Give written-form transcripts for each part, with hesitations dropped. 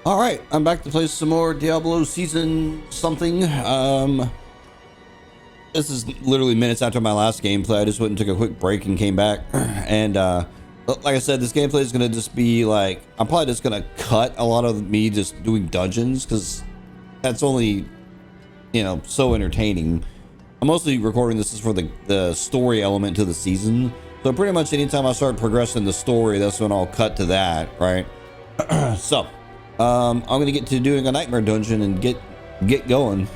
All right, I'm back to play some more Diablo season something. This is literally minutes after my last gameplay. I just went and took a quick break and came back. And like I said, this gameplay is gonna just be like, I'm probably just gonna cut a lot of me just doing dungeons because that's only, you know, so entertaining. I'm mostly recording this is for the story element to the season. So pretty much anytime I start progressing the story, that's when I'll cut to that, right? So I'm gonna get to doing a nightmare dungeon and get going.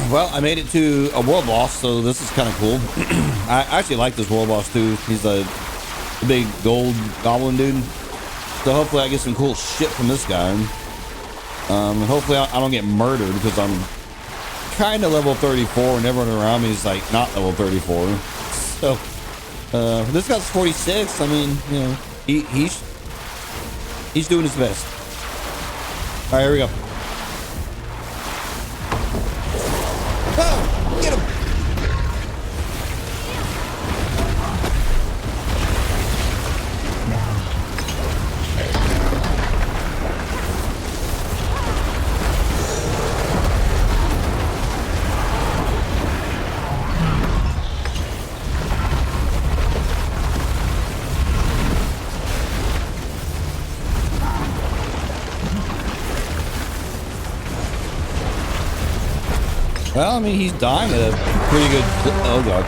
Well, I made it to a world boss, so this is kind of cool. I actually like this world boss too. He's a big gold goblin dude. So hopefully I get some cool shit from this guy. And hopefully I don't get murdered because I'm kind of level 34 and everyone around me is like not level 34. So this guy's 46. I mean, you know, he's doing his best. All right, here we go. Oh, get him. Well, I mean, he's dying at a pretty good clip. Oh, God.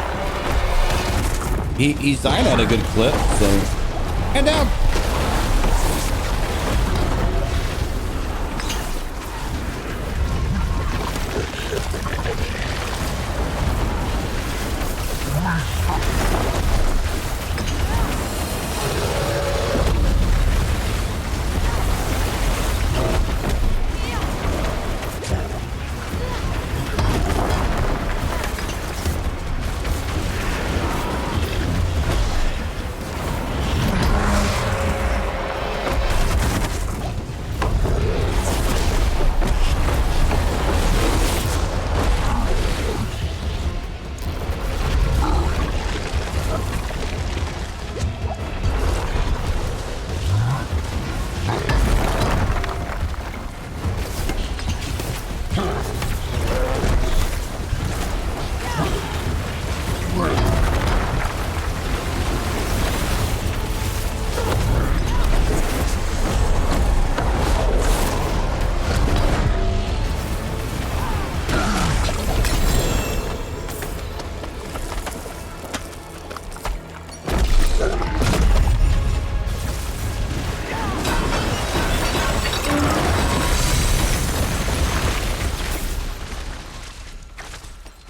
He's dying at a good clip, so... And down!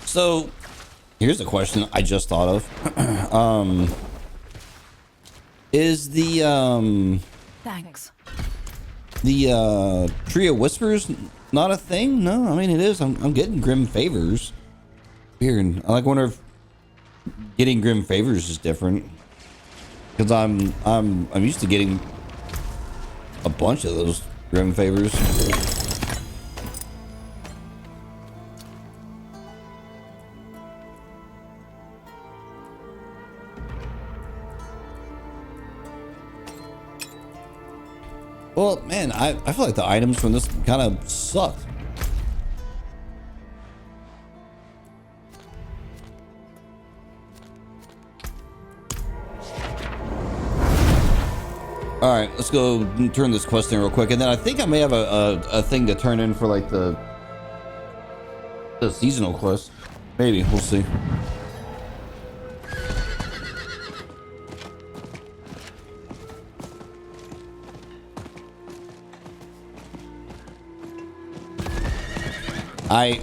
So, here's a question I just thought of. Is the Thanks. the Tree of Whispers not a thing? No, I mean it is. I'm getting grim favors. Weird. I like wonder if getting grim favors is different. Because I'm used to getting a bunch of those grim favors. Well, man, I feel like the items from this kind of sucked. All right, let's go turn this quest in real quick, and then I think I may have a thing to turn in for like the seasonal quest. Maybe we'll see.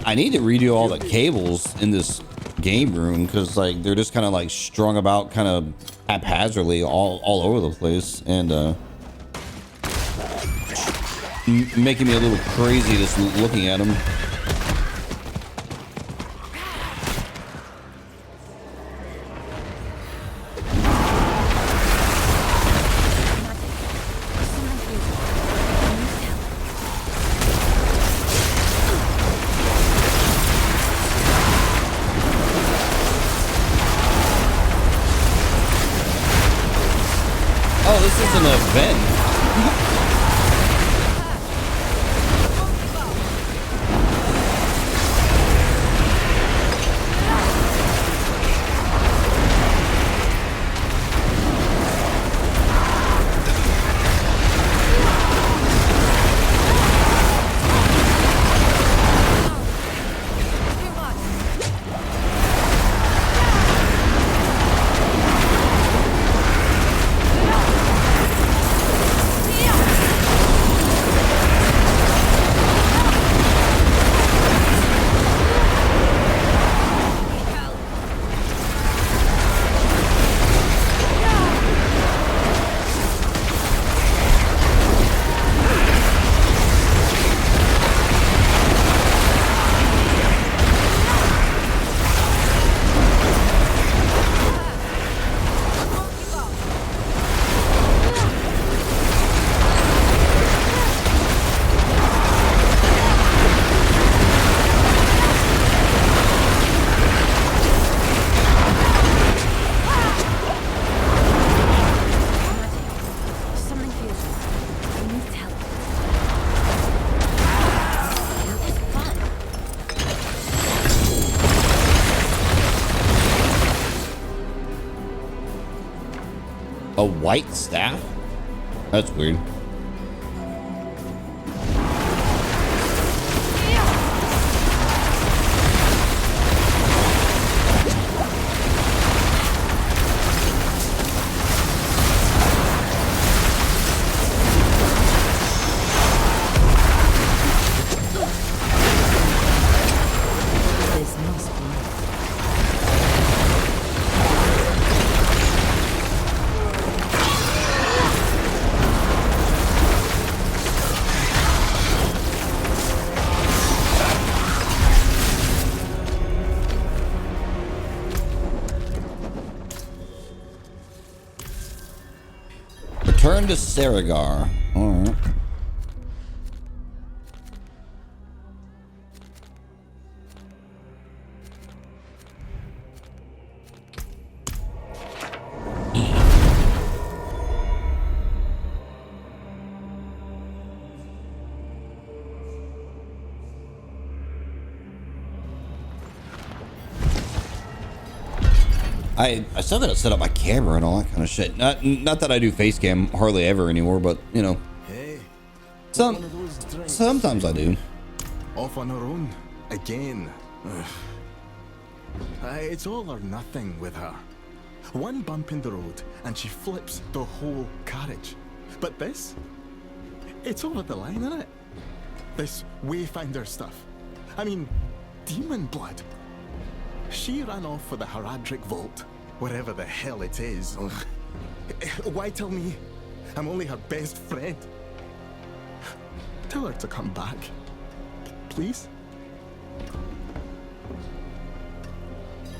I need to redo all the cables in this game room because like they're just kind of like strung about kind of haphazardly all over the place and making me a little crazy just looking at them. this is an event. A white staff? That's weird. Return to Saragar. All right. I still gotta set up my camera and all that kind of shit. Not that I do face cam hardly ever anymore, but you know, hey, sometimes I do. Off on her own again. It's all or nothing with her. One bump in the road and she flips the whole carriage. But this, it's over the line, isn't it? This Wayfinder stuff. I mean, demon blood. She ran off for the Haradric Vault, wherever the hell it is. Why tell me? I'm only her best friend. Tell her to come back, please.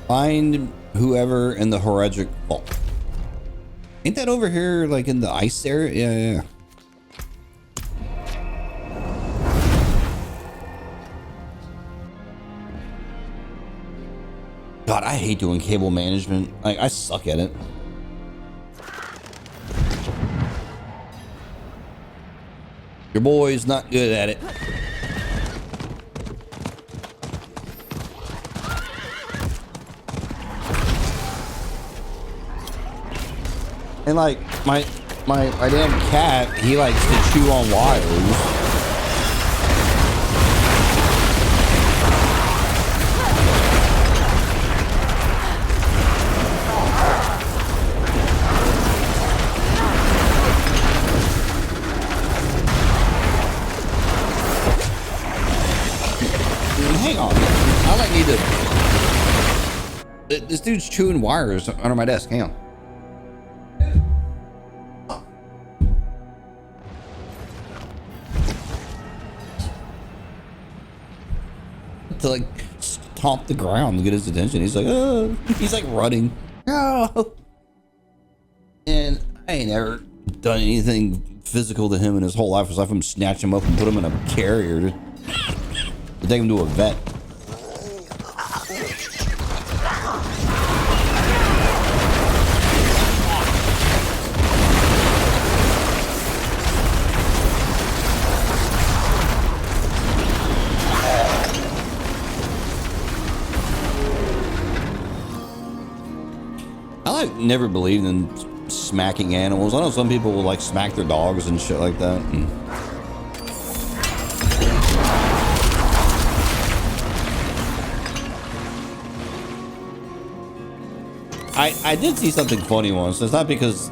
Find whoever in the Haradric Vault. Ain't that over here, like in the ice area? Yeah. God, I hate doing cable management. Like, I suck at it. Your boy's not good at it. And like my damn cat, he likes to chew on wires. Hang on, I like need to. This dude's chewing wires under my desk. Hang on. To like stomp the ground to get his attention. He's like, oh, he's like running. Oh. And I ain't ever done anything physical to him in his whole life aside from snatch him up and put him in a carrier to take him to a vet. I like never believed in smacking animals. I know some people will like smack their dogs and shit like that. I did see something funny once. It's not because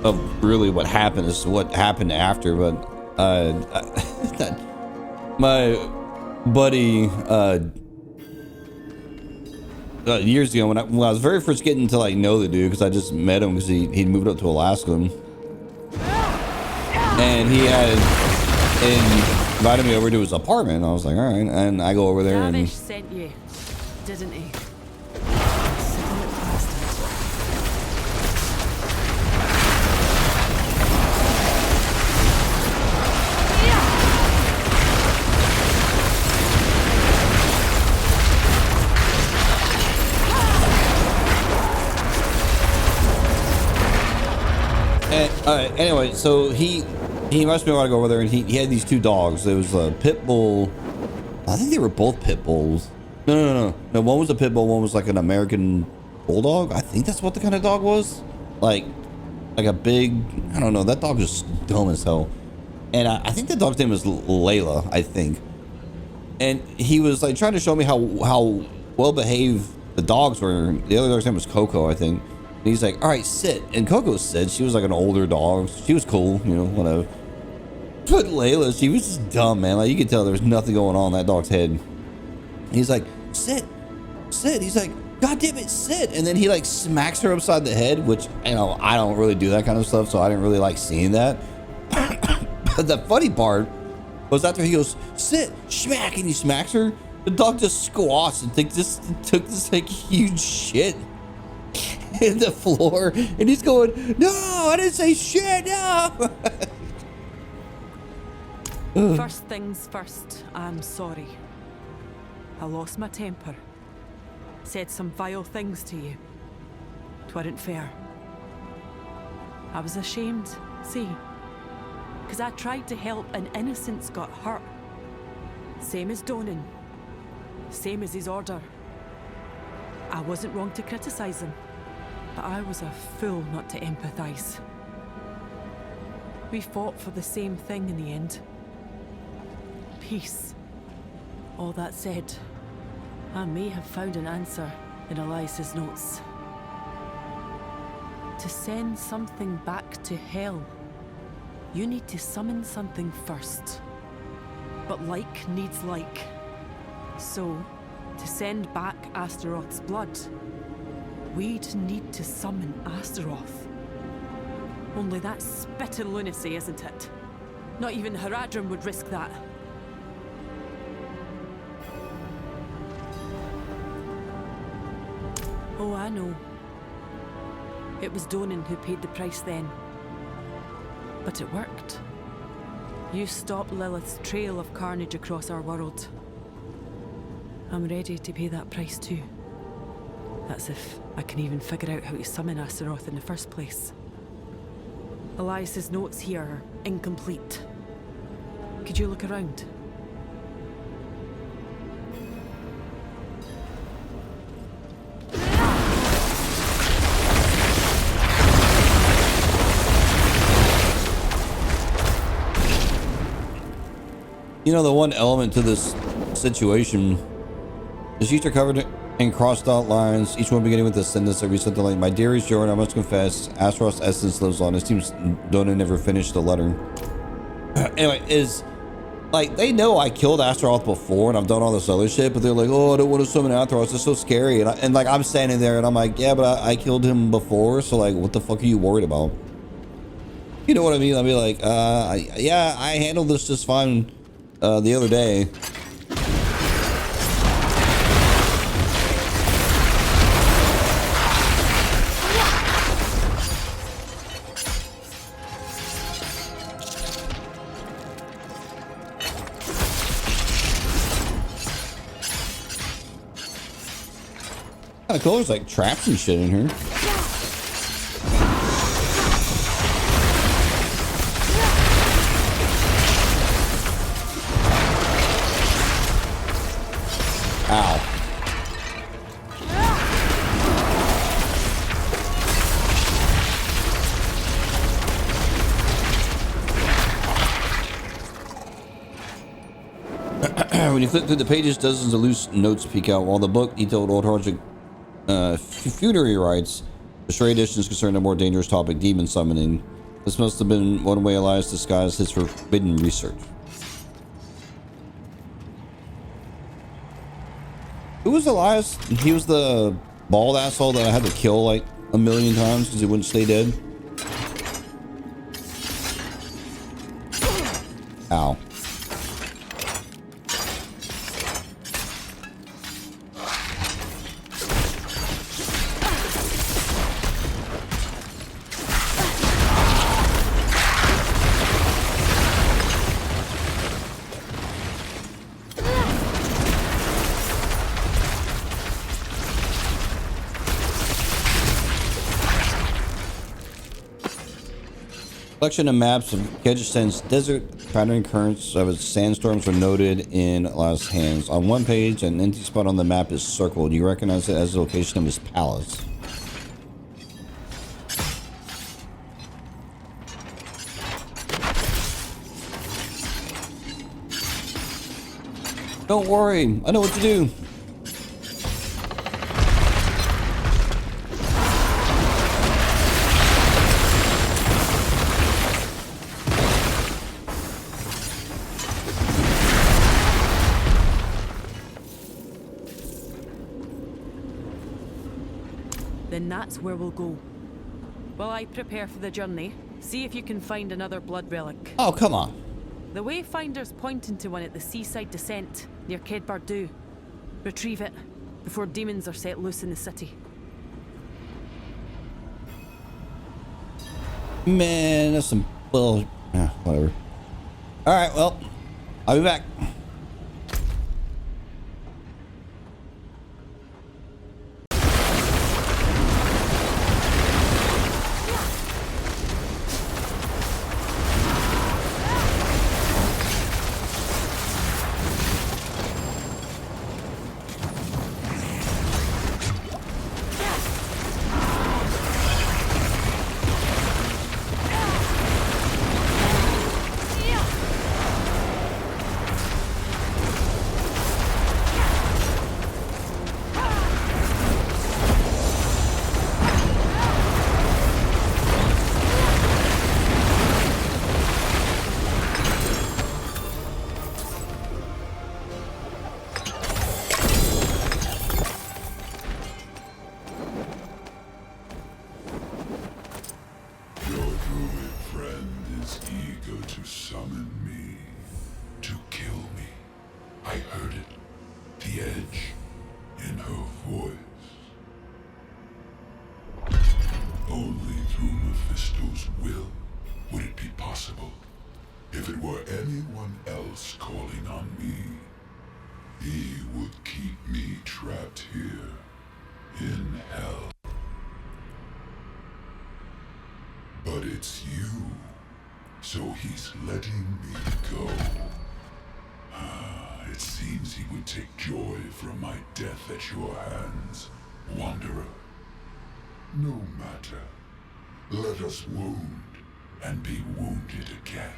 of really what happened, it's what happened after, but my buddy years ago when I was very first getting to like know the dude, because I just met him because he'd moved up to Alaska, and he had invited me over to his apartment. I was like, all right, and I go over there and sent you, didn't he? anyway, so he asked me I want to go over there, and he had these two dogs. There was a pit bull. I think they were both pit bulls. No. One was a pit bull. One was like an American bulldog. I think that's what the kind of dog was. Like a big. I don't know. That dog was dumb as hell. And I think the dog's name was Layla. I think. And he was like trying to show me how well behaved the dogs were. The other dog's name was Coco, I think. And he's like, all right, sit. And Coco said, she was like an older dog. She was cool, you know, whatever. But Layla, she was just dumb, man. Like, you could tell there was nothing going on in that dog's head. He's like, sit. He's like, God damn it, sit. And then he like smacks her upside the head, which, you know, I don't really do that kind of stuff, so I didn't really like seeing that. But the funny part was after he goes, sit, smack, and he smacks her, the dog just squats and took this like huge shit in the floor, and he's going, no, I didn't say shit, no. First things first, I'm sorry. I lost my temper. Said some vile things to you. 'Tweren't fair. I was ashamed, see, because I tried to help and innocents got hurt. Same as Donan. Same as his order. I wasn't wrong to criticise him, but I was a fool not to empathise. We fought for the same thing in the end. Peace. All that said, I may have found an answer in Elias's notes. To send something back to hell, you need to summon something first. But like needs like. So, to send back Astaroth's blood, we'd need to summon Astaroth. Only that's spitting lunacy, isn't it? Not even Haradrim would risk that. Oh, I know. It was Donan who paid the price then. But it worked. You stopped Lilith's trail of carnage across our world. I'm ready to pay that price too. That's if I can even figure out how to summon Astaroth in the first place. Elias's notes here are incomplete. Could you look around? You know, the one element to this situation, the sheets are covered in crossed out lines, each one beginning with a sentence that reads something like, my dearest Jordan, I must confess, Astaroth's essence lives on. It seems Dona never finished the letter. Anyway, is like, they know I killed Astaroth before and I've done all this other shit, but they're like, oh, I don't want to summon Astaroth, it's so scary. And like, I'm standing there and I'm like, yeah, but I killed him before, so like, what the fuck are you worried about? You know what I mean? I'll be like, yeah, I handled this just fine the other day. Kind of cool. There's like traps and shit in here. Ow. When you flip through the pages, dozens of loose notes peek out, while the book, detailed old project funerary rites. The stray editions concern a more dangerous topic, demon summoning. This must have been one way Elias disguised his forbidden research. Who was Elias? He was the bald asshole that I had to kill like a million times because he wouldn't stay dead. Ow. Collection of maps of Kazakhstan's desert pattern currents of its sandstorms are noted in Elias' hands. On one page, an empty spot on the map is circled. You recognize it as the location of his palace. Don't worry, I know what to do. Then that's where we'll go. While I prepare for the journey, see if you can find another blood relic. Oh, come on. The Wayfinder's pointing to one at the seaside descent near Ked Bardu. Retrieve it before demons are set loose in the city. Man, that's some bull. Yeah, whatever. All right, well, I'll be back. At your hands, wanderer. No matter. Let us wound and be wounded again.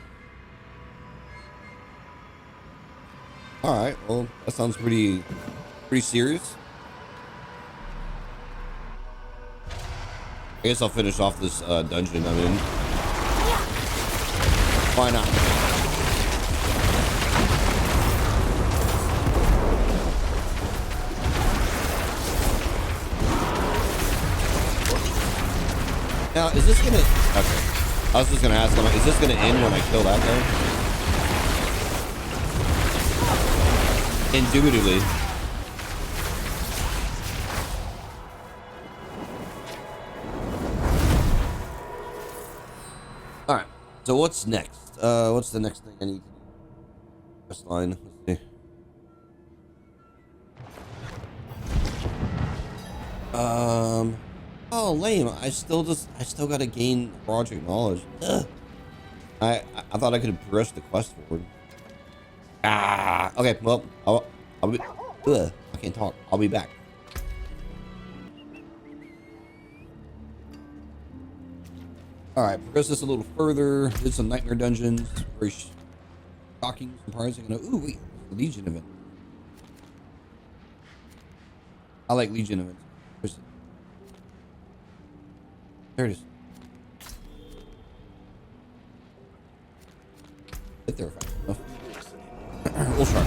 All right, well, that sounds pretty serious. I guess I'll finish off this dungeon I'm in. Why not? Now, is this gonna... Okay. I was just gonna ask, is this gonna end when I kill that guy? Indubitably. Alright. So what's next? What's the next thing I need to do? Quest line. Let's see. Oh, lame. I still gotta gain project knowledge. Ugh. I thought I could progress the quest forward. Ah, okay, well, I'll be, ugh, I can't talk. I'll be back. Alright, progress this a little further. Did some nightmare dungeons. Very shocking, surprising. Ooh, wait, the Legion event. I like Legion of Where's it? There it is. Get there fast enough. We'll try.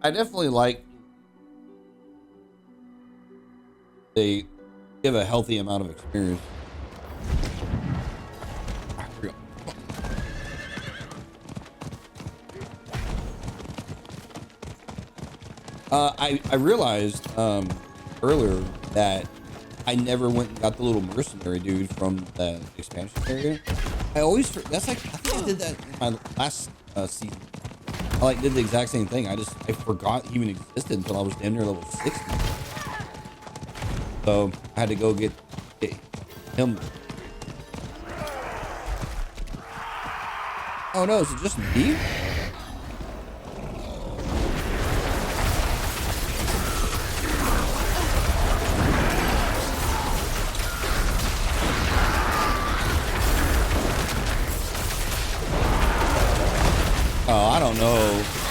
I definitely like they give a healthy amount of experience. Here we go. I realized earlier that I never went and got the little mercenary dude from the expansion area. I always that's like I think I did that in my last season. I like did the exact same thing. I forgot he even existed until I was damn near level 60. So I had to go get him. Oh no, is it just me? Oh, I don't know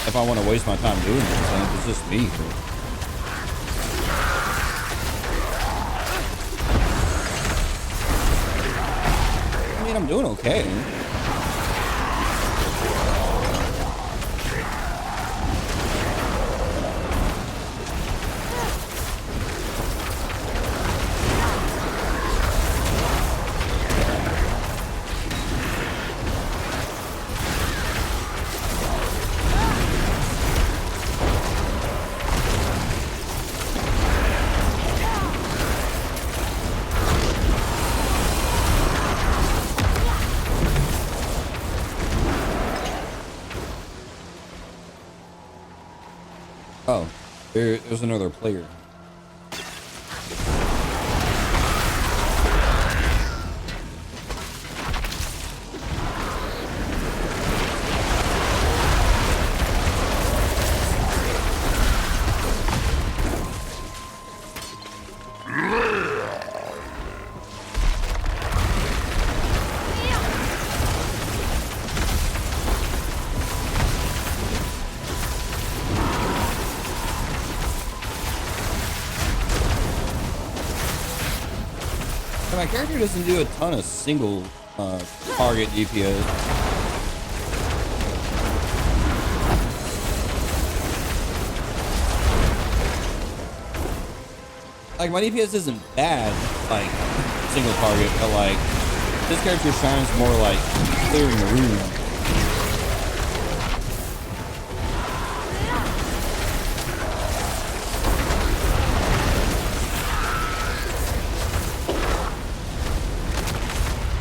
if I want to waste my time doing this. I think it's just me. I mean, I'm doing okay. Oh, there's another player. My character doesn't do a ton of single target DPS. Like my DPS isn't bad, like single target, but like this character shines more like clearing the room.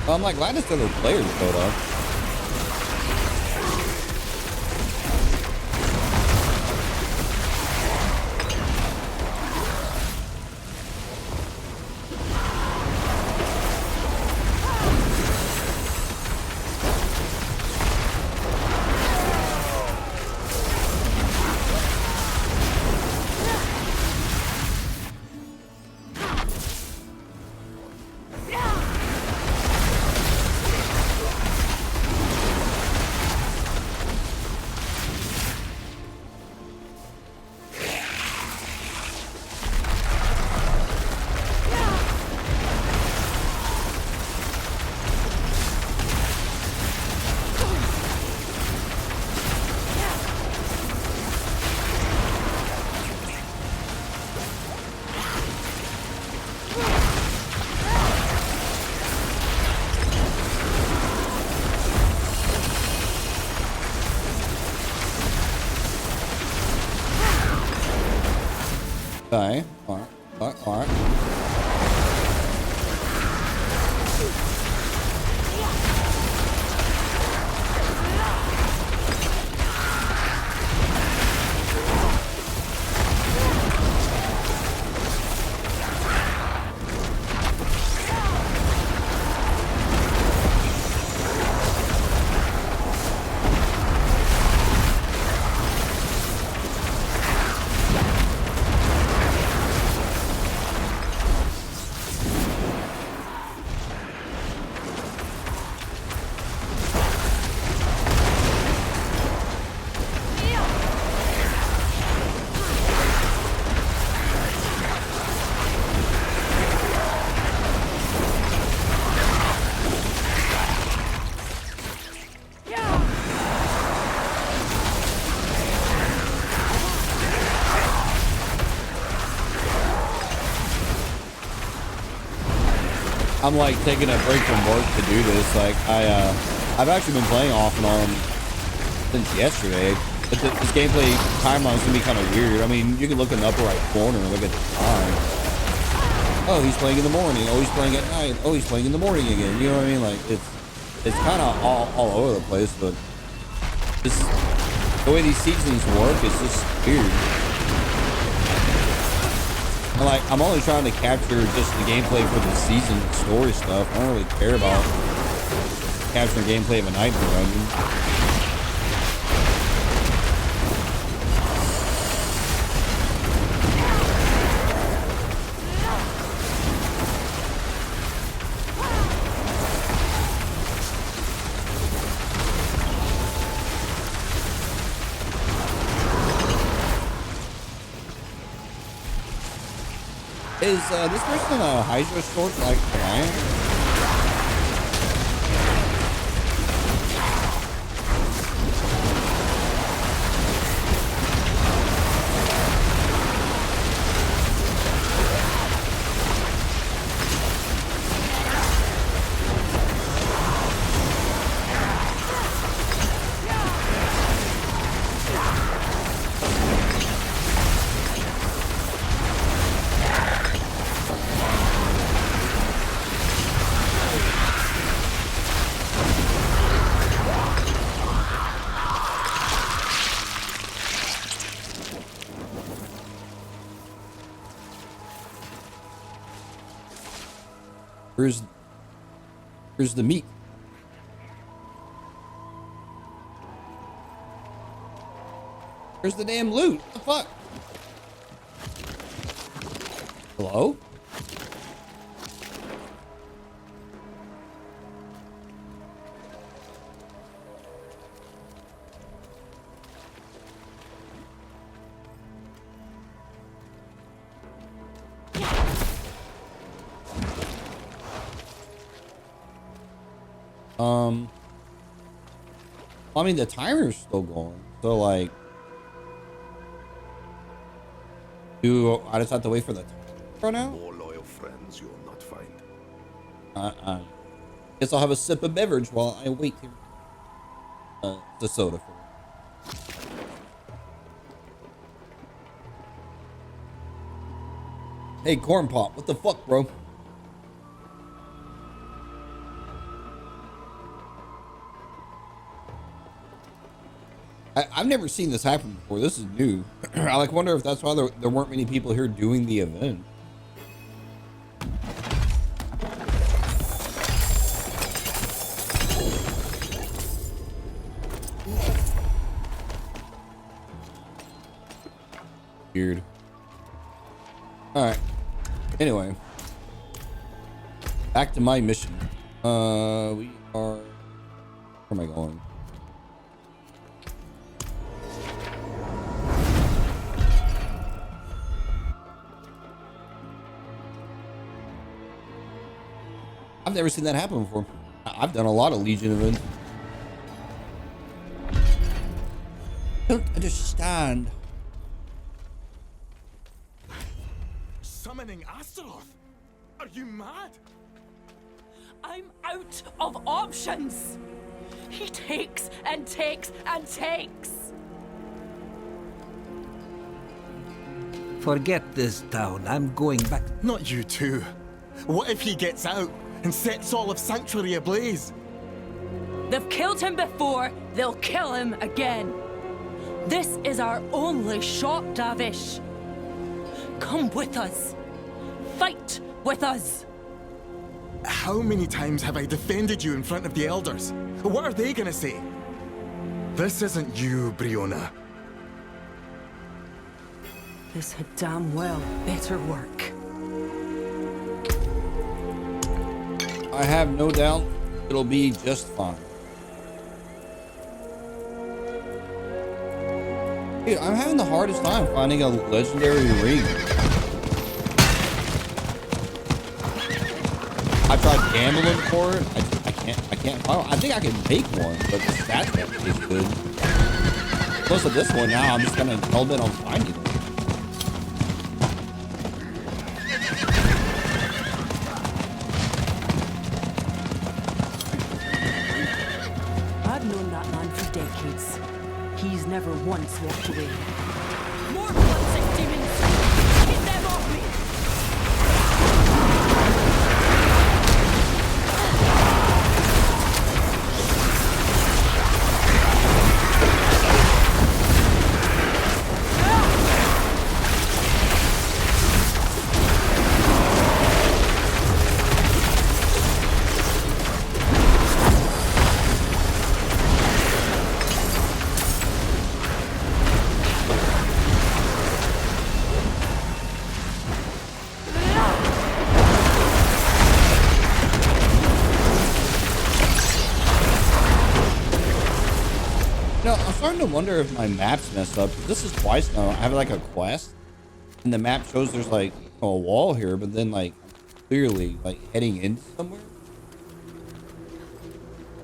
Well, I'm like glad this other players showed up. Okay, alright. I'm like taking a break from work to do this. Like I've actually been playing off and on since yesterday. But this gameplay timeline is gonna be kind of weird. I mean, you can look in the upper right corner and look at the time. Oh, he's playing in the morning. Oh, he's playing at night. Oh, he's playing in the morning again. You know what I mean? Like it's kind of all over the place. But just the way these seasons work is just weird. And like I'm only trying to capture just the gameplay for the season story stuff. I don't really care about capturing gameplay of a nightmare dungeon. Is this person a Hydra short like Ryan? Where's the meat? Where's the damn loot? What the fuck? Hello? I mean, the timer's still going, so like, I just have to wait for the timer to run out? More loyal friends you'll not find. Guess I'll have a sip of beverage while I wait here. The soda for it. Hey, Corn Pop, what the fuck, bro? I've never seen this happen before. This is new. I like wonder if that's why there weren't many people here doing the event. Weird. All right. Anyway, back to my mission. We are. Where am I going? I've never seen that happen before. I've done a lot of Legion events. Don't understand. Summoning Astaroth? Are you mad? I'm out of options. He takes and takes and takes. Forget this town. I'm going back. Not you too. What if he gets out and sets all of Sanctuary ablaze? They've killed him before, they'll kill him again. This is our only shot, Davish. Come with us. Fight with us. How many times have I defended you in front of the elders? What are they gonna say? This isn't you, Briona. This had damn well better work. I have no doubt it'll be just fine. Dude, I'm having the hardest time finding a legendary ring. I tried gambling for it. I can't. I think I can make one, but the stats don't is good. Plus with this one now, I'm just gonna hell-bent on finding it. never once walked away. More bloodsick demons! Get them off me! No, I'm starting to wonder if my map's messed up. This is twice now. I have like a quest, and the map shows there's like a wall here, but then like clearly like heading into somewhere.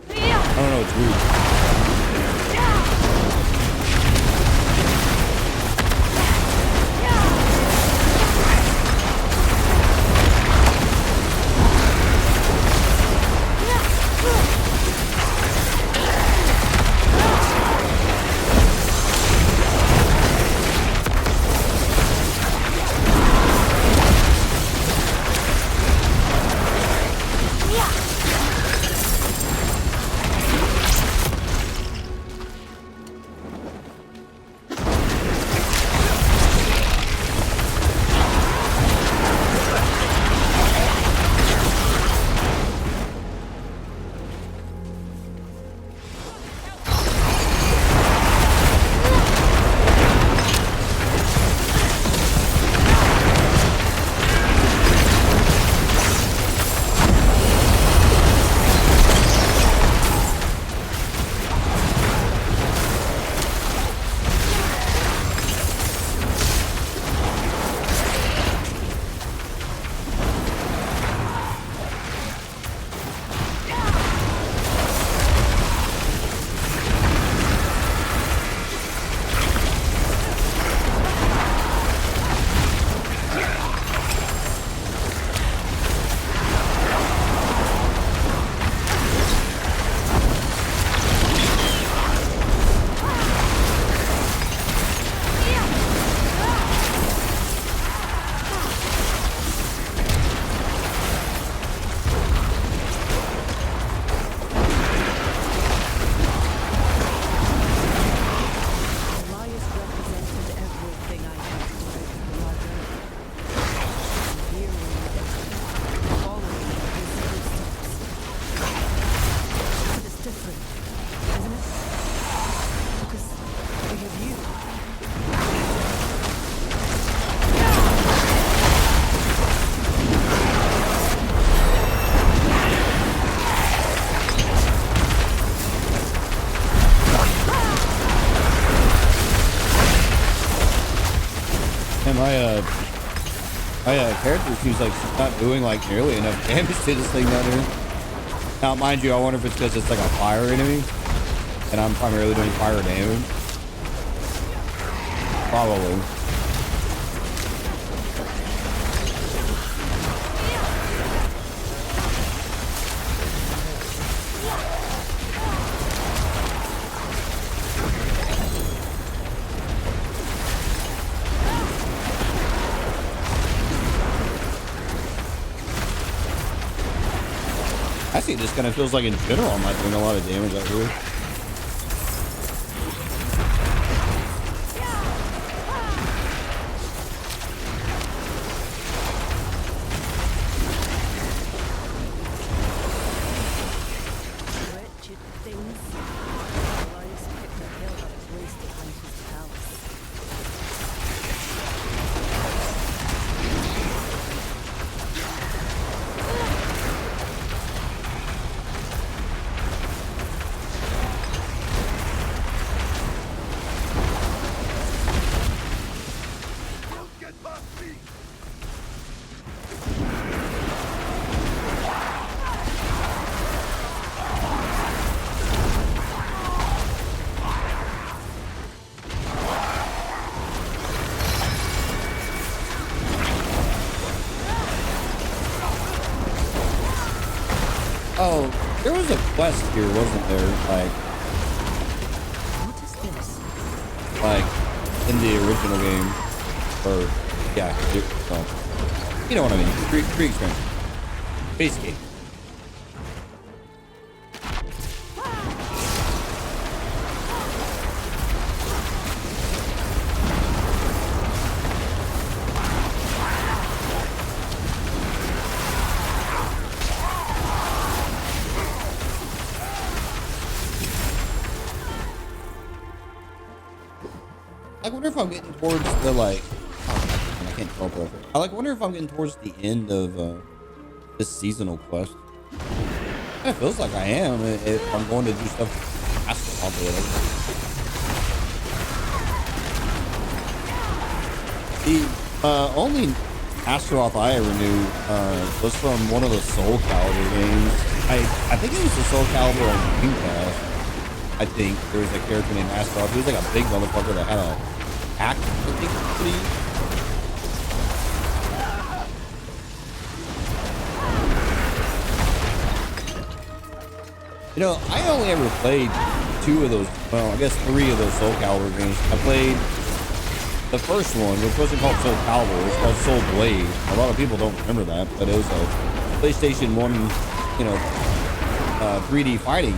I don't know. It's weird. And my character seems like she's not doing like nearly enough damage to this thing down here. Now, mind you, I wonder if it's because it's like a fire enemy, and I'm primarily doing fire damage. Probably. Actually, it just kind of feels like in general I'm not doing a lot of damage out here. Wretched things. Elias picked the hill that was wasted behind his palace. Oh, there was a quest here, wasn't there? Like, What is this? like in the original game, or yeah, well, you know what I mean. Free experience, base game. I wonder if I'm getting towards the like. Oh, I can't tell. I like wonder if I'm getting towards the end of this seasonal quest. It feels like I am. If I'm going to do stuff faster, I'll do it. The only Astaroth I ever knew was from one of the Soul Calibur games. I think it was the Soul Calibur on Dreamcast. I think there was a character named Astaroth. He was like a big motherfucker that had a axe, I think, you know, I only ever played 2 of those, well, I guess 3 of those Soul Calibur games. I played the first one, which wasn't called Soul Calibur, it was called Soul Blade. A lot of people don't remember that, but it was a PlayStation 1, you know, 3D fighting.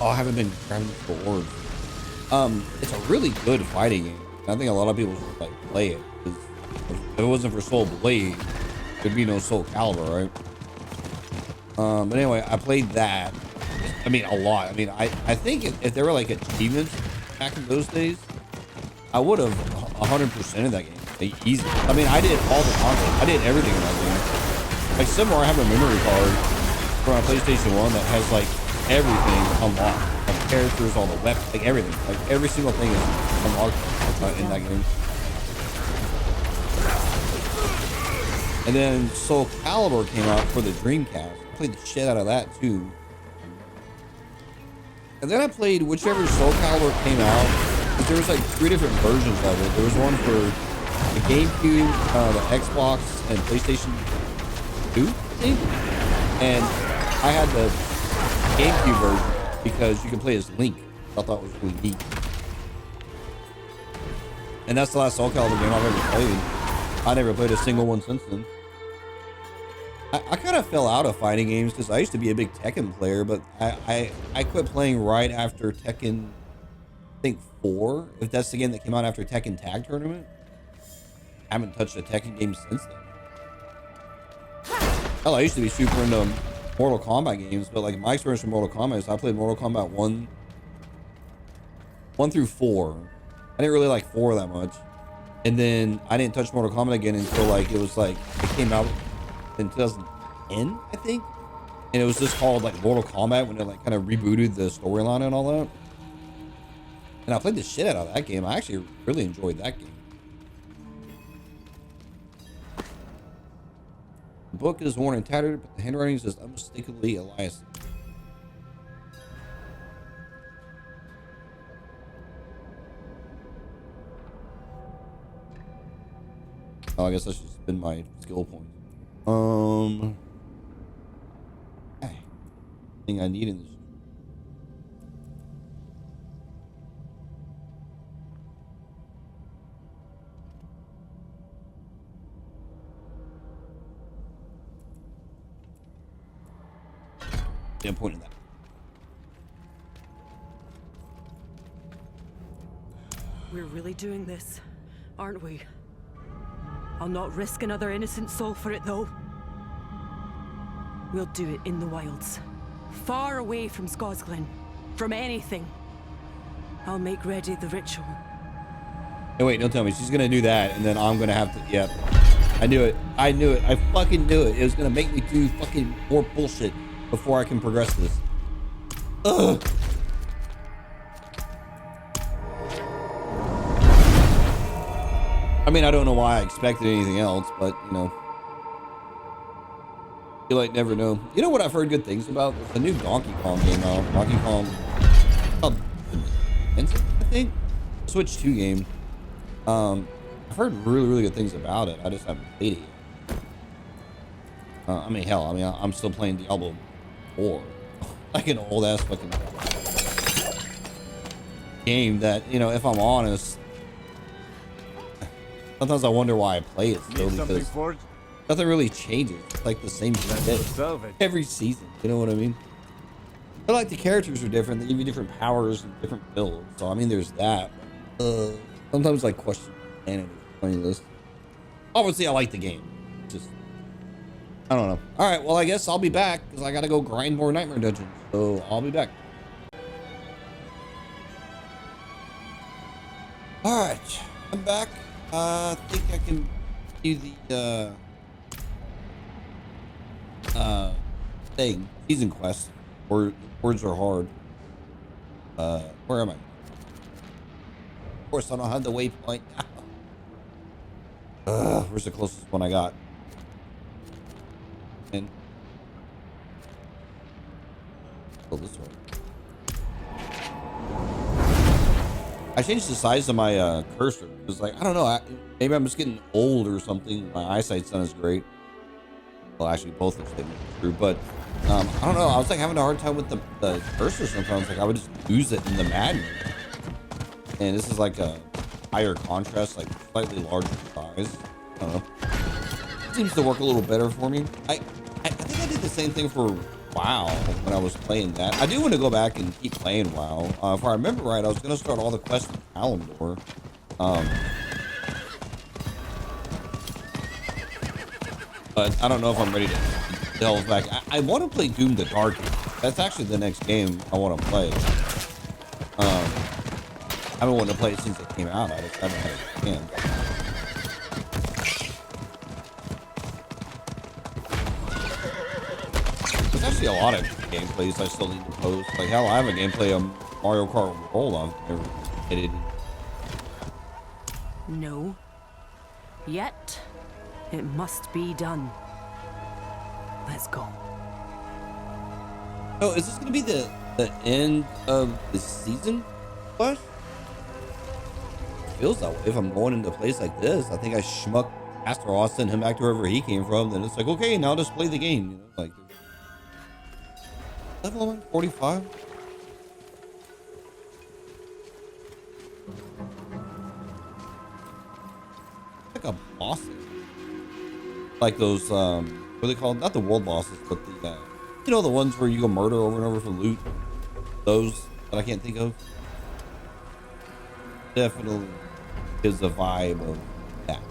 Oh, I haven't been grabbing for words. It's a really good fighting game. I think a lot of people should like play it. If it wasn't for Soul Blade, there'd be no Soul Calibur, right? But anyway, I played that. I mean, a lot. I mean, I think if there were like achievements back in those days, I would have 100% of that game. Like, easy. I mean, I did all the content. I did everything in that game. Like, similar, I have a memory card from a PlayStation 1 that has like everything unlocked. Like characters, all the weapons, like everything. Like every single thing is unlocked in that game. And then Soul Calibur came out for the Dreamcast. I played the shit out of that too. And then I played whichever Soul Calibur came out. There was like 3 different versions of it. There was one for the GameCube, the Xbox, and PlayStation 2, I think. And I had the GameCube version because you can play as Link. I thought it was really neat. And that's the last Soul Calibur game I've ever played. I never played a single one since then. I kind of fell out of fighting games because I used to be a big Tekken player, but I quit playing right after Tekken, I think 4, if that's the game that came out after Tekken Tag Tournament. I haven't touched a Tekken game since then. Hell, I used to be super into Mortal Kombat games, but like my experience with Mortal Kombat is I played Mortal Kombat 1 through 4. I didn't really like 4 that much. And then I didn't touch Mortal Kombat again until like it was like it came out in 2010, I think. And it was just called like Mortal Kombat when it like kind of rebooted the storyline and all that. And I played the shit out of that game. I actually really enjoyed that game. The book is worn and tattered, but the handwriting is unmistakably Elias. Oh, I guess I should spend my skill points. Okay. Thing I need in this. Yeah, I'm pointing that. We're really doing this, aren't we? I'll not risk another innocent soul for it, though. We'll do it in the wilds. Far away from Scosglen. From anything. I'll make ready the ritual. Hey, wait, don't tell me. She's gonna do that, and then I'm gonna have to... Yep. I knew it. I knew it. I fucking knew it. It was gonna make me do fucking more bullshit before I can progress this. Ugh. I mean, I don't know why I expected anything else, but, you know. You like never know. You know what I've heard good things about? There's a new Donkey Kong game out. Donkey Kong, I think. Switch 2 game. I've heard really, really good things about it. I just haven't played it yet. I mean, hell, I'm still playing Diablo 4. Like an old ass fucking... game that, you know, if I'm honest, sometimes I wonder why I play it still, because nothing really changes. It's like the same shit every season. You know what I mean? But like the characters are different. They give you different powers and different builds. So I mean, there's that. Sometimes like question and pointless. Obviously, I like the game. Just I don't know. All right. Well, I guess I'll be back because I gotta go grind more Nightmare Dungeons. So I'll be back. All right, I'm back. I think I can do the thing, season quest. Words are hard. Where am I? Of course, I don't have the waypoint now. Where's the closest one I got? And oh, this one. I changed the size of my cursor. It was like, I don't know, maybe I'm just getting old or something. My eyesight's not as great. Well, actually, both of them are true, but I don't know. I was like having a hard time with the cursor sometimes. Like I would just use it in the Madden. And this is like a higher contrast, like slightly larger size. I don't know. Seems to work a little better for me. I think I did the same thing for WoW when I was playing that. I do want to go back and keep playing WoW. If I remember right, I was going to start all the quests in Kalimdor. But I don't know if I'm ready to delve back. I want to play Doom the Dark. That's actually the next game I want to play. I haven't wanted to play it since it came out. I just haven't had a chance. There's actually a lot of gameplays I still need to post. Like hell, I have a gameplay of Mario Kart World on never edited. No. Yet, it must be done. Let's go. Oh, is this gonna be the end of the season? What? Feels that way. If I'm going into a place like this, I think I schmuck Pastor Austin him back to wherever he came from. Then it's like, okay, now just play the game. You know, like level 45. Like a boss, like those what are they called? Not the world bosses, but the you know, the ones where you go murder over and over for loot. Those that I can't think of. Definitely is a vibe of that.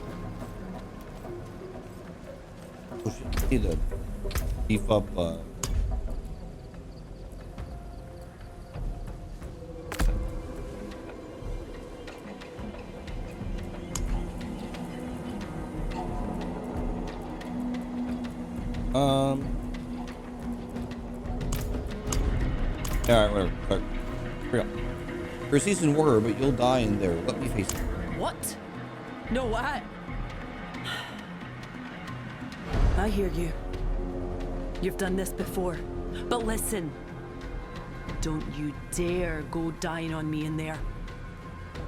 Oh shit, I need to beef up alright, whatever. Sorry. Hurry up. You're a seasoned warrior, but you'll die in there. Let me face it. What? No, I hear you. You've done this before. But listen. Don't you dare go dying on me in there.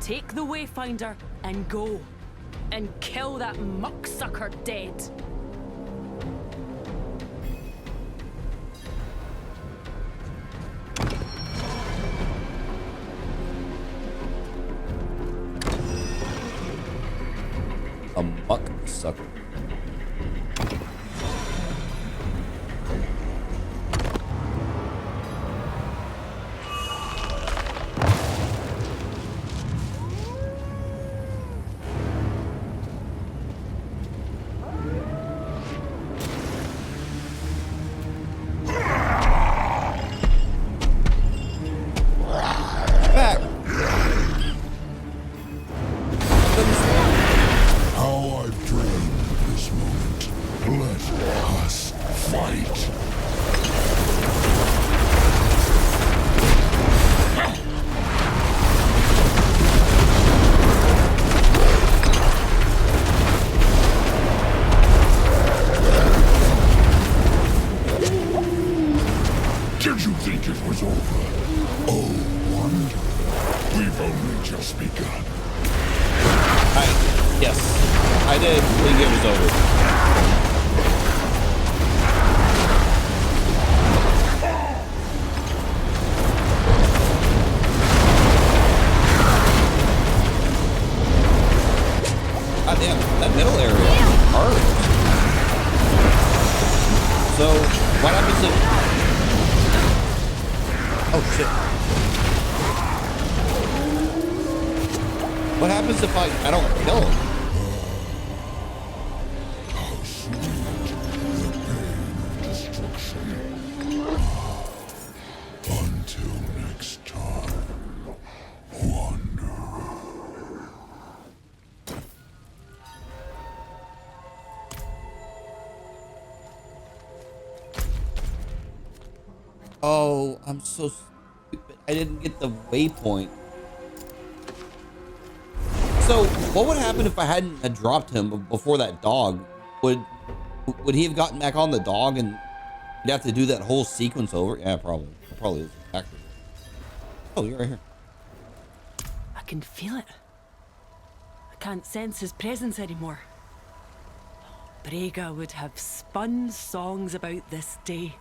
Take the Wayfinder and go. And kill that mucksucker dead. A muck sucker. Back. How I've dreamed of this moment. Let us fight. Did you think it was over? Oh, wonder. We've only just begun. Yes, I did think it was over. happens if... Oh, shit. What happens if I don't kill him? Until next time, Wanderer. Oh, I'm so stupid. I didn't get the waypoint. So, what would happen if I hadn't had dropped him before that dog? Would he have gotten back on the dog and you'd have to do that whole sequence over? Yeah, probably. It probably is. Actually. Oh, you're right here. I can feel it. I can't sense his presence anymore. Brega would have spun songs about this day.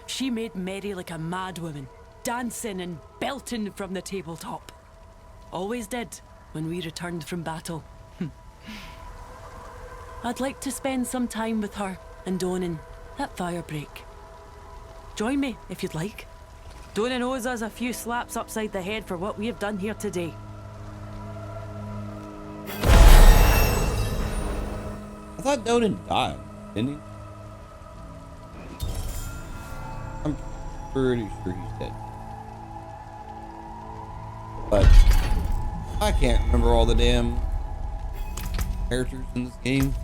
She made merry like a madwoman, dancing and belting from the tabletop. Always did when we returned from battle. I'd like to spend some time with her and Donan at Firebreak. Join me if you'd like. Donan owes us a few slaps upside the head for what we have done here today. I thought Donan died, didn't he? I'm pretty sure he's dead. But I can't remember all the damn characters in this game.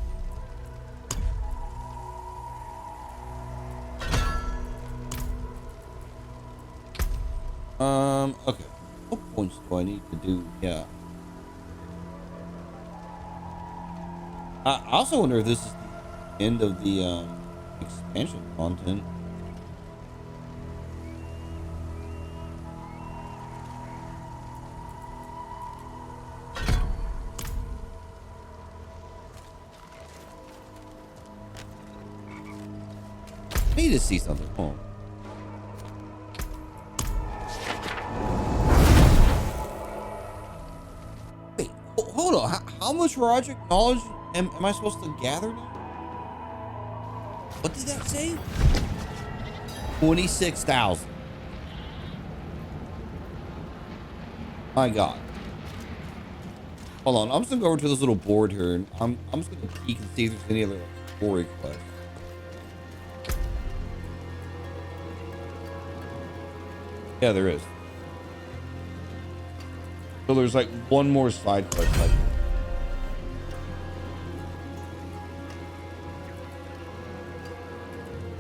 Okay. What points do I need to do? Yeah. I also wonder if this is the end of the expansion content. I need to see something. Hold on. Wait, hold on. How much Roderick knowledge am I supposed to gather now? What did that say? 26,000. My God. Hold on. I'm just gonna go over to this little board here, and I'm just gonna peek and see if there's any other story quests. Yeah, there is. So there's like one more side quest. Like,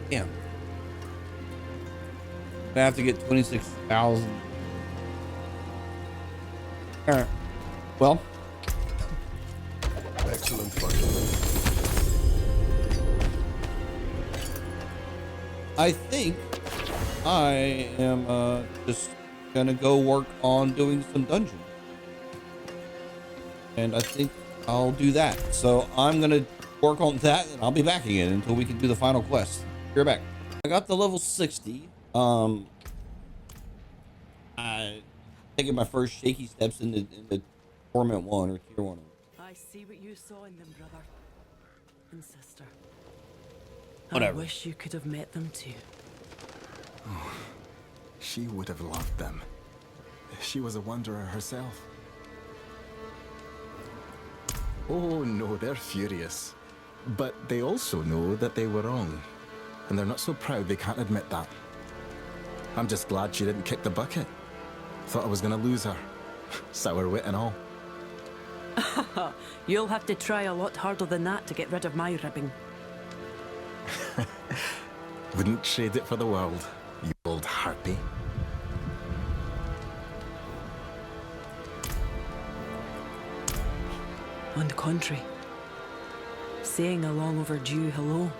damn. I have to get 26,000. All right. Well. Excellent fun. I think I am just gonna go work on doing some dungeons. And I think I'll do that. So I'm gonna work on that and I'll be back again until we can do the final quest. You're back. I got the level 60. I taking my first shaky steps in the Torment 1 or Tier 1. I see what you saw in them, brother and sister. Whatever. I wish you could have met them too. She would have loved them. She was a wanderer herself. Oh no, they're furious. But they also know that they were wrong. And they're not so proud they can't admit that. I'm just glad she didn't kick the bucket. Thought I was gonna lose her. Sour wit and all. You'll have to try a lot harder than that to get rid of my ribbing. Wouldn't trade it for the world, you old harpy. On the contrary, saying a long overdue hello.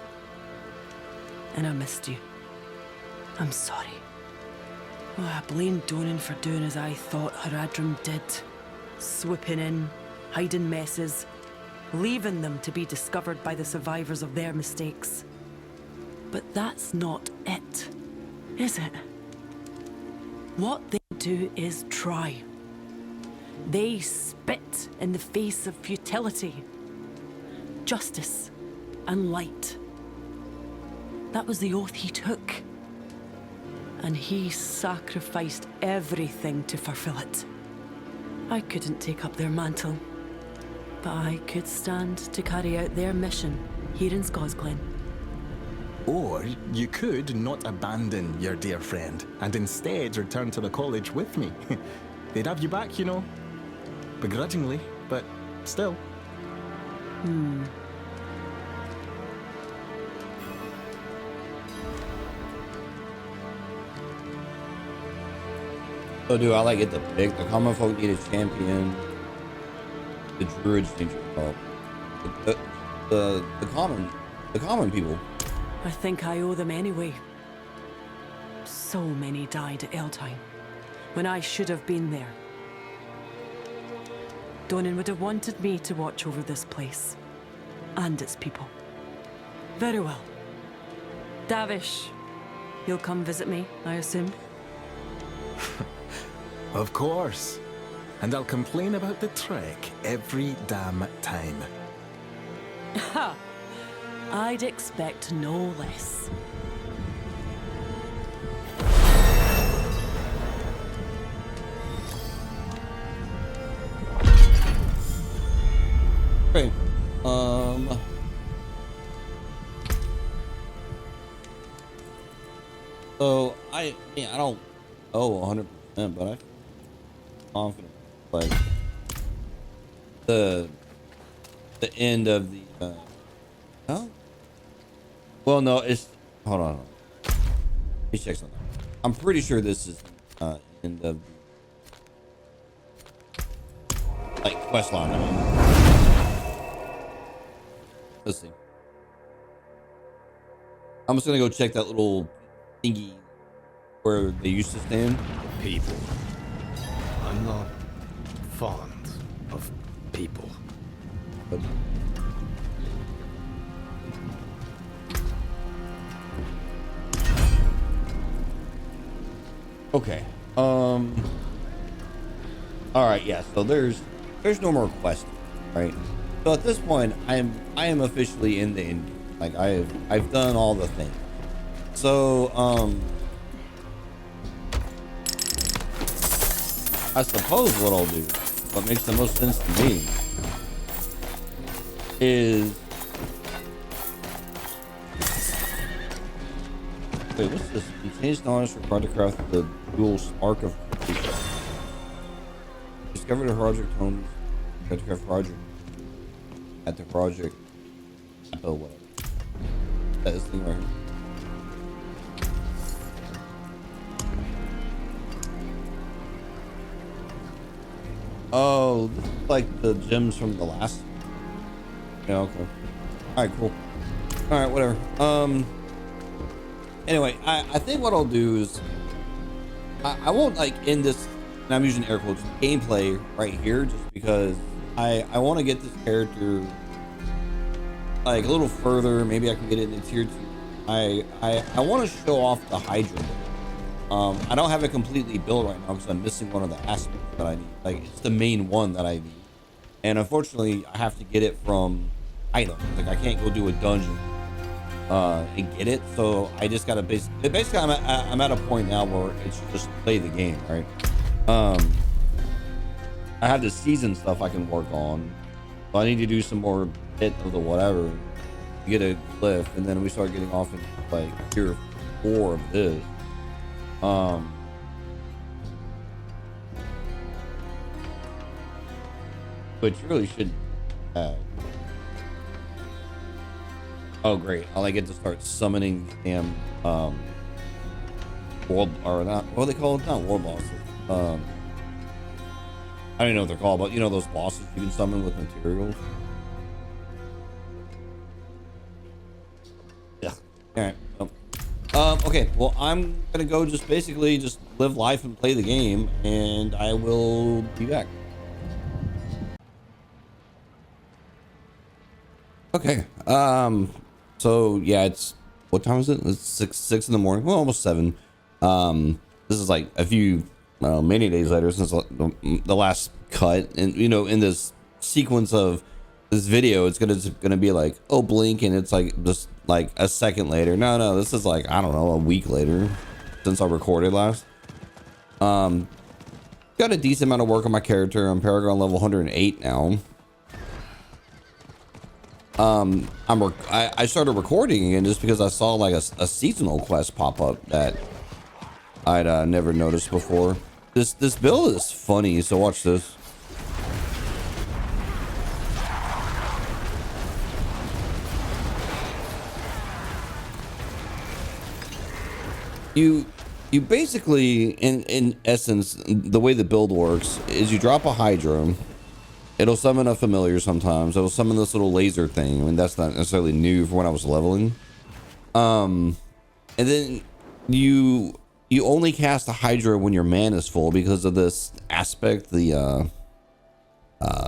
And I missed you. I'm sorry. Oh, I blamed Donan for doing as I thought Haradrim did. Swooping in, hiding messes, leaving them to be discovered by the survivors of their mistakes. But that's not it, is it? What they do is try. They spit in the face of futility, justice, and light. That was the oath he took. And he sacrificed everything to fulfill it. I couldn't take up their mantle, but I could stand to carry out their mission here in Scosglen. Or you could not abandon your dear friend and instead return to the college with me. They'd have you back, you know. Begrudgingly, but still. So do I like it to pick? The common folk need a champion. The druids need your help. The common people. I think I owe them anyway. So many died at Eldheim, when I should have been there. Donan would have wanted me to watch over this place, and its people. Very well. Davish, you'll come visit me, I assume? Of course. And I'll complain about the trek every damn time. Ha! I'd expect no less. Okay. So I don't know 100%, but I feel confident like the end of the no. Well, no, it's hold on. Let me check something. I'm pretty sure this is end of the like quest line. I mean. Let's see. I'm just gonna go check that little thingy where they used to stand. People. I'm not fond of people. But okay. All right. Yeah. So there's no more quests, right? So at this point, I am officially in the end. Like I've done all the things. So I suppose what I'll do, what makes the most sense to me, is wait, what's this? You change knowledge required to craft the dual spark of completion. Discover the project homes. Got to craft project at the project. Oh, whatever. That is thing right here. Oh, this is like the gems from the last. Yeah, okay. Alright, cool. Alright, whatever. Anyway, I think what I'll do is I won't like end this, and I'm using air quotes, gameplay right here just because I want to get this character like a little further. Maybe I can get it in tier 2. I want to show off the Hydra. I don't have it completely built right now because I'm missing one of the aspects that I need. Like, it's the main one that I need. And unfortunately, I have to get it from items. Like, I can't go do a dungeon and get it. So I just got to basically I'm at a point now where it's just play the game, right? I have the season stuff I can work on. So I need to do some more bit of the whatever to get a glyph. And then we start getting off into, like, tier 4 of this. Which really should have. Oh great! I get to start summoning damn world or not. What do they call it? Not war bosses. I don't even know what they're called, but you know those bosses you can summon with materials. Yeah. All right. Okay, well, I'm gonna go just basically just live life and play the game, and I will be back. Okay, so yeah, it's, what time is it? It's six in the morning, well, almost 7. This is like a few, many days later since the last cut, and, you know, in this sequence of this video, it's gonna be like, oh, blink, and it's like just like a second later. No, this is like, I don't know, a week later since I recorded last. Got a decent amount of work on my character. I'm Paragon level 108 now. I started recording again just because I saw like a seasonal quest pop up that I'd never noticed before. This build is funny, so watch this. You basically, in essence, the way the build works is you drop a Hydra. It'll summon a familiar sometimes. It'll summon this little laser thing. I mean, that's not necessarily new for when I was leveling. And then you only cast a Hydra when your mana is full because of this aspect, the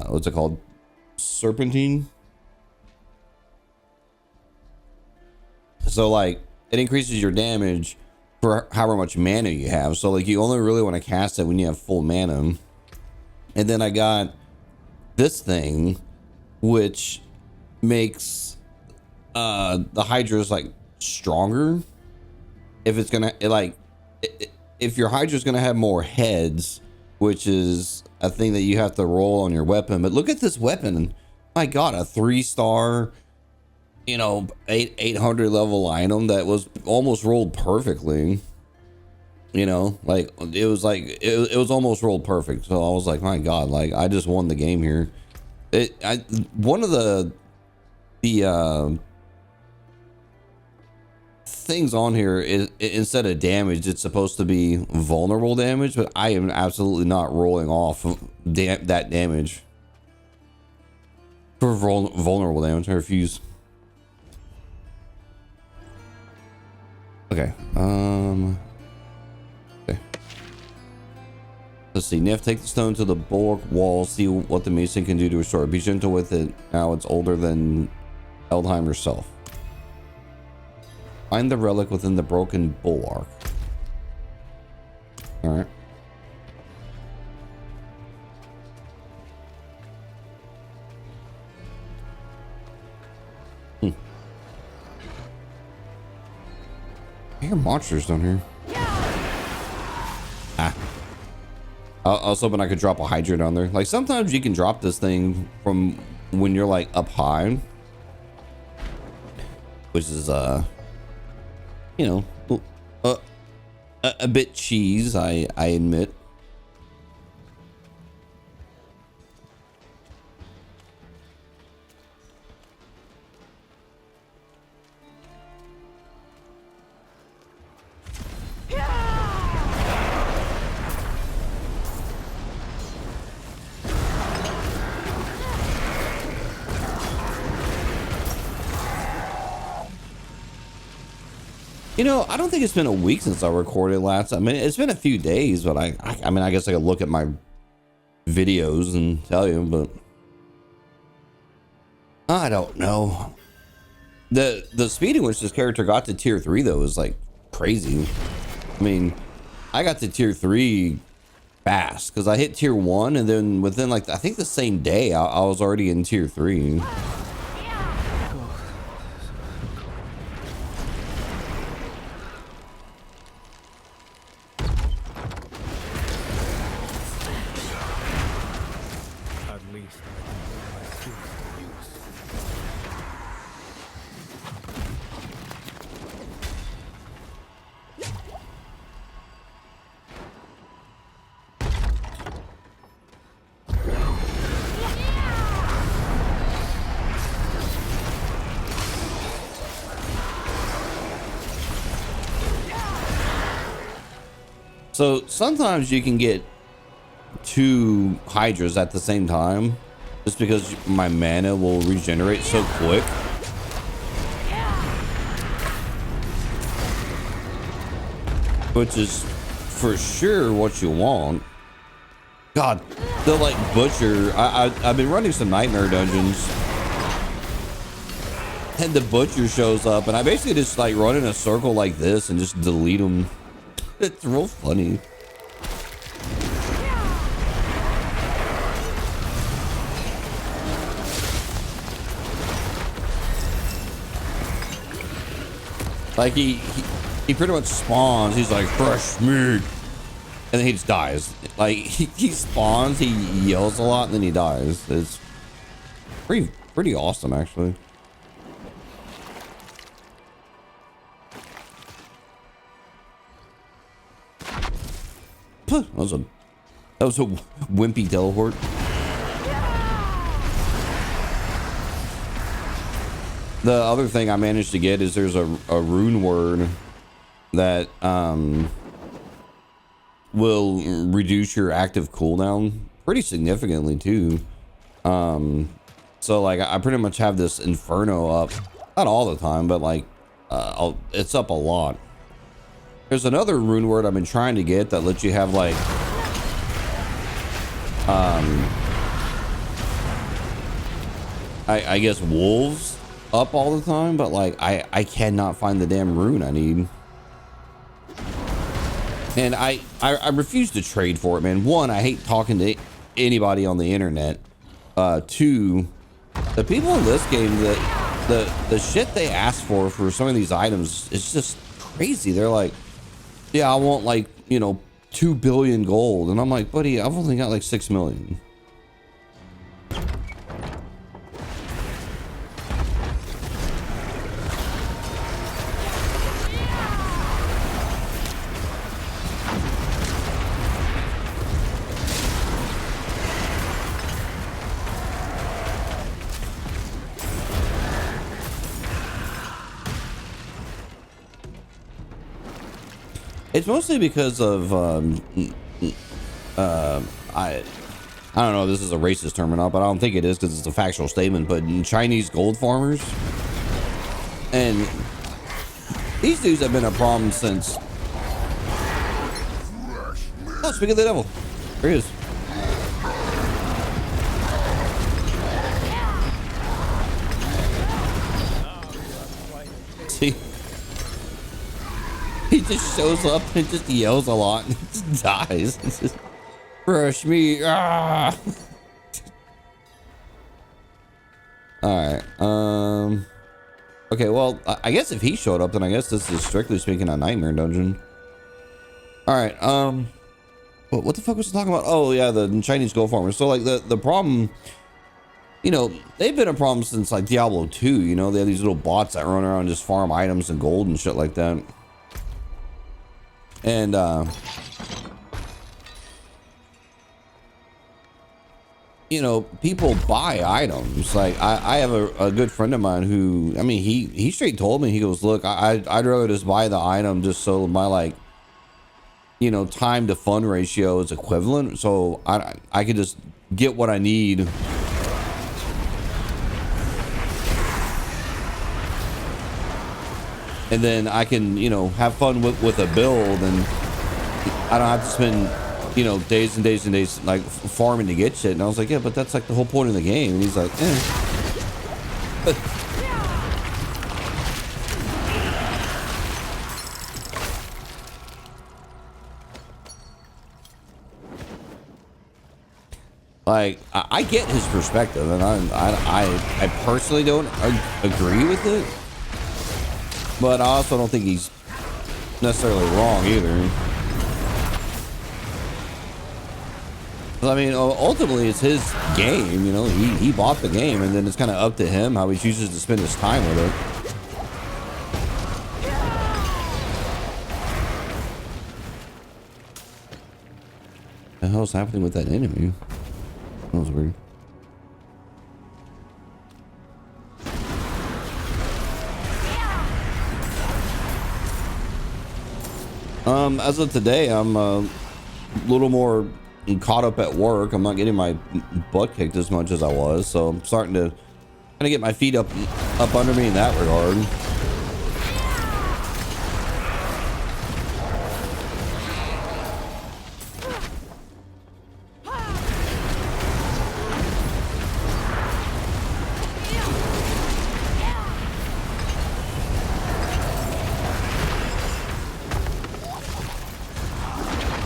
what's it called? Serpentine. So like it increases your damage for however much mana you have. So like you only really want to cast it when you have full mana. And then I got this thing which makes the Hydras like stronger. If it's gonna if your Hydra's gonna have more heads, which is a thing that you have to roll on your weapon. But look at this weapon. My god, a 3-star, you know, 800 level item that was almost rolled perfectly. You know, like it was almost rolled perfect. So I was like, my god, like I just won the game here. One of the things on here is, instead of damage, it's supposed to be vulnerable damage, but I am absolutely not rolling off that damage for vulnerable damage. I refuse. Okay. Okay. Let's see. Neff, take the stone to the bulwark wall. See what the mason can do to restore it. Be gentle with it. Now it's older than Eldheim herself. Find the relic within the broken bulwark. All right. I hear monsters down here. Ah. I was hoping I could drop a Hydra down there. Like sometimes you can drop this thing from when you're like up high, which is you know, a bit cheese, I admit. You know, I don't think it's been a week since I recorded last. I mean, it's been a few days, but I mean, I guess I could look at my videos and tell you, but I don't know. The speed in which this character got to tier 3 though is like crazy. I mean, I got to tier 3 fast because I hit tier 1 and then within like I think the same day I was already in tier 3. So sometimes you can get 2 Hydras at the same time just because my mana will regenerate so quick. Which is for sure what you want. God, the like butcher. I've been running some nightmare dungeons. And the butcher shows up and I basically just like run in a circle like this and just delete them. It's real funny. Like he pretty much spawns. He's like fresh meat, and then he just dies. Like he spawns, he yells a lot, and then he dies. It's pretty awesome, actually. That was a wimpy teleport. The other thing I managed to get is there's a rune word that will reduce your active cooldown pretty significantly too. So like I pretty much have this Inferno up, not all the time, but like it's up a lot. There's another rune word I've been trying to get that lets you have like I guess wolves up all the time, but like I cannot find the damn rune I need. And I refuse to trade for it, man. One, I hate talking to anybody on the internet. Two, the people in this game, the shit they ask for some of these items is just crazy. They're like, yeah, I want like, you know, 2 billion gold. And I'm like, buddy, I've only got like 6 million. It's mostly because of I don't know if this is a racist term or not, but I don't think it is because it's a factual statement. But Chinese gold farmers, and these dudes have been a problem since. Oh, speak of the devil, there he is. See. He just shows up and just yells a lot and just dies. It's just fresh meat. Ah. All right. Okay. Well, I guess if he showed up, then I guess this is strictly speaking a nightmare dungeon. All right. What the fuck was I talking about? Oh yeah, the Chinese gold farmers. So like the problem, you know, they've been a problem since like Diablo 2. You know, they have these little bots that run around and just farm items and gold and shit like that. And you know, people buy items. Like I have a good friend of mine who, I mean, he straight told me, he goes, look, I'd rather just buy the item just so my, like, you know, time to fun ratio is equivalent, so I could just get what I need. And then I can, you know, have fun with a build, and I don't have to spend, you know, days and days and days like farming to get shit. And I was like, yeah, but that's like the whole point of the game. And he's like, like I get his perspective, and I personally don't agree with it. But I also don't think he's necessarily wrong either. I mean, ultimately, it's his game. You know, he bought the game, and then it's kind of up to him how he chooses to spend his time with it. What the hell's happening with that enemy? That was weird. As of today, I'm a little more caught up at work. I'm not getting my butt kicked as much as I was, so I'm starting to kind of get my feet up under me in that regard.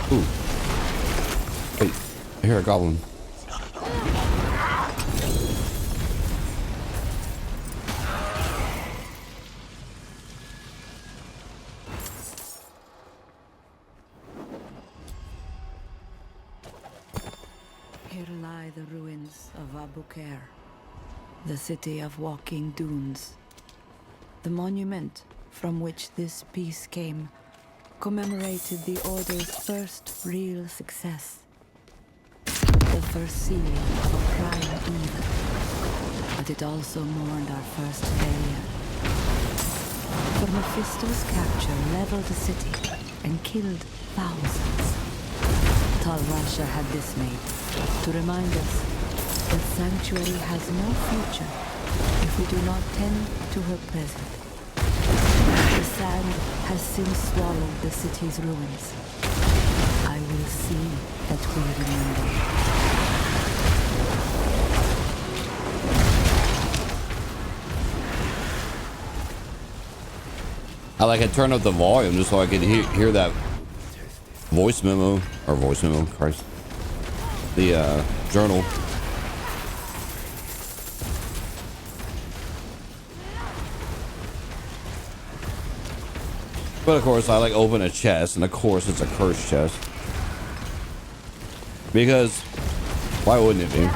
Ooh. Wait, I hear a goblin. lie the ruins of Abu Khair, the city of walking dunes. The monument from which this piece came commemorated the Order's first real success. The first seal of a prime evil. But it also mourned our first failure. For Mephisto's capture leveled the city and killed thousands. Tal Rasha had this made to remind us that Sanctuary has no future if we do not tend to her present. The sand has since swallowed the city's ruins. I will see that we remember. I turned up the volume just so I could hear that voice memo, Christ. The journal. But of course, I open a chest, and of course, it's a cursed chest. Because why wouldn't it be?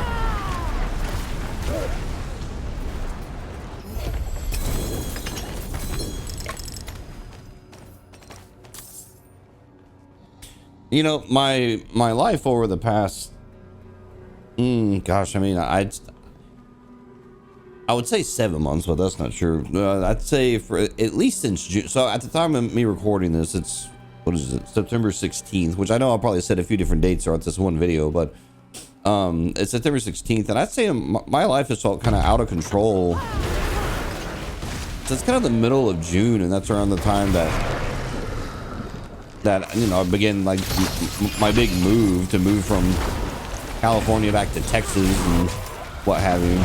You know, my life over the past, gosh, I mean, I would say 7 months, but that's not true. I'd say for at least since June. So at the time of me recording this, it's, what is it, September 16th, which I know I probably said a few different dates throughout this one video, but it's September 16th, and I'd say my life has felt kind of out of control. So it's kind of the middle of June, and that's around the time that you know, I began my big move from California back to Texas and what have you.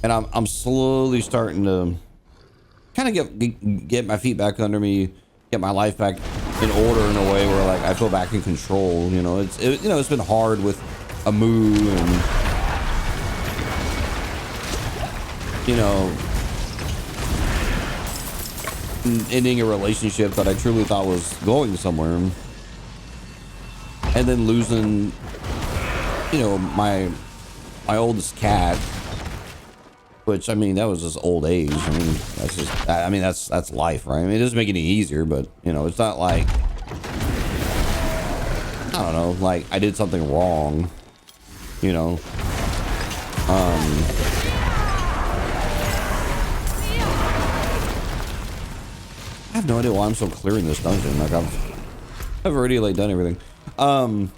And I'm slowly starting to kind of get my feet back under me, get my life back in order in a way where I feel back in control. You know, it's been hard with a move and, you know, ending a relationship that I truly thought was going somewhere, and then losing, you know, my oldest cat, which, I mean, that was just old age. I mean, that's just, I mean, that's life, right? I mean, it doesn't make it any easier, but, you know, it's not like, I don't know, like I did something wrong, you know. I have no idea why I'm still clearing this dungeon. Like I've already done everything. But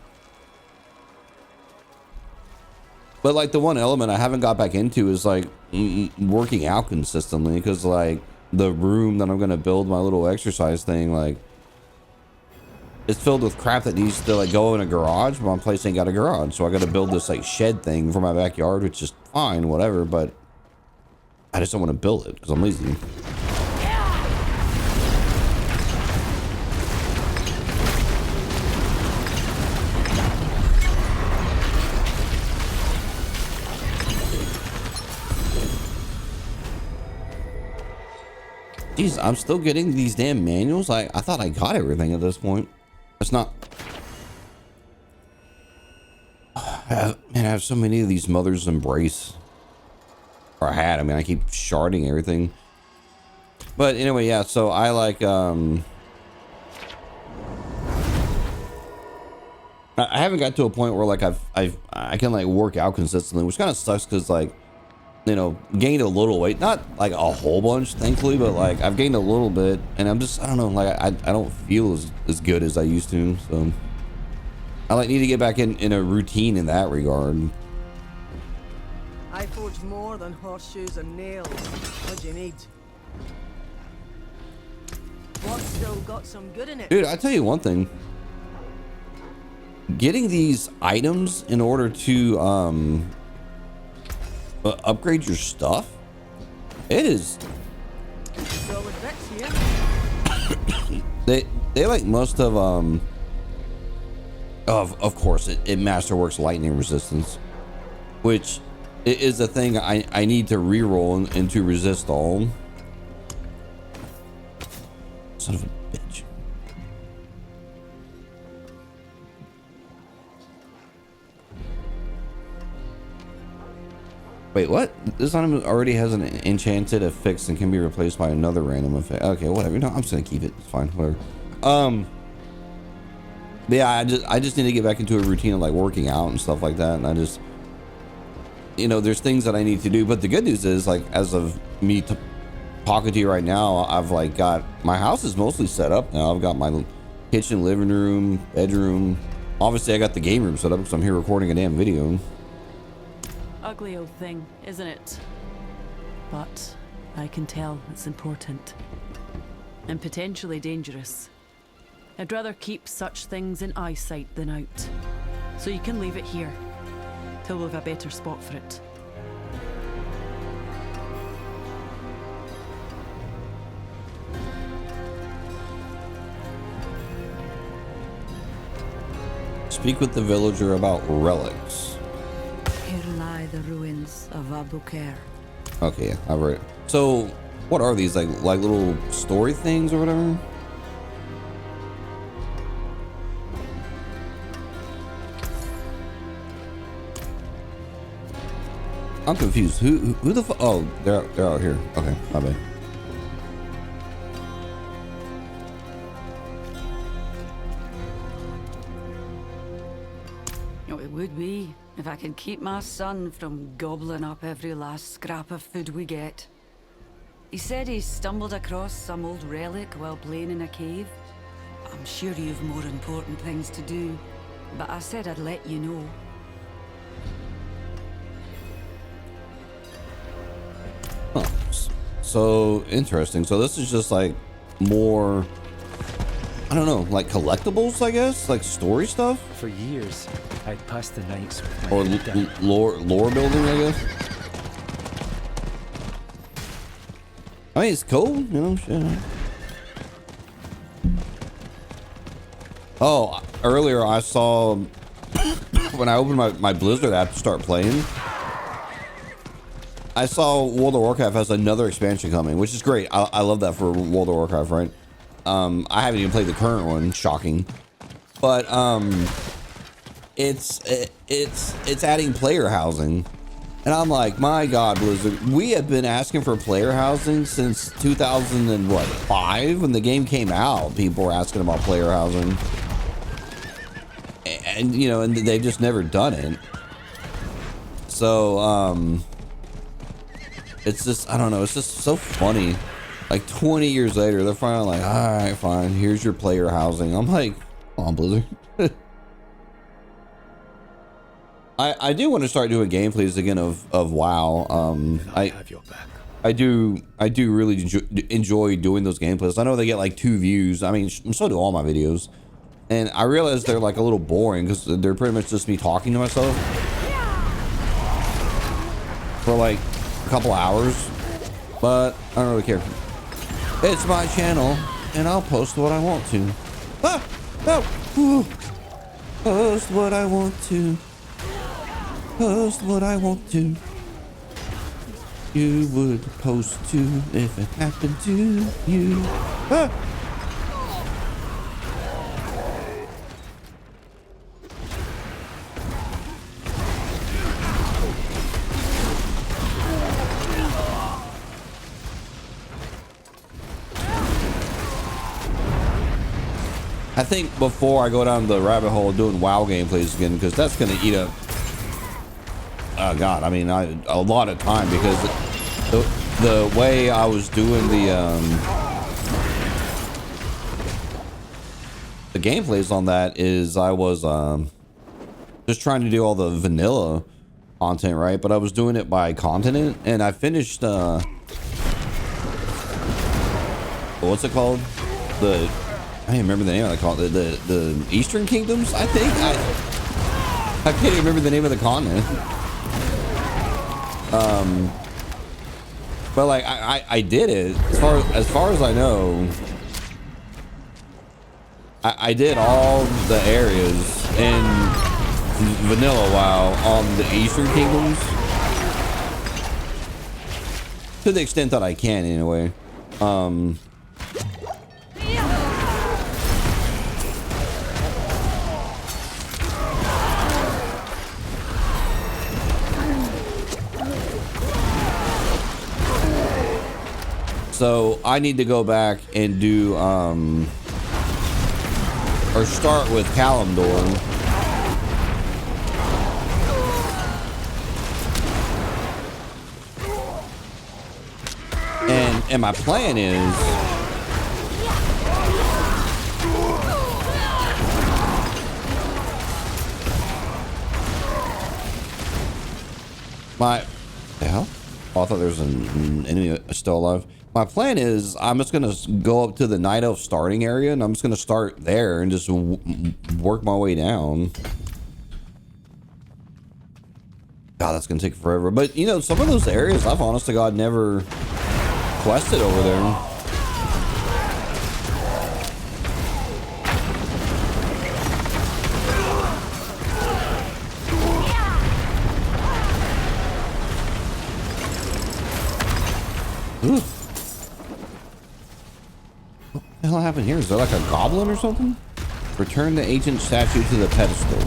the one element I haven't got back into is working out consistently, because the room that I'm gonna build my little exercise thing, it's filled with crap that needs to go in a garage. But my place ain't got a garage, so I got to build this shed thing for my backyard, which is fine, whatever. But I just don't want to build it because I'm lazy. Jeez, I'm still getting these damn manuals. I thought I got everything at this point. It's not. Man, I have so many of these Mother's Embrace. Or I had. I mean, I keep sharding everything. But anyway, yeah. So I I haven't got to a point where I can work out consistently, which kind of sucks because you know, gained a little weight, not a whole bunch, thankfully, but I've gained a little bit, and I'm just, I don't know, I don't feel as good as I used to, so I need to get back in a routine in that regard. I forge more than horseshoes and nails. What do you need? What's still got some good in it? Dude, I tell you one thing. Getting these items in order to upgrade your stuff, it is solid bits here. they must have of course it masterworks lightning resistance, which is a thing I need to reroll and to resist all. Son of a bitch. Wait, what? This item already has an enchanted affix and can be replaced by another random effect. Okay, whatever. No, I'm just gonna keep it. It's fine. Whatever. But yeah, I just need to get back into a routine of like working out and stuff like that. And I just, you know, there's things that I need to do. But the good news is, like, as of me talking to you right now, I've like got my house is mostly set up now. I've got my kitchen, living room, bedroom. Obviously, I got the game room set up because I'm here recording a damn video. Ugly old thing, isn't it? But I can tell it's important. And potentially dangerous. I'd rather keep such things in eyesight than out. So you can leave it here, till we've a better spot for it. Speak with the villager about relics. Here lie the ruins of Abuker. Okay, yeah, I've read it. So, what are these, like little story things or whatever? I'm confused. Who the fuck? Oh, they're out here. Okay, my bad. Oh, it would be if I could keep my son from gobbling up every last scrap of food we get. He said he stumbled across some old relic while playing in a cave. I'm sure you've more important things to do, but I said I'd let you know. Huh. So interesting. So this is just like more, I don't know, like collectibles, I guess, like story stuff. For years, I'd passed the nights with my Or head down. lore building, I guess. I mean, it's cool, you know. Shit. Oh, earlier I saw when I opened my Blizzard app to start playing, I saw World of Warcraft has another expansion coming, which is great. I love that for World of Warcraft, right? I haven't even played the current one, shocking. But it's adding player housing. And I'm like, my God, Blizzard, we have been asking for player housing since 2005 when the game came out. People were asking about player housing. And you know, and they've just never done it. So, it's just, I don't know, it's just so funny. Like 20 years later, they're finally like, all right, fine, here's your player housing. I'm like, come on, Blizzard. I do want to start doing gameplays again of WoW. I have your back. I do really enjoy doing those gameplays. I know they get like 2 views. I mean, so do all my videos. And I realize they're like a little boring because they're pretty much just me talking to myself for like a couple hours. But I don't really care. It's my channel, and I'll post what I want to. Ah, no. Ooh. Post what I want to. Post what I want to. You would post to if it happened to you. Ah. I think before I go down the rabbit hole of doing WoW gameplays again, because that's going to eat up, oh God, I mean, a lot of time, because the way I was doing the gameplays on that is I was just trying to do all the vanilla content, right? But I was doing it by continent, and I finished, what's it called? I can't remember the name of the Eastern Kingdoms, I think. I can't even remember the name of the continent. But like I did it as far as I know. I did all the areas in vanilla WoW on the Eastern Kingdoms to the extent that I can, anyway. So I need to go back and do or start with Kalimdor. And my plan is the hell? Oh, I thought there was an enemy still alive. My plan is I'm just gonna go up to the Night Elf starting area, and I'm just gonna start there and just work my way down. God, that's gonna take forever. But you know, some of those areas I've honest to God never quested over there. Ooh. What the hell happened here? Is there like a goblin or something? Return the ancient statue to the pedestal.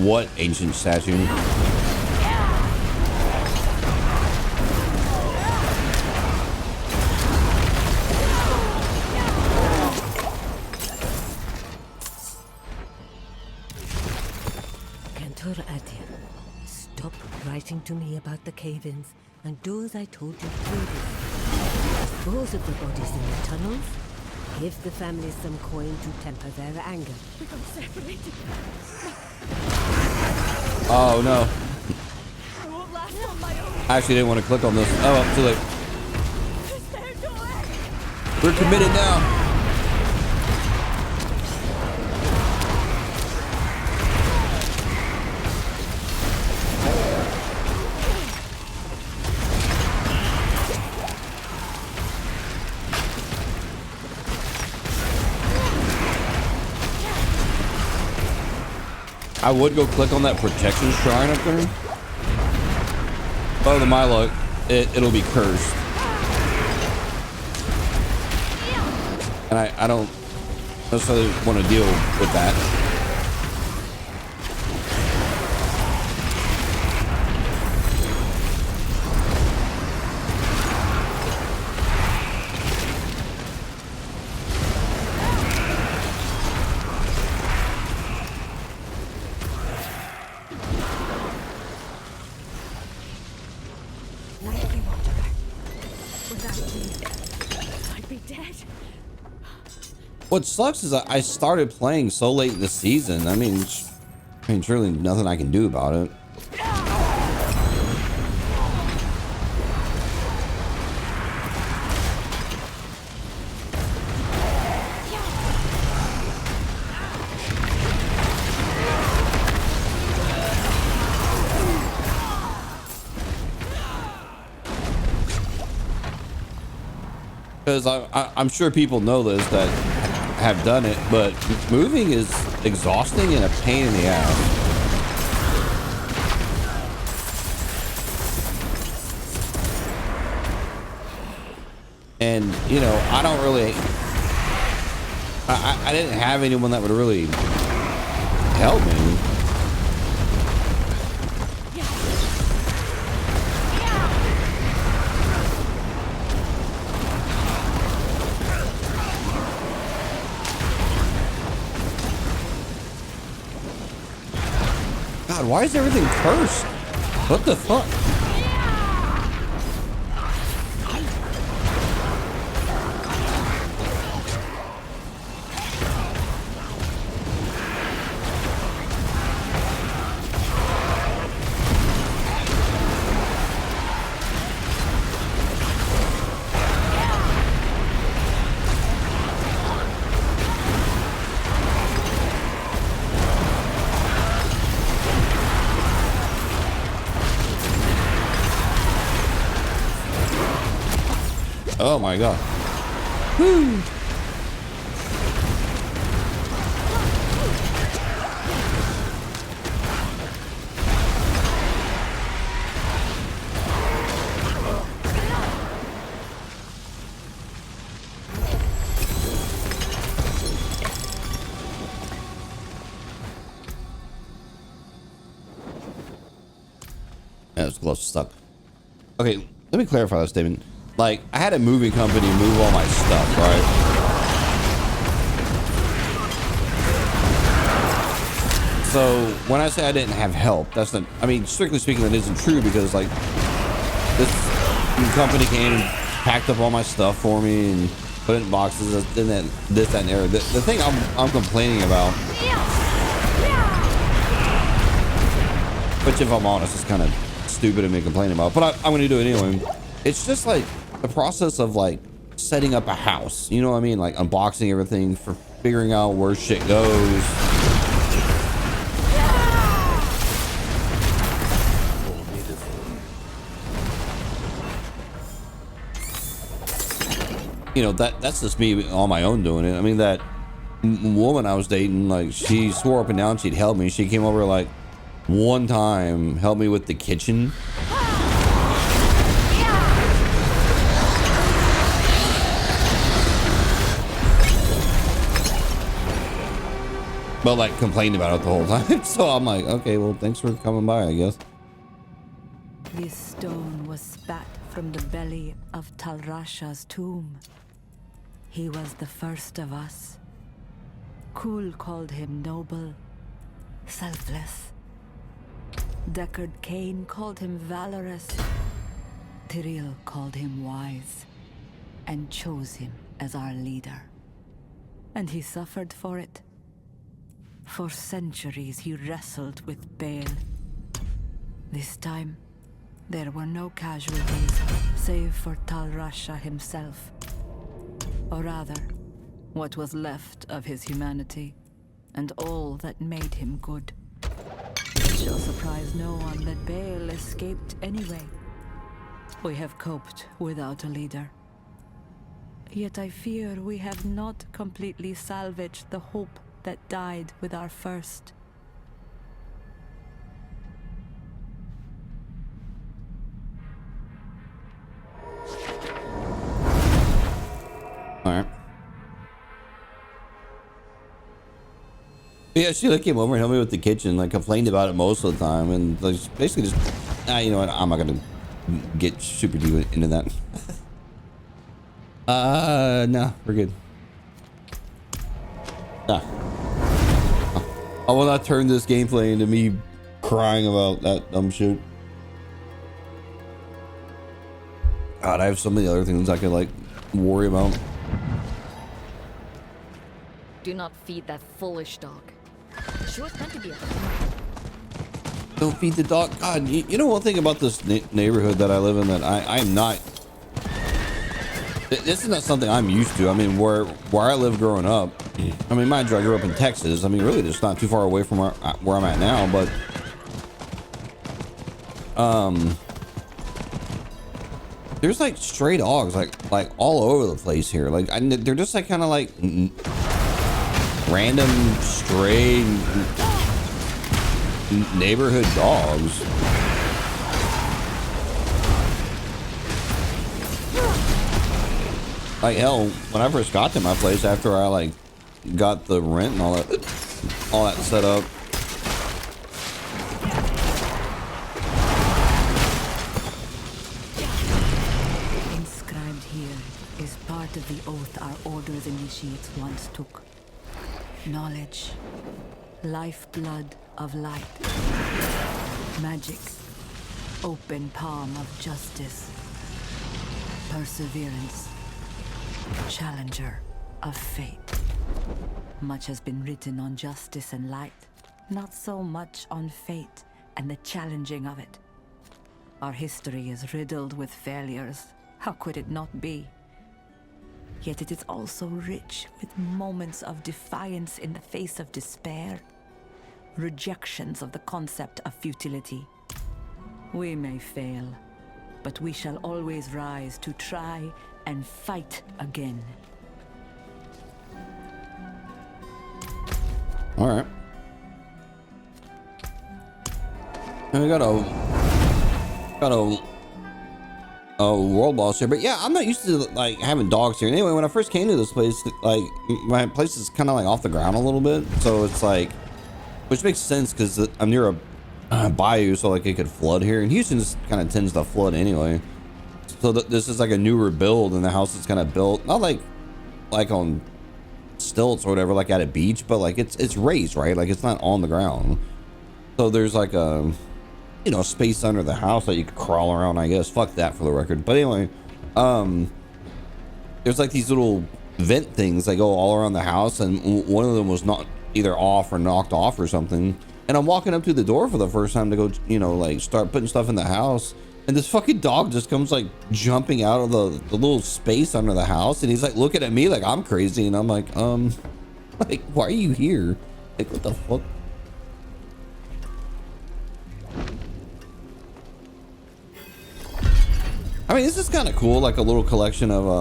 What ancient statue? Stop writing to me about the cave-ins and do as I told you previously. Dispose of the bodies in the tunnels. Give the families some coin to temper their anger. We got separated. Oh no. I won't last on my own. I actually didn't want to click on this. Oh, too late. Is there no way? We're committed now. I would go click on that protection shrine up there. Oh, to my luck, it'll be cursed. And I don't necessarily want to deal with that. What sucks is I started playing so late in the season. I mean, surely nothing I can do about it. Because I'm sure people know this that have done it, but moving is exhausting and a pain in the ass. And you know, I don't really, I didn't have anyone that would really help me. God, why is everything cursed? What the fuck? Oh my god. Woo. this glove's stuck. Okay, let me clarify that statement. Like, I had a moving company move all my stuff, right? So when I say I didn't have help, that's not, I mean, strictly speaking, that isn't true, because like this company came and packed up all my stuff for me and put it in boxes, and then this, that, and there. The thing I'm complaining about, which if I'm honest, is kind of stupid of me complaining about, but I'm going to do it anyway. It's just like the process of like setting up a house, you know what I mean? Like unboxing everything, for figuring out where shit goes. You know, that's just me on my own doing it. I mean, that woman I was dating, like, she swore up and down she'd help me. She came over like one time, helped me with the kitchen. But like complained about it the whole time. So I'm like, okay, well, thanks for coming by, I guess. This stone was spat from the belly of Talrasha's tomb. He was the first of us. Kul called him noble, selfless. Deckard Cain called him valorous. Tyrell called him wise, and chose him as our leader. And he suffered for it. For centuries he wrestled with Baal. This time, there were no casualties, save for Talrasha himself. Or rather, what was left of his humanity, and all that made him good. It shall surprise no one that Baal escaped anyway. We have coped without a leader. Yet I fear we have not completely salvaged the hope that died with our first. All right. Yeah, she like came over and helped me with the kitchen, like complained about it most of the time, and like basically just, you know what, I'm not gonna get super deep into that. No, we're good. Nah. I will not turn this gameplay into me crying about that dumb shit. God, I have so many other things I could like worry about. Do not feed that foolish dog. She was meant to be a Don't feed the dog. God, you know one thing about this neighborhood that I live in that I'm not. This is not something I'm used to. I mean, where I lived growing up. I mean, mind you, I grew up in Texas. I mean, really, just not too far away from where I'm at now. But there's like stray dogs, like all over the place here. Like they're just like kind of like random stray neighborhood dogs. Like hell, when I first got to my place after I like got the rent and all that set up. Inscribed here is part of the oath our order's initiates once took. Knowledge, lifeblood of light, magic, open palm of justice, perseverance, challenger of fate. Much has been written on justice and light, not so much on fate and the challenging of it. Our history is riddled with failures. How could it not be? Yet it is also rich with moments of defiance in the face of despair, rejections of the concept of futility. We may fail, but we shall always rise to try and fight again. All right. And we got a world boss here, but yeah, I'm not used to like having dogs here. Anyway, when I first came to this place, like my place is kind of like off the ground a little bit, so it's like, which makes sense because I'm near bayou, so like it could flood here. And Houston just kind of tends to flood anyway. So this is like a newer build, and the house is kind of built not like on stilts or whatever, like at a beach, but like it's raised, right? Like it's not on the ground. So there's like a, you know, space under the house that you could crawl around, I guess. Fuck that for the record. But anyway, there's like these little vent things that go all around the house, and one of them was not either off or knocked off or something. And I'm walking up to the door for the first time to go, you know, like start putting stuff in the house. And this fucking dog just comes like jumping out of the little space under the house. And he's like looking at me like I'm crazy. And I'm like, like, why are you here? Like, what the fuck? I mean, this is kind of cool. Like a little collection of, I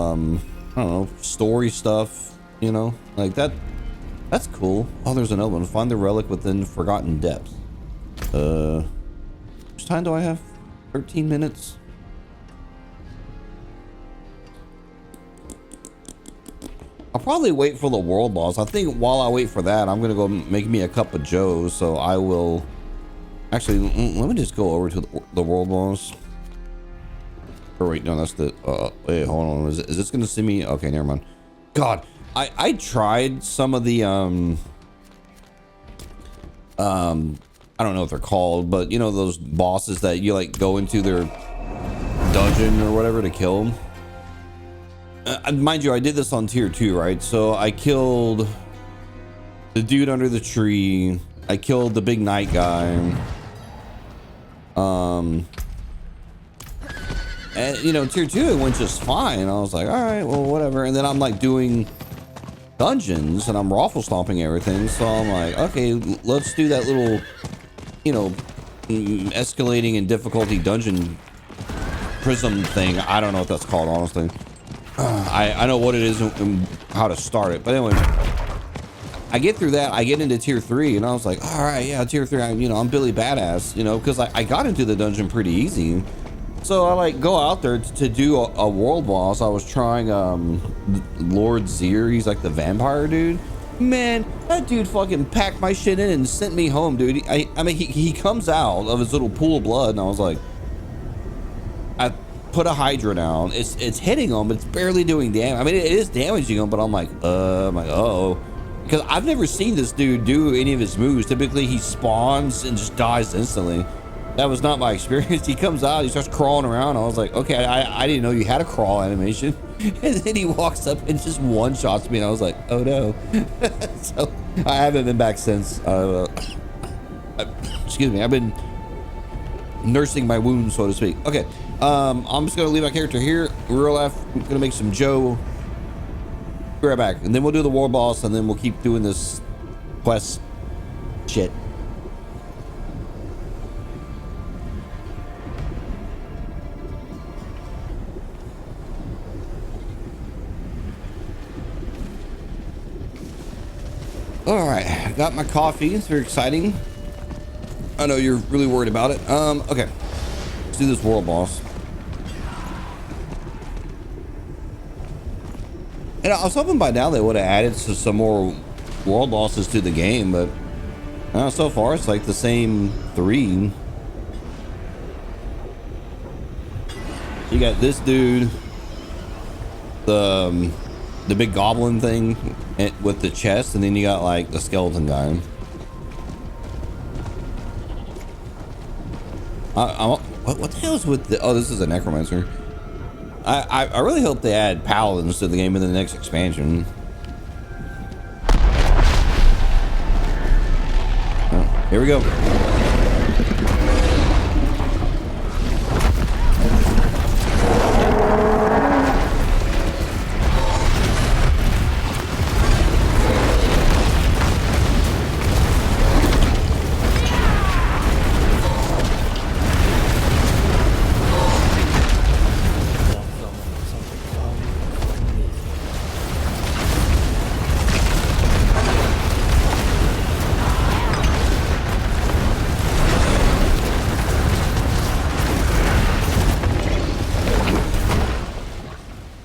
don't know, story stuff, you know, like that. That's cool. Oh, there's another one. Find the relic within forgotten depths. How much time do I have? 13 minutes. I'll probably wait for the world boss. I think while I wait for that, I'm gonna go make me a cup of joe. So I will actually let me just go over to the world boss. Or wait, no, that's the wait, hold on. Is this gonna send me? Okay, never mind. God, I tried some of the I don't know what they're called, but you know those bosses that you like go into their dungeon or whatever to kill them. Mind you, I did this on tier 2, right? So I killed the dude under the tree. I killed the big night guy. And you know, tier 2 it went just fine. I was like, all right, well, whatever. And then I'm like doing dungeons and I'm raffle stomping everything. So I'm like, okay, let's do that little, you know, escalating in difficulty dungeon prism thing. I don't know what that's called, honestly. I know what it is and how to start it, but anyway, I get through that. I get into tier 3 and I was like, all right, yeah, tier 3, you know, I'm Billy Badass, you know, because I got into the dungeon pretty easy. So I like go out there to do a world boss. I was trying Lord Zir. He's like the vampire dude. Man, that dude fucking packed my shit in and sent me home, dude. I mean, he comes out of his little pool of blood, and I was like, I put a Hydra down. It's hitting him, but it's barely doing damage. I mean, it is damaging him, but I'm like, uh-oh. Because I've never seen this dude do any of his moves. Typically, he spawns and just dies instantly. That was not my experience. He comes out, he starts crawling around. I was like, okay, I didn't know you had a crawl animation. And then he walks up and just one-shots me, and I was like, oh no. So I haven't been back since. Excuse me, I've been nursing my wounds, so to speak. Okay, I'm just gonna leave my character here. Real life, I'm gonna make some Joe. Be right back, and then we'll do the war boss, and then we'll keep doing this quest shit. All right, got my coffee. It's very exciting. I know you're really worried about it. Okay, let's do this world boss. And I was hoping by now they would have added some more world bosses to the game, but so far it's like the same 3. You got this dude, the big goblin thing with the chest, and then you got like the skeleton guy. What the hell is with the? Oh, this is a necromancer. I really hope they add paladins to the game in the next expansion. Oh, here we go.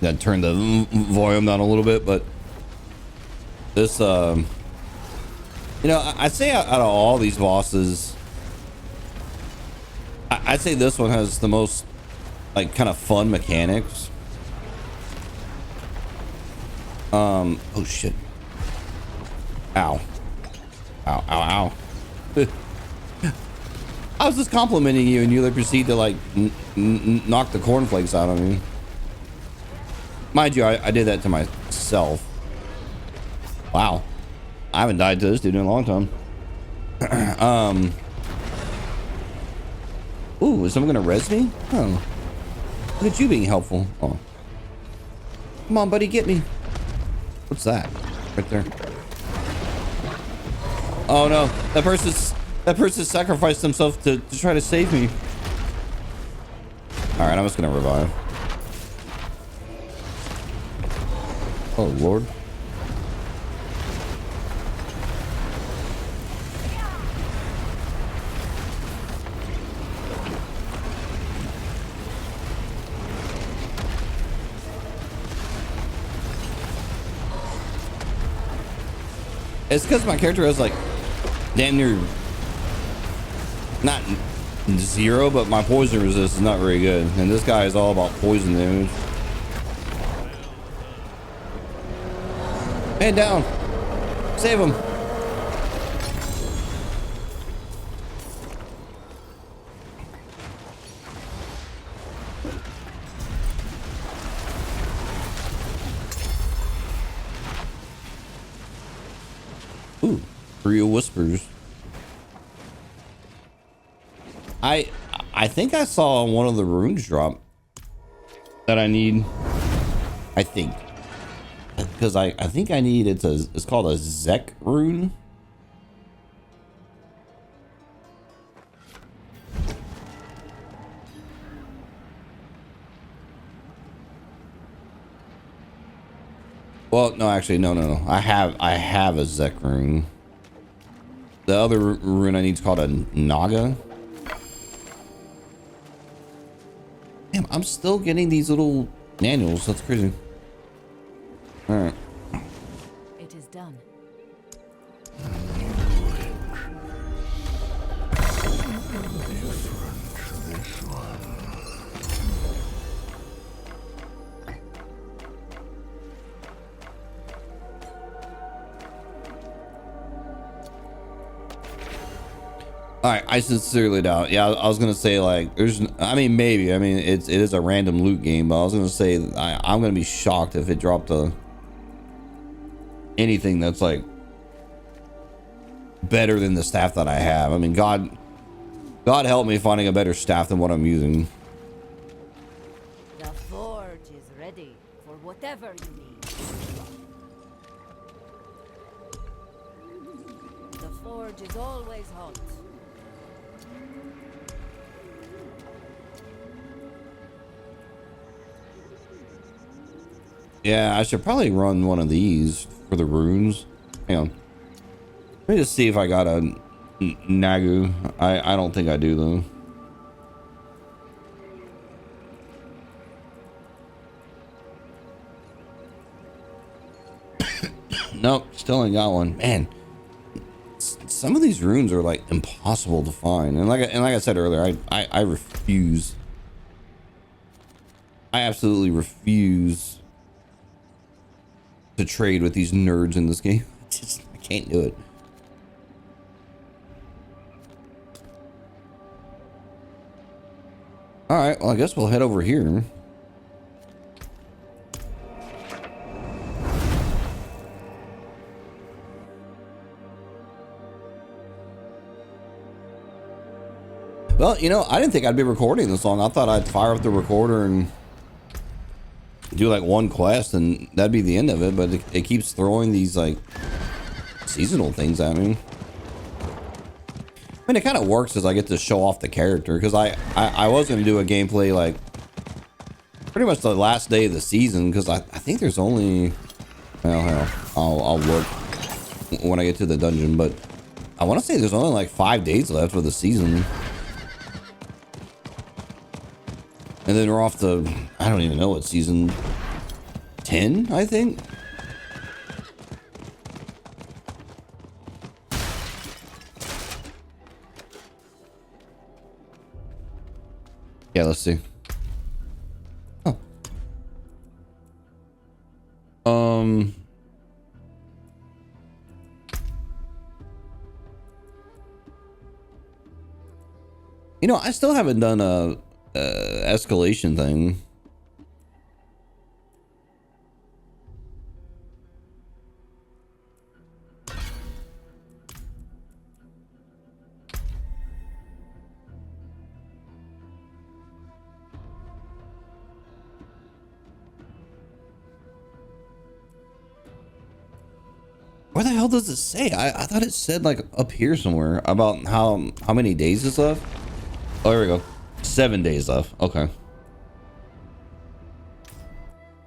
That turned the volume down a little bit, but this, you know, I say out of all these bosses, I'd say this one has the most like kind of fun mechanics. Oh shit. Ow. Ow, ow, ow. I was just complimenting you and you like proceed to like knock the cornflakes out of me. Mind you, I did that to myself. Wow. I haven't died to this dude in a long time. Ooh, is someone gonna res me? Oh. Look at you being helpful. Oh. Come on, buddy, get me. What's that? Right there. Oh no, that person sacrificed himself to try to save me. Alright, I'm just gonna revive. Oh lord. It's because my character has like damn near not zero, but my poison resist is not very good, and this guy is all about poison damage. Man down, save him. Ooh, real whispers. I think I saw one of the runes drop that I need. I think because I think I need it's called a Zek rune. Well, no, actually, no. I have a Zek rune. The other rune I need is called a Naga. Damn, I'm still getting these little manuals. That's crazy. All right. It is done. All right, I sincerely doubt. Yeah, I was gonna say like, I mean, maybe. I mean, it is a random loot game, but I was gonna say I'm gonna be shocked if it dropped anything that's like better than the staff that I have. I mean, God help me finding a better staff than what I'm using. The forge is ready for whatever you need. The forge is always hot. Yeah, I should probably run one of these for the runes. Hang on. Let me just see if I got a Nagu. I don't think I do though. Nope, still ain't got one. Man, some of these runes are like impossible to find, and like I said earlier, I refuse. I absolutely refuse to trade with these nerds in this game. I can't do it. All right, well, I guess we'll head over here. Well, you know, I didn't think I'd be recording this long. I thought I'd fire up the recorder and do like one quest and that'd be the end of it, but it keeps throwing these like seasonal things at me. I mean, it kind of works as I get to show off the character, because I was going to do a gameplay like pretty much the last day of the season, because I think there's only, well, hell, I'll look when I get to the dungeon, but I want to say there's only like 5 days left of the season. And then we're off to, I don't even know what, season 10, I think. Yeah, let's see. Huh. You know, I still haven't done a escalation thing. Where the hell does it say? I thought it said like up here somewhere about how many days is left. Oh, here we go. 7 days left. Okay.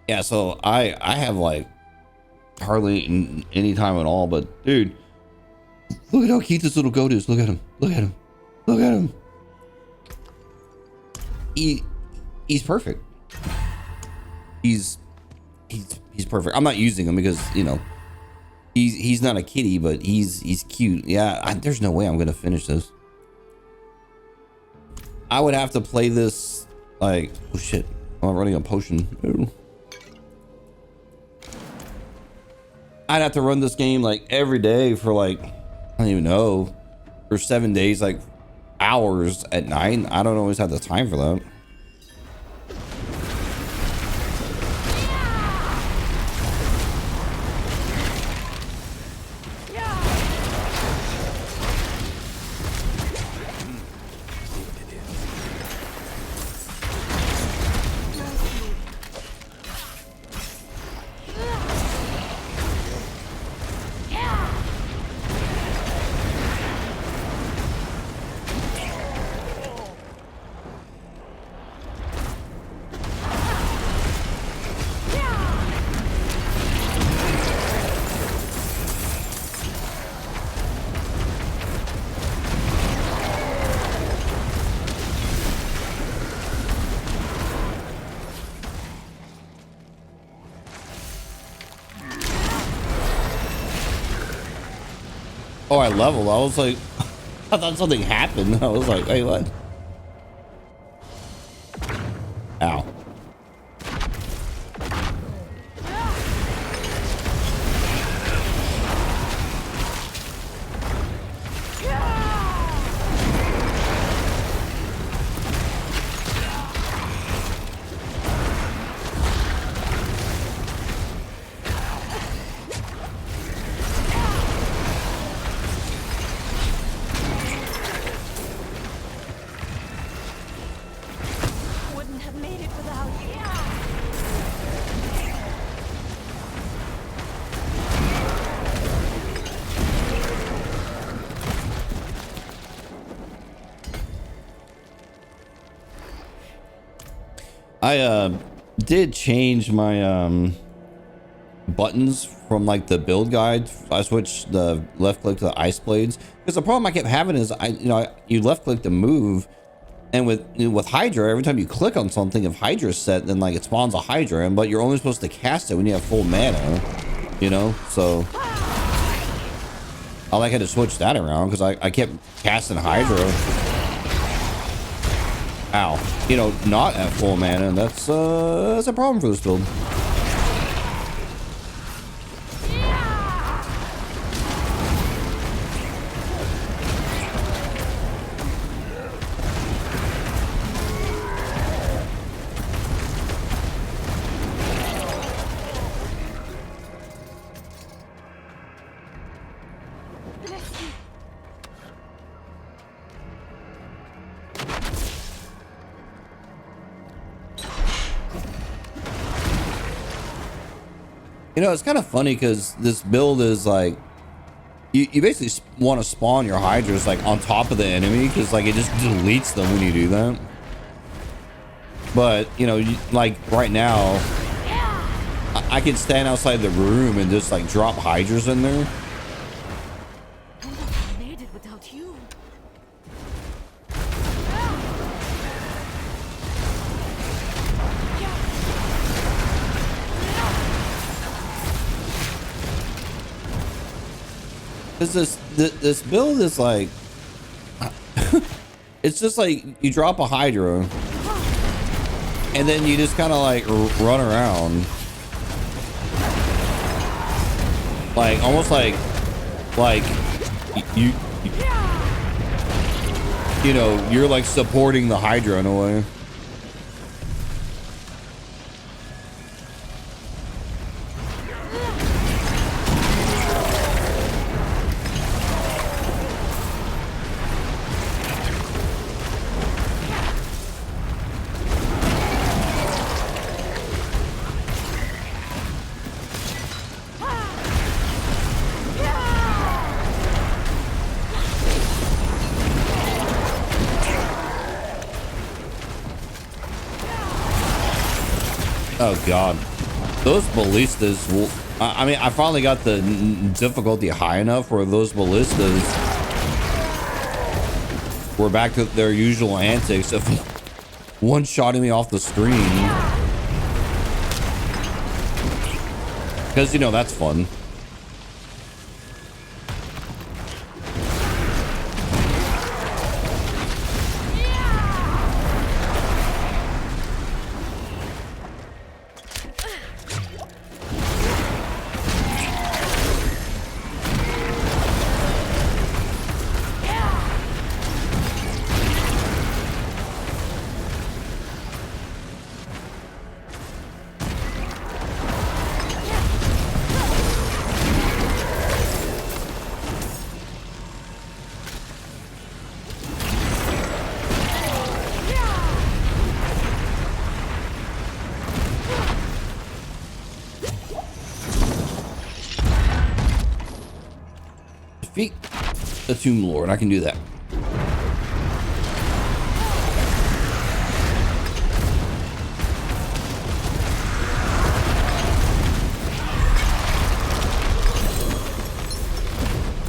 Yeah, so I have like hardly any time at all, but dude, look at how cute this little goat is. Look at him. Look at him. Look at him. He's perfect. He's perfect. I'm not using him because, you know, he's not a kitty, but he's cute. Yeah, there's no way I'm gonna finish this. I would have to play this like, oh shit, I'm running a potion. Ooh. I'd have to run this game like every day for like, I don't even know, for 7 days, like hours at night. I don't always have the time for that. Oh, I leveled. I was like, I thought something happened. I was like, wait, what? Ow. I did change my buttons from like the build guide. I switched the left click to the ice blades because the problem I kept having is you left click to move, and with Hydra, every time you click on something, if Hydra's set, then like it spawns a Hydra, but you're only supposed to cast it when you have full mana, you know. So I like had to switch that around because I kept casting Hydra. Ow. You know, not at full mana, and that's a problem for this build. You know, it's kind of funny because this build is like, you basically want to spawn your Hydras like on top of the enemy because like it just deletes them when you do that. But, you know, like right now, I can stand outside the room and just like drop Hydras in there. This build is like, it's just like you drop a Hydra and then you just kind of like run around, like almost like you you know, you're like supporting the Hydra in a way. Oh god, those ballistas will, I mean, I finally got the difficulty high enough where those ballistas were back to their usual antics of one-shotting me off the screen, because you know that's fun. Defeat the Tomb Lord. I can do that.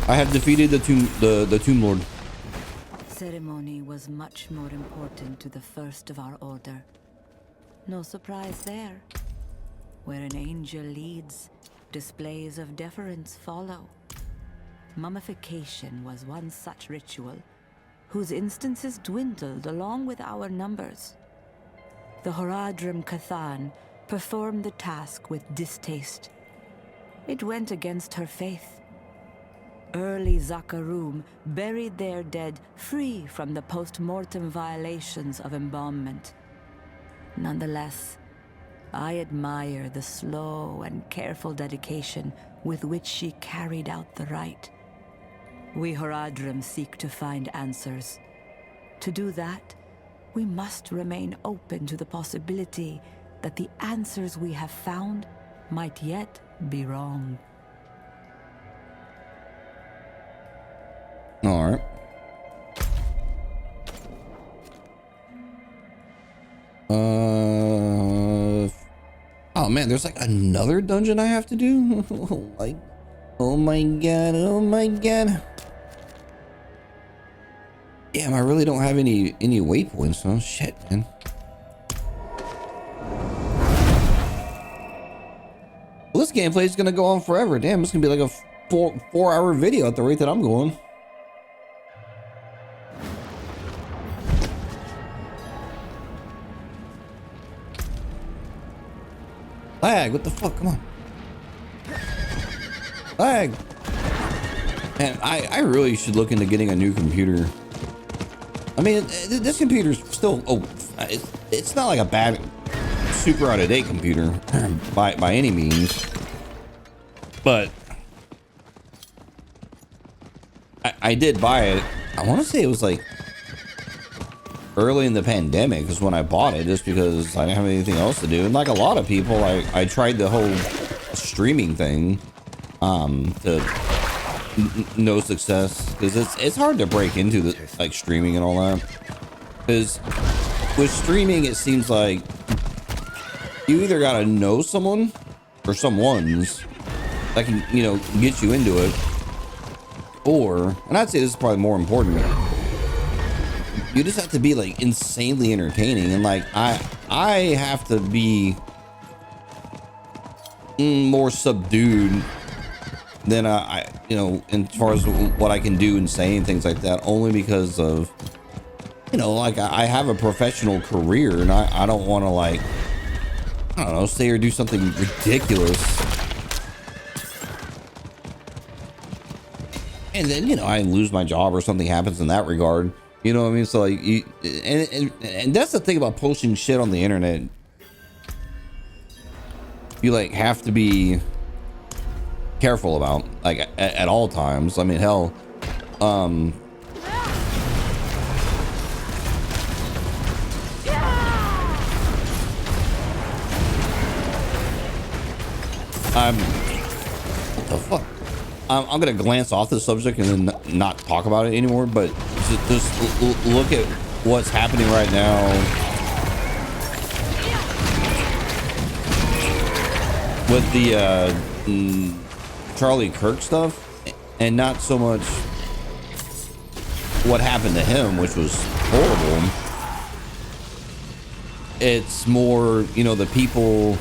I have defeated the Tomb Lord. Ceremony was much more important to the first of our order. No surprise there. Where an angel leads, displays of deference follow. Mummification was one such ritual, whose instances dwindled along with our numbers. The Horadrim Cathan performed the task with distaste. It went against her faith. Early Zakarum buried their dead free from the post-mortem violations of embalmment. Nonetheless, I admire the slow and careful dedication with which she carried out the rite. We Horadrim seek to find answers. To do that, we must remain open to the possibility that the answers we have found might yet be wrong. All right. Oh man, there's like another dungeon I have to do. Like, oh my god, oh my god. Damn, I really don't have any waypoints. Oh shit, man. Well, this gameplay is gonna go on forever. Damn, it's gonna be like a four-hour video at the rate that I'm going. Lag, what the fuck? Come on. Lag. And I really should look into getting a new computer. I mean, this computer's still, it's not like a bad, super out of date computer by any means. But I did buy it. I want to say it was like early in the pandemic is when I bought it, just because I didn't have anything else to do. And like a lot of people, I tried the whole streaming thing to no success, because it's hard to break into the like streaming and all that, because with streaming it seems like you either gotta know someone or someone's that can, you know, get you into it, or, and I'd say this is probably more important, you just have to be like insanely entertaining. And like I have to be more subdued than I you know, as far as what I can do and say and things like that, only because of you know, like I have a professional career, and I don't want to, like, I don't know, say or do something ridiculous. And then, you know, I lose my job or something happens in that regard. You know what I mean? So, like, and that's the thing about posting shit on the internet. You, like, have to be careful about, like, at all times. I mean, hell, I'm what the fuck? I'm gonna glance off the subject and then not talk about it anymore, but just look at what's happening right now with the Charlie Kirk stuff, and not so much what happened to him, which was horrible. It's more, you know, the people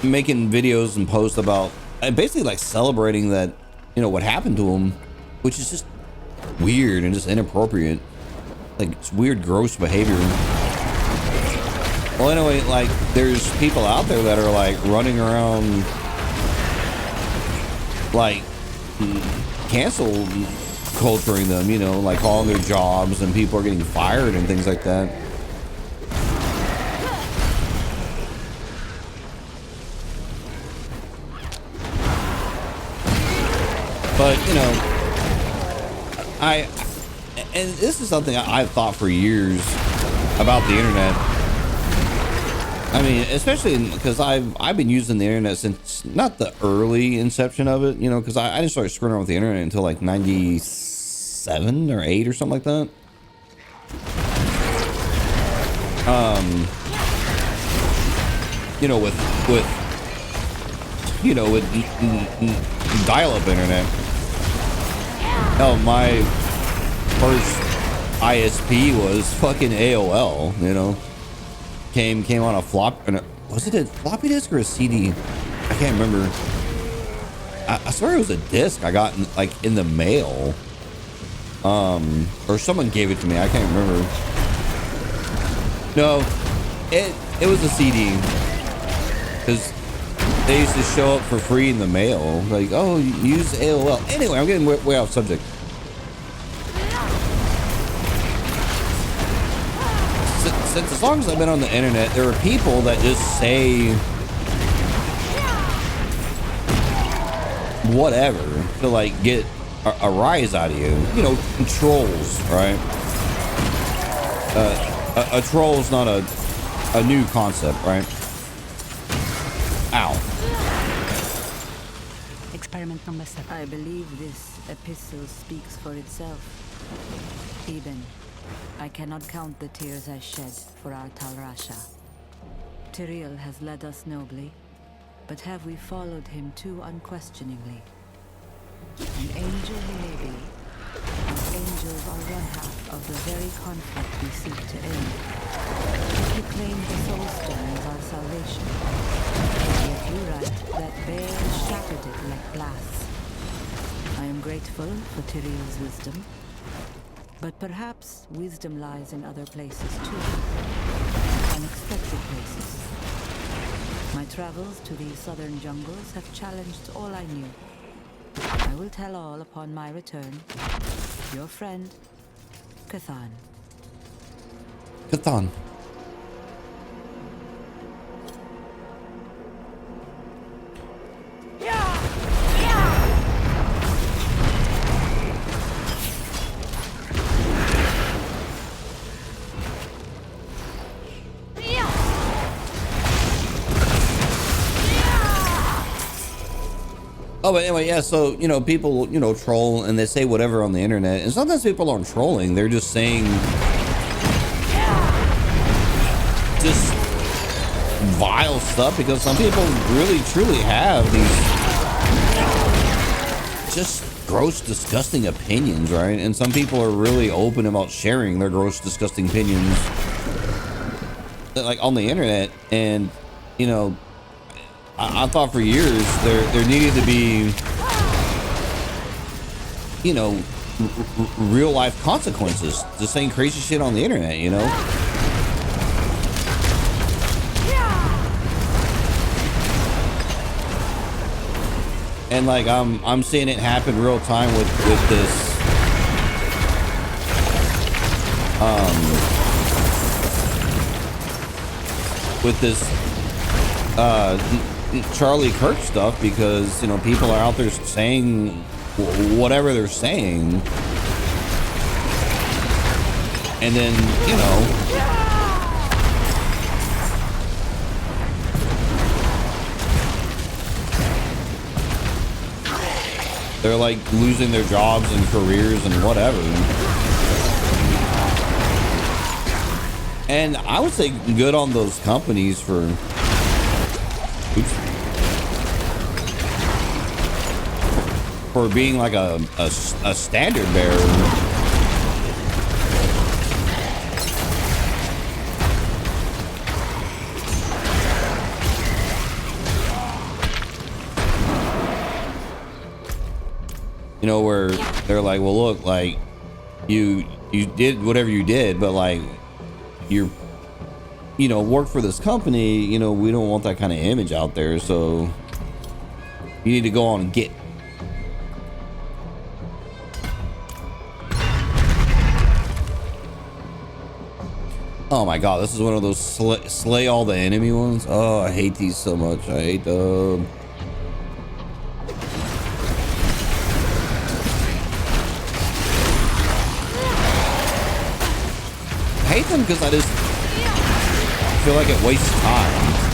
making videos and posts about basically like celebrating that, you know, what happened to him, which is just weird and just inappropriate. Like, it's weird, gross behavior. Well, anyway, like, there's people out there that are like running around like cancel culturing them, you know, like all their jobs, and people are getting fired and things like that. But, you know, and this is something I've thought for years about the internet. I mean, especially because I've been using the internet since not the early inception of it, you know, because I didn't start screwing around with the internet until like 97 or 8 or something like that. You know, with dial-up internet. Oh, my first ISP was fucking AOL, you know. Came on a was it a floppy disk or a CD? I can't remember. I swear it was a disc I got in the mail. Or someone gave it to me. I can't remember. No, it was a CD. Because they used to show up for free in the mail. Like, oh, use AOL. Anyway, I'm getting way off subject. Since as long as I've been on the internet, there are people that just say whatever to like get a rise out of you. You know, trolls, right? A troll is not a new concept, right? Ow. Experiment number 7. I believe this epistle speaks for itself. Eben, I cannot count the tears I shed for our Tal Rasha. Tyrael has led us nobly, but have we followed him too unquestioningly? An angel he may be, and angels are one half of the very conflict we seek to end. He claimed the soul stone as our salvation. Yet you write that bear shattered it like glass. I am grateful for Tyrael's wisdom, but perhaps wisdom lies in other places too. Unexpected places. My travels to these southern jungles have challenged all I knew. I will tell all upon my return. Your friend, Cathan. Cathan. Oh, but anyway, yeah, so, you know, people, you know, troll and they say whatever on the internet. And sometimes people aren't trolling. They're just saying just vile stuff, because some people really, truly have these just gross, disgusting opinions, right? And some people are really open about sharing their gross, disgusting opinions, like, on the internet. And, you know, I thought for years there needed to be you know, real life consequences. Just saying crazy shit on the internet, you know. And like I'm seeing it happen real time with this Charlie Kirk stuff, because you know people are out there saying whatever they're saying, and then you know they're like losing their jobs and careers and whatever. And I would say good on those companies for being like a standard bearer. You know, where they're like, well, look, like you did whatever you did, but like you know, work for this company, you know, we don't want that kind of image out there, so you need to go on and get. Oh my god, this is one of those slay all the enemy ones. Oh, I hate these so much. I hate them. I hate them because I just feel like it wastes time.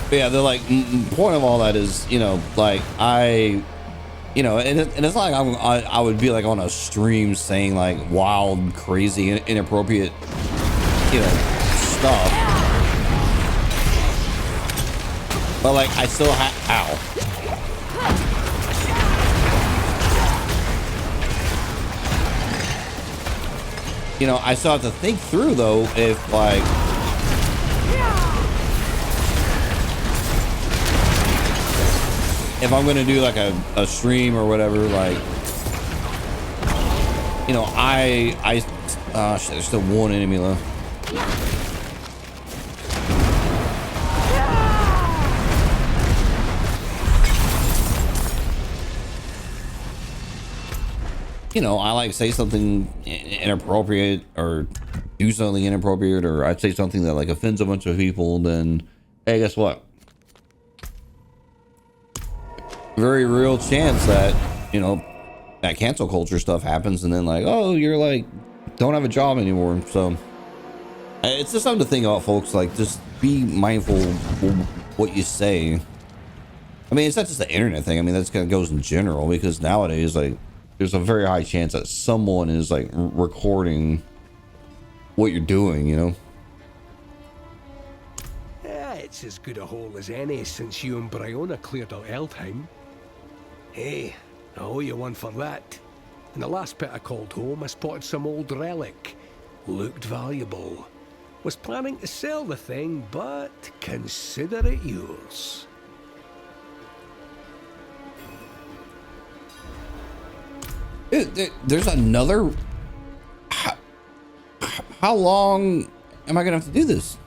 But yeah, they're like, point of all that is, you know, like you know, and it's like I would be like on a stream saying like wild, crazy, inappropriate, you know, stuff. But like, I still ow. You know, I still have to think through though, if like, if I'm gonna do like a stream or whatever, like, you know, shit, there's still one enemy left. You know, I like say something inappropriate or do something inappropriate, or I'd say something that like offends a bunch of people, then hey, guess what? Very real chance that, you know, that cancel culture stuff happens, and then like, oh, you're like don't have a job anymore. So it's just something to think about, folks. Like, just be mindful what you say. I mean, it's not just the internet thing. I mean, that's kind of goes in general, because nowadays, like, there's a very high chance that someone is like recording what you're doing, you know. Yeah, it's as good a hole as any since you and Bryona cleared out Eldheim. Hey, I owe you one for that. In the last pit I called home, I spotted some old relic. Looked valuable. Was planning to sell the thing, but consider it yours. There's another. How long am I gonna have to do this?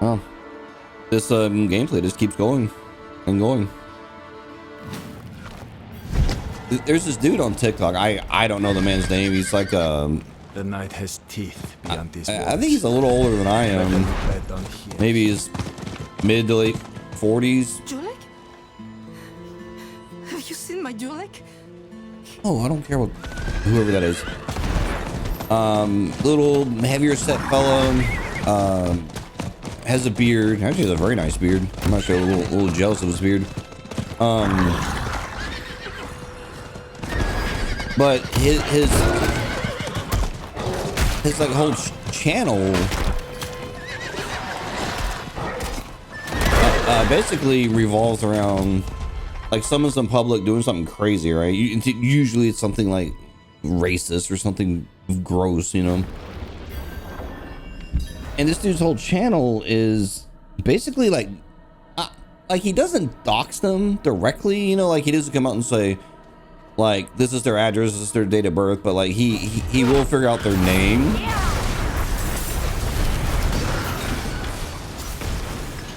Oh, this gameplay just keeps going and going. There's this dude on TikTok. I don't know the man's name. He's like The night has teeth beyond these walls. I think he's a little older than I am. Maybe he's mid to late 40s. Julek? Have you seen my Julek? Oh, I don't care what whoever that is. Little heavier set fellow. Has a beard. Actually, has a very nice beard. I'm actually a little jealous of his beard. But his like whole channel basically revolves around like someone's in public doing something crazy, right? Usually it's something like racist or something gross, you know. And this dude's whole channel is basically like he doesn't dox them directly, you know, like he doesn't come out and say like this is their address, this is their date of birth, but like he will figure out their name.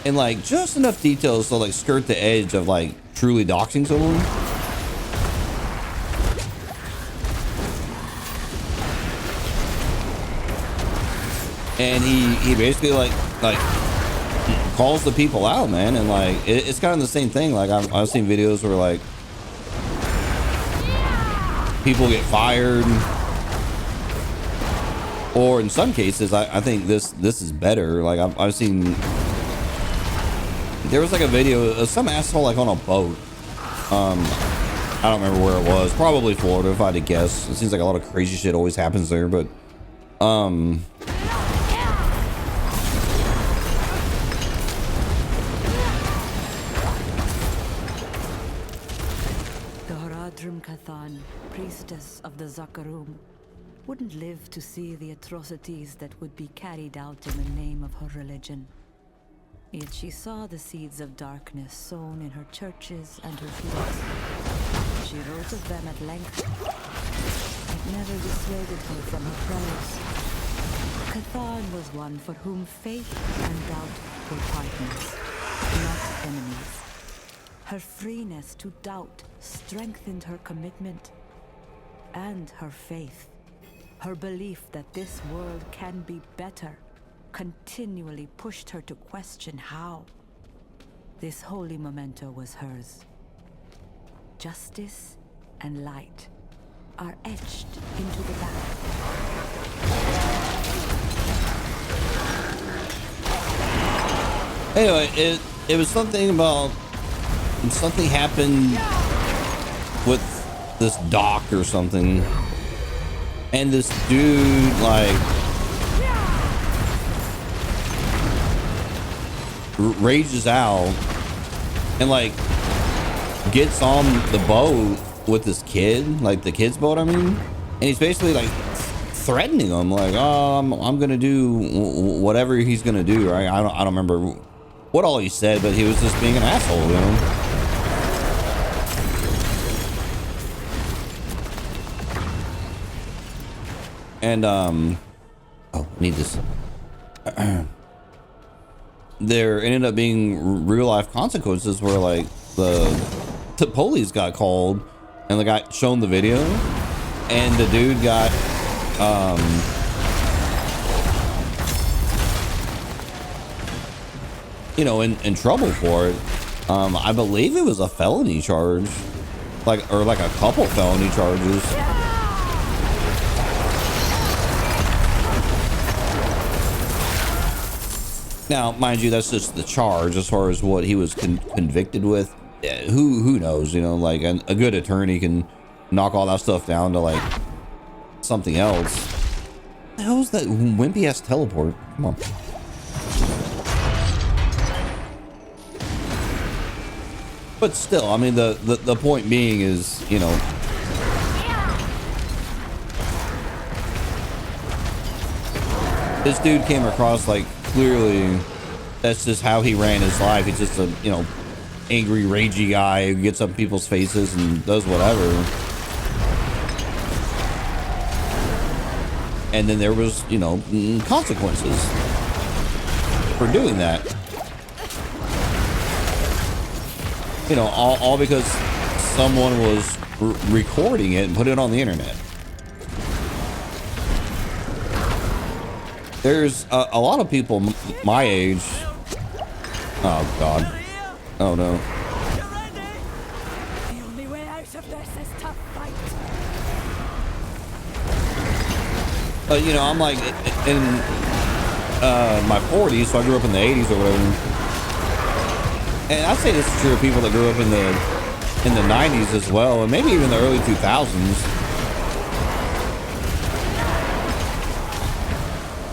And like just enough details to like skirt the edge of like truly doxing someone. And he basically like calls the people out, man, and like it's kind of the same thing. Like I've seen videos where like people get fired, or in some cases I think this is better. Like I've seen there was like a video of some asshole like on a boat. I don't remember where it was, probably Florida if I had to guess. It seems like a lot of crazy shit always happens there, but Kathan, priestess of the Zakarum, wouldn't live to see the atrocities that would be carried out in the name of her religion. Yet she saw the seeds of darkness sown in her churches and her fields. She wrote of them at length. It never dissuaded her from her prayers. Kathan was one for whom faith and doubt were partners, not enemies. Her freeness to doubt strengthened her commitment and her faith. Her belief that this world can be better continually pushed her to question how. This holy memento was hers. Justice and light are etched into the back. Anyway, it was something about something happened with this dock or something, and this dude like rages out and like gets on the boat with this kid, like the kid's boat, I mean, and he's basically like threatening him, like, oh, I'm gonna do whatever he's gonna do, right? I don't remember what all he said, but he was just being an asshole, you know. And oh, I need this. There ended up being real life consequences where like the police got called and they got shown the video, and the dude got you know, in trouble for it. I believe it was a felony charge, like, or like a couple felony charges. Now, mind you, that's just the charge. As far as what he was convicted with, who knows? You know, like a good attorney can knock all that stuff down to like something else. What the hell is that wimpy ass teleport? Come on. But still, I mean, the point being is, you know, this dude came across like clearly that's just how he ran his life. He's just a, you know, angry, ragey guy who gets up in people's faces and does whatever. And then there was, you know, consequences for doing that. You know, all because someone was recording it and put it on the internet. There's a lot of people my age. Oh God. Oh no. The only way out of this is to fight. You know, I'm like in my 40s, so I grew up in the 80s or whatever. And I say this is true of people that grew up in the 90s as well, and maybe even the early 2000s.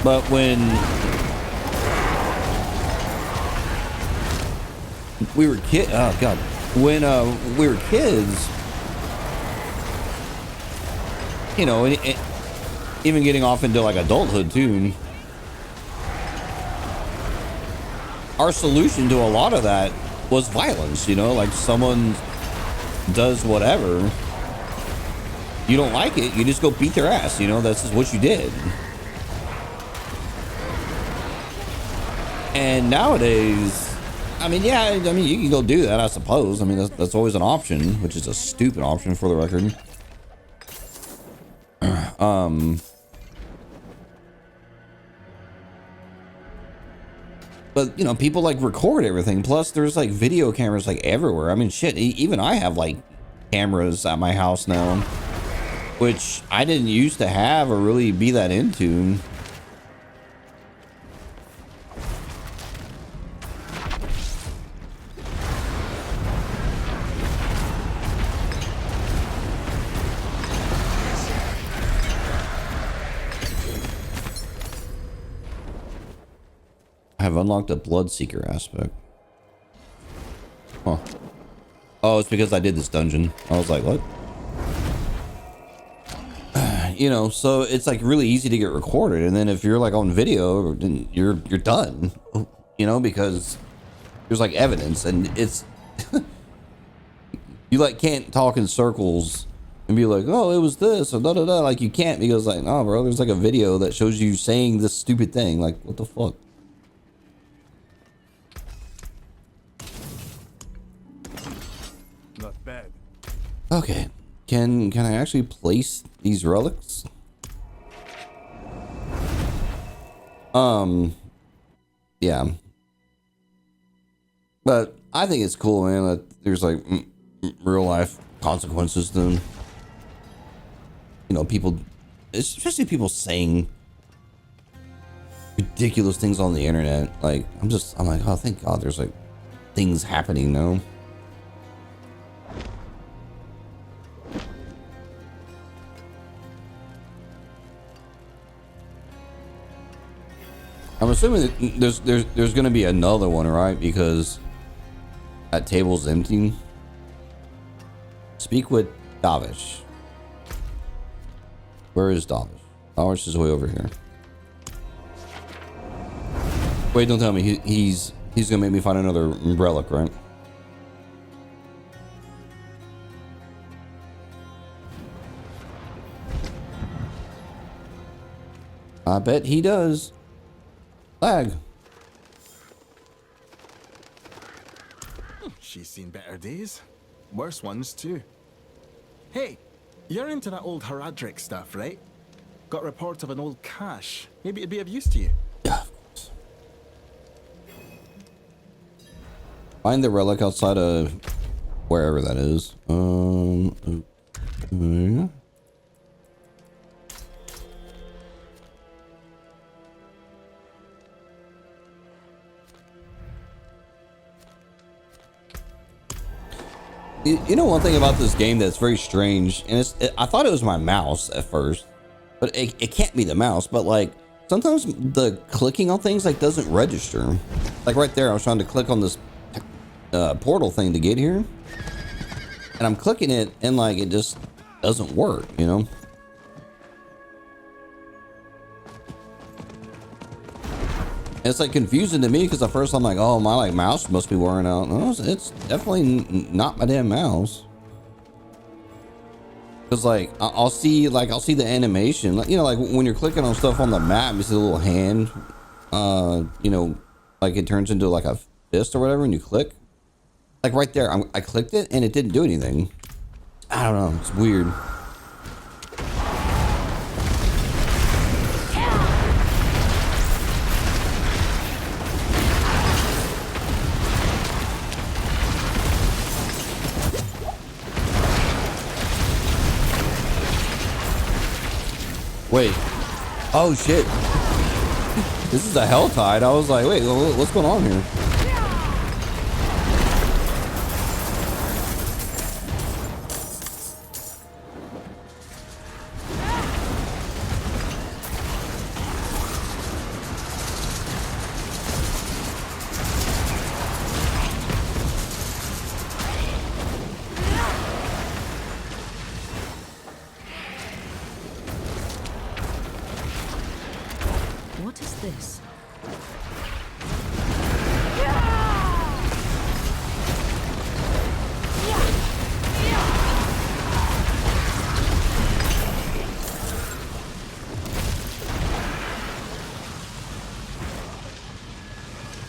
But when we were when we were kids, you know, even getting off into like adulthood too, our solution to a lot of that was violence. You know, like someone does whatever, you don't like it, you just go beat their ass. You know, that's just what you did. And nowadays, I mean, yeah, I mean, you can go do that, I suppose. I mean, that's always an option, which is a stupid option for the record. But you know, people like record everything. Plus, there's like video cameras like everywhere. I mean, shit, even I have like cameras at my house now, which I didn't used to have or really be that into. I have unlocked a Bloodseeker aspect. Huh. Oh, it's because I did this dungeon. I was like, what? You know, so it's like really easy to get recorded, and then if you're like on video, then you're done. You know, because there's like evidence, and it's you like can't talk in circles and be like, oh, it was this or da da da. Like you can't, because like, no, bro, there's like a video that shows you saying this stupid thing. Like, what the fuck? Not bad. Okay, can I actually place these relics? Yeah. But I think it's cool, man, that there's like real life consequences to them. You know, people, especially people saying ridiculous things on the internet. Like, I'm like, oh, thank God there's like things happening now. I'm assuming that there's going to be another one, right? Because that table's empty. Speak with Davish. Where is Davish? Davish is way over here. Wait, don't tell me he's gonna make me find another relic, right? I bet he does. Lag. She's seen better days. Worse ones, too. Hey, you're into that old Haradric stuff, right? Got reports of an old cache. Maybe it'd be of use to you. Yeah, of course. Find the relic outside of wherever that is. Yeah. You know, one thing about this game that's very strange, and I thought it was my mouse at first, but it can't be the mouse. But like sometimes the clicking on things like doesn't register. Like right there, I was trying to click on this portal thing to get here, and I'm clicking it, and like it just doesn't work. You know. It's like confusing to me because at first I'm like, oh, my like mouse must be wearing out. No, it's definitely not my damn mouse. Because like I'll see the animation, like, you know, like when you're clicking on stuff on the map, you see the little hand, you know, like it turns into like a fist or whatever, and you click. Like right there, I clicked it and it didn't do anything. I don't know. It's weird. Wait. Oh shit. This is a hell tide. I was like, wait, what's going on here? What is this?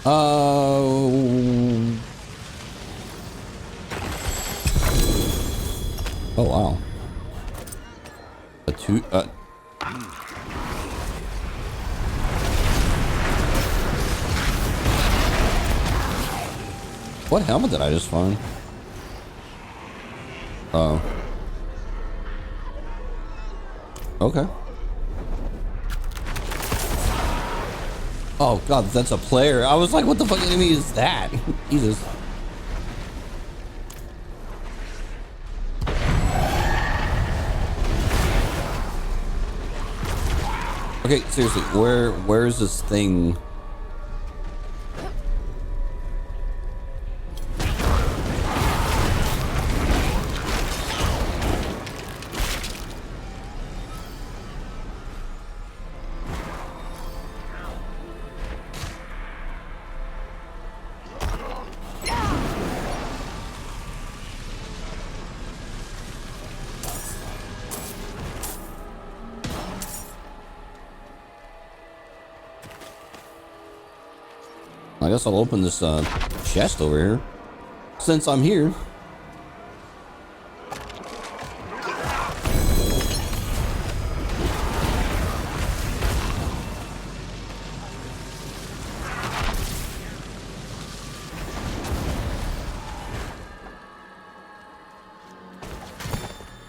Oh wow. What helmet did I just find? Oh. Okay. Oh god, that's a player. I was like, what the fuck enemy is that? Jesus. Okay, seriously, where is this thing? I guess I'll open this chest over here since I'm here.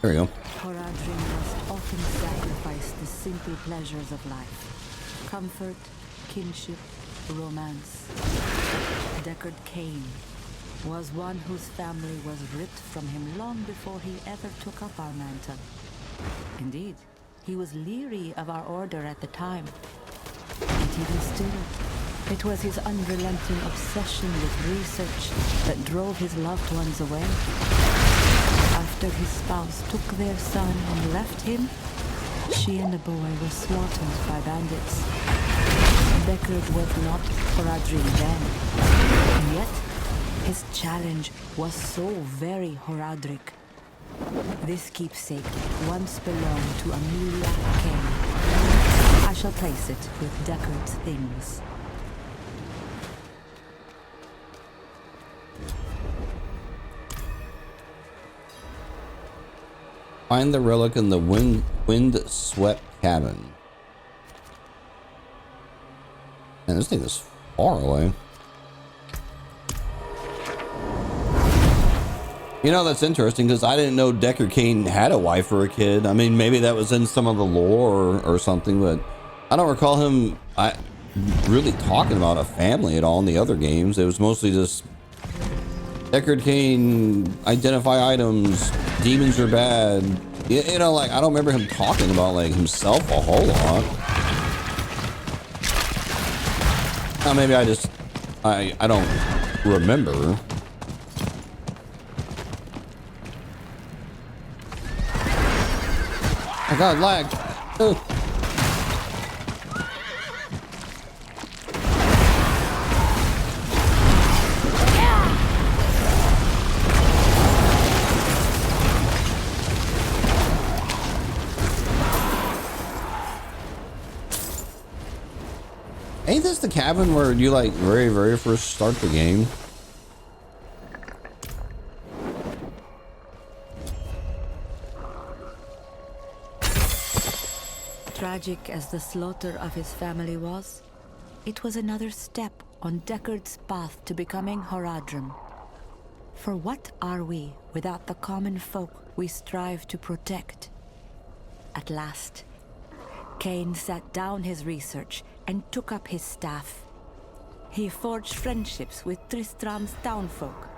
There we go. Horadrim must often sacrifice the simple pleasures of life. Comfort, kinship, romance. Deckard Cain was one whose family was ripped from him long before he ever took up our mantle. Indeed, he was leery of our order at the time. Yet even still, it was his unrelenting obsession with research that drove his loved ones away. After his spouse took their son and left him, she and the boy were slaughtered by bandits. Deckard was not Horadrim then, and yet his challenge was so very Horadric. This keepsake once belonged to Amelia Cain. I shall place it with Deckard's things. Find the relic in the wind-swept cabin. Man, this thing is far away. You know, that's interesting because I didn't know Deckard Cain had a wife or a kid. I mean, maybe that was in some of the lore or something, but I don't recall him really talking about a family at all in the other games. It was mostly just Deckard Cain, identify items, demons are bad. You know, like, I don't remember him talking about, like, himself a whole lot. Now, maybe I just, I don't remember. I got lagged. Oh. Ain't this the cabin where you like very first start the game? tragic as the slaughter of his family was, it was another step on Deckard's path to becoming Horadrim. For what are we without the common folk we strive to protect? At last, Cain sat down his research and took up his staff. He forged friendships with Tristram's townfolk.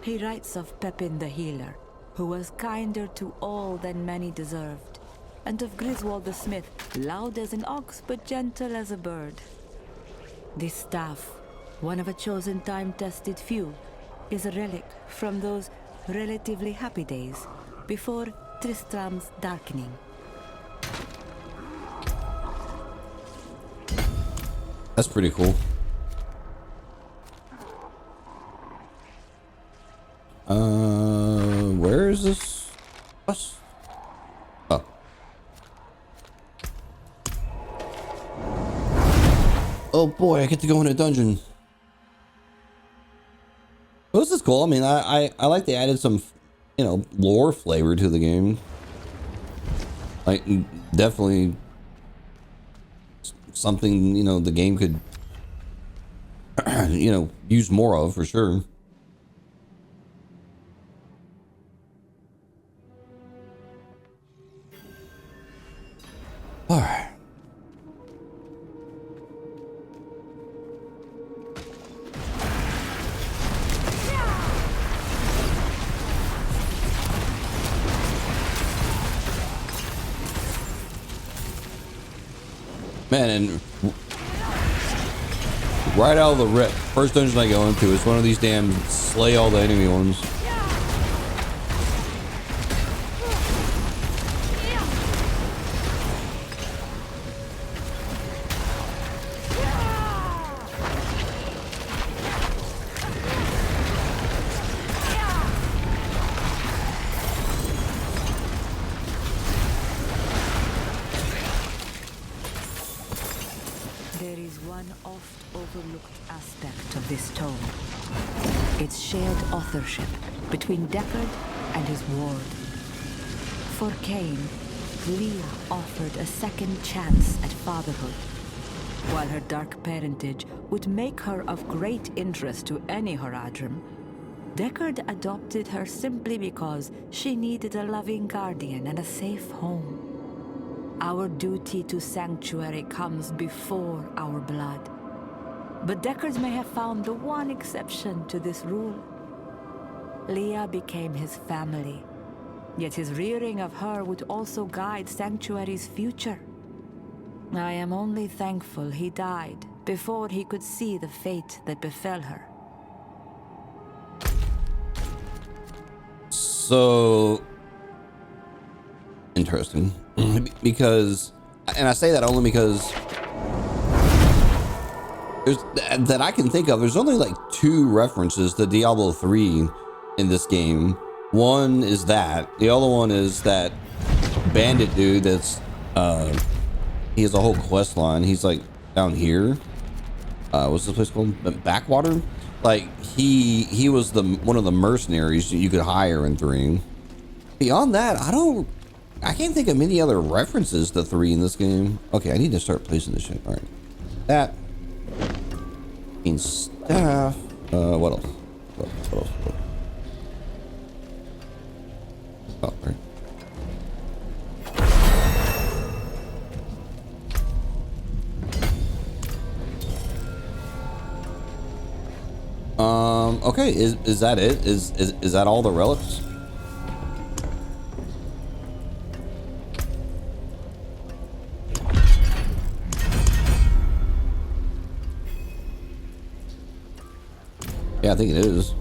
He writes of Pepin the Healer, who was kinder to all than many deserved, and of Griswold the Smith, loud as an ox but gentle as a bird. This staff, one of a chosen time-tested few, is a relic from those relatively happy days before Tristram's darkening. That's pretty cool. Where is this bus? Oh. Oh boy, I get to go in a dungeon. Well, this is cool. I mean, I like they added some, you know, lore flavor to the game. Like, definitely something, you know, the game could, you know, use more of for sure. All right. Man, and right out of the rip, first dungeon I go into is one of these damn slay all the enemy ones. There is one oft-overlooked aspect of this tome. Its shared authorship between Deckard and his ward. For Cain, Leah offered a second chance at fatherhood. While her dark parentage would make her of great interest to any Horadrim, Deckard adopted her simply because she needed a loving guardian and a safe home. Our duty to sanctuary comes before our blood. But Deckard may have found the one exception to this rule. Leah became his family, yet his rearing of her would also guide Sanctuary's future. I am only thankful he died before he could see the fate that befell her. So interesting. Because, and I say that only because there's that I can think of, there's only like 2 references to Diablo 3 in this game. One is that, the other one is that bandit dude that's he has a whole quest line. He's like down here. What's this place called? Backwater? Like he was one of the mercenaries you could hire in 3. Beyond that, I can't think of many other references to 3 in this game. Okay, I need to start placing this shit. All right, that means staff. What else? What else? Oh, right. Okay, is that it? Is that all the relics? Yeah, I think it is.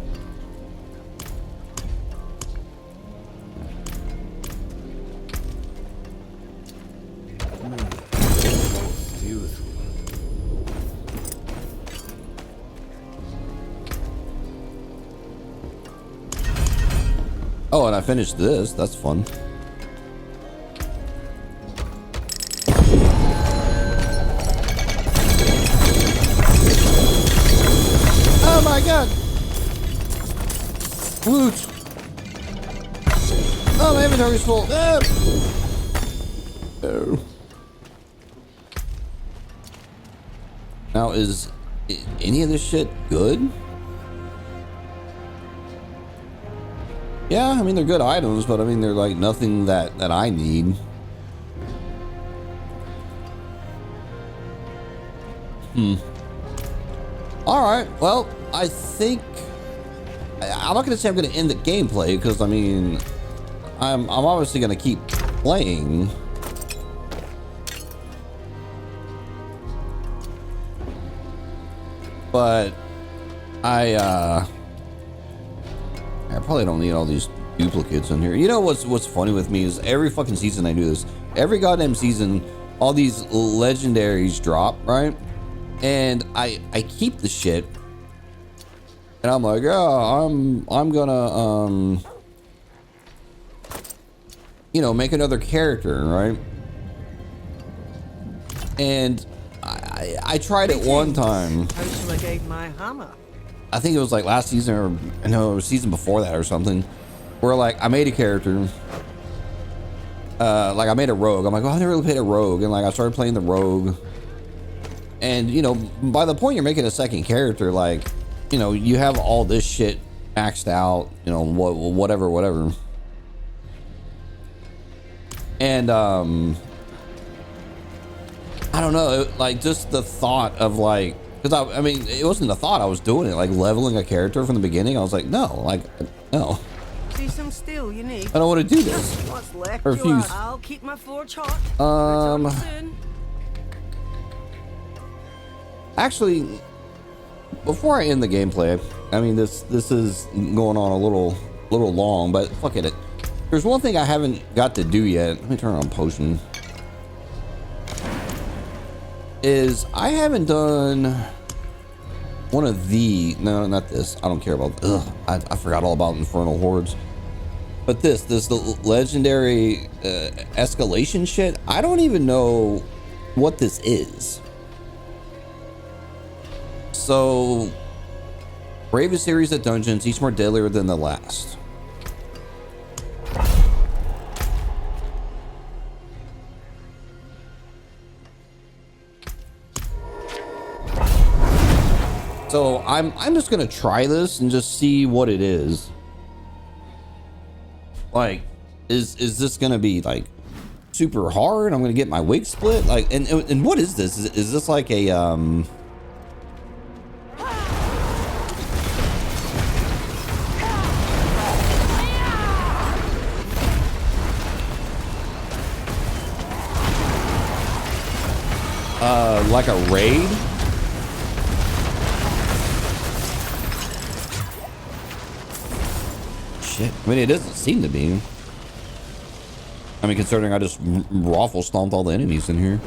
Oh, and I finished this. That's fun. Oh my god! Loot! Oh, my inventory's full. Ah! Oh. Now, is any of this shit good? Yeah, I mean, they're good items, but I mean, they're like nothing that I need. All right, well, I think I'm not gonna say I'm gonna end the gameplay, because I mean, I'm obviously gonna keep playing. But I probably don't need all these duplicates in here. You know what's funny with me is every fucking season I do this. Every goddamn season, all these legendaries drop, right? And I keep the shit, and I'm like, yeah, I'm gonna you know, make another character, right? And I tried it one time. How shall I guide my hammer? I think it was like last season, or no, it was season before that or something, where like I made a character, like I made a rogue. I'm like, well, I never really played a rogue, and like I started playing the rogue, and you know, by the point you're making a second character, like, you know, you have all this shit maxed out, you know, whatever, and I don't know, like just the thought of like, because I mean, it wasn't the thought, I was doing it, like leveling a character from the beginning. I was like, no, like, no. See some steel you need? I don't want to do this. What's left? I refuse. I'll keep my forge hot. Return soon. Actually, before I end the gameplay, I mean, this is going on a little long, but fuck it. There's one thing I haven't got to do yet. Let me turn on potion. Is I haven't done one of the, no, not this. I don't care about, I forgot all about Infernal Hordes. But this the legendary escalation shit, I don't even know what this is. So, bravest series of dungeons, each more deadlier than the last. So I'm just gonna try this and just see what it is. Like, is this gonna be like super hard? I'm gonna get my wig split. Like, and what is this? Is this like a like a raid? Shit. I mean, it doesn't seem to be. I mean, considering I just raffle stomped all the enemies in here.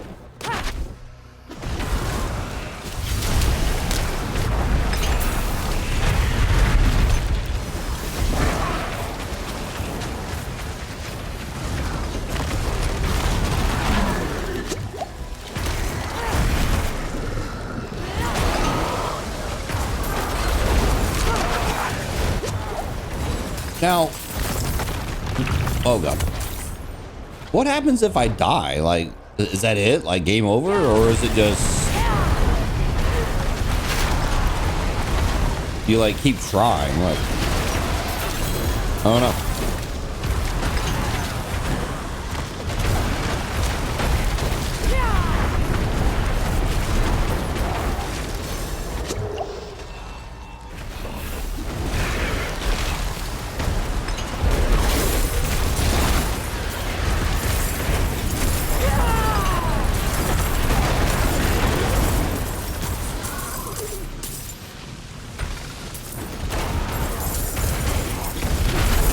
Now, oh god, what happens if I die? Like, is that it? Like, game over? Or is it just you like keep trying? Like, I don't know.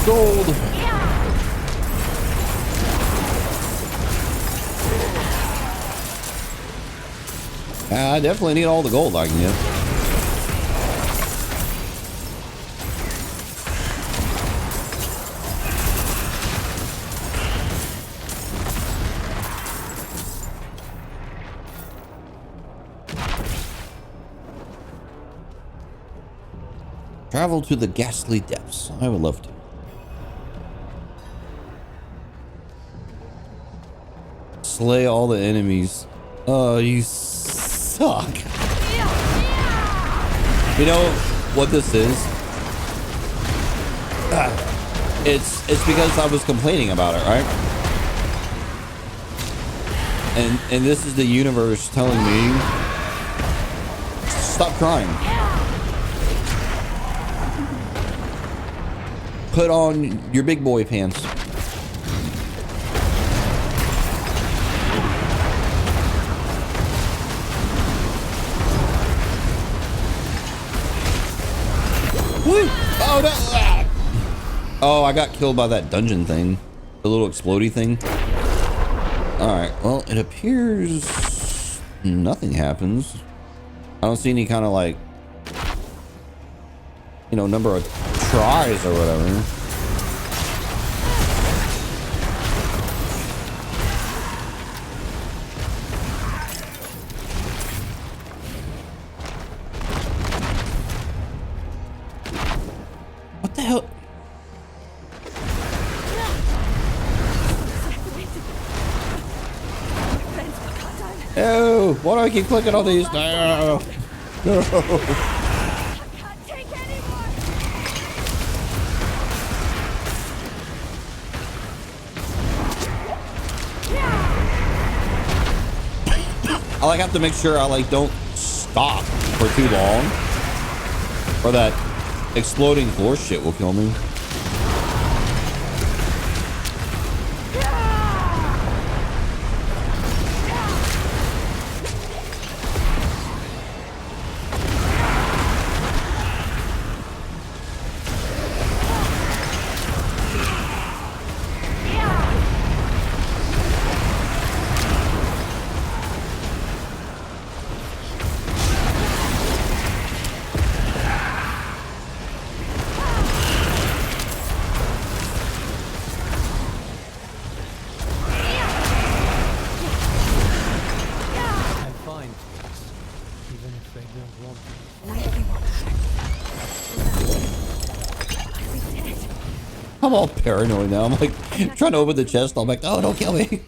Gold. I definitely need all the gold I can get. Travel to the ghastly depths. I would love to. Slay all the enemies. Oh, you suck. You know what this is? It's because I was complaining about it, right? And this is the universe telling me, stop crying. Put on your big boy pants. Woo! Oh no! Ah! Oh, I got killed by that dungeon thing, the little explodey thing. All right. Well, it appears nothing happens. I don't see any kind of like, you know, number of tries or whatever. What the hell? No! Why do I keep clicking on these? No! No! I like have to make sure I like don't stop for too long, or that exploding floor shit will kill me. I'm all paranoid now. I'm like trying to open the chest. I'm like, oh, don't kill me.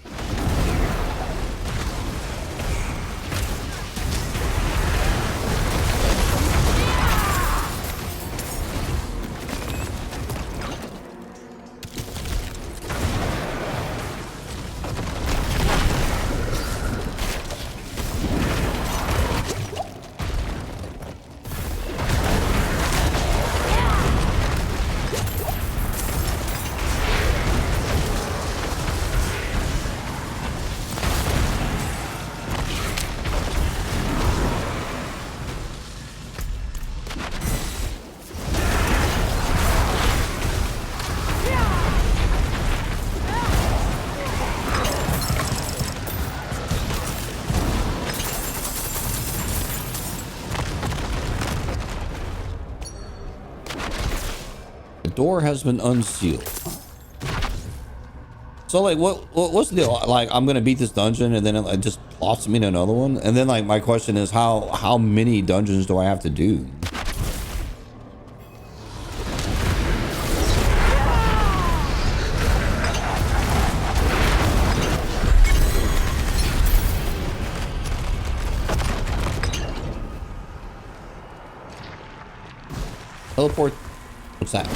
Door has been unsealed. So like what's the deal? Like I'm gonna beat this dungeon and then it just plops me to another one, and then like my question is how many dungeons do I have to do? Teleport. What's that?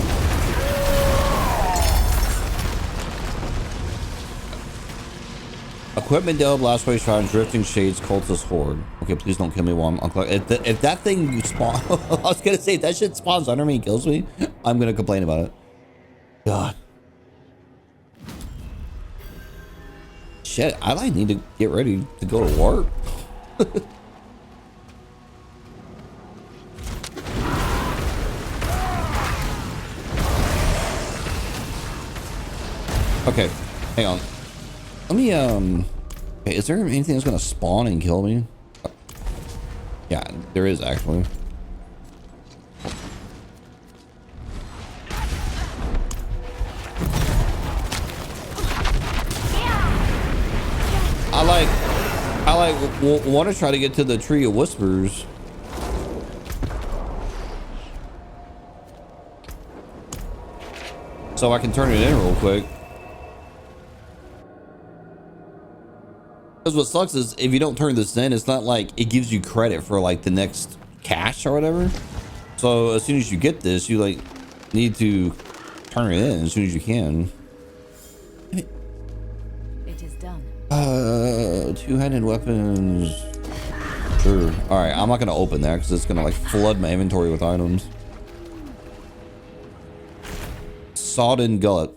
Equipment Dell, Blast Wave Shrine, Drifting Shades, Cultist Horde. Okay, please don't kill me while I'm unclogged. If that thing spawn, I was gonna say if that shit spawns under me and kills me, I'm gonna complain about it. God. Shit, I like need to get ready to go to work. Okay, hang on. Let me, okay, is there anything that's gonna spawn and kill me? Yeah, there is actually. I want to try to get to the Tree of Whispers. So I can turn it in real quick. Because what sucks is if you don't turn this in, it's not like it gives you credit for like the next cache or whatever. So as soon as you get this, you like need to turn it in as soon as you can. It is done. Two-handed weapons. Sure. All right, I'm not gonna open that because it's gonna like flood my inventory with items. Sodden gullet.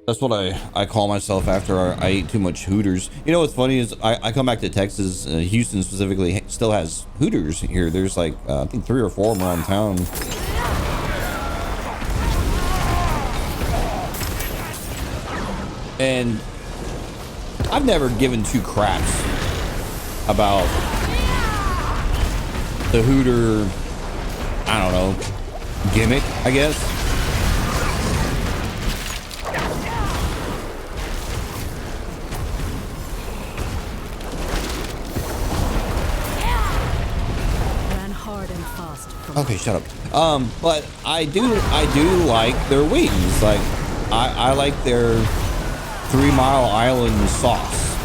That's what I call myself after I eat too much Hooters. You know what's funny is I come back to Texas, Houston specifically still has Hooters here. There's like I think 3 or 4 of them around town. And I've never given 2 craps about the Hooter, I don't know, gimmick, I guess. Okay, shut up. But I do like their wings. Like I like their 3 Mile Island sauce.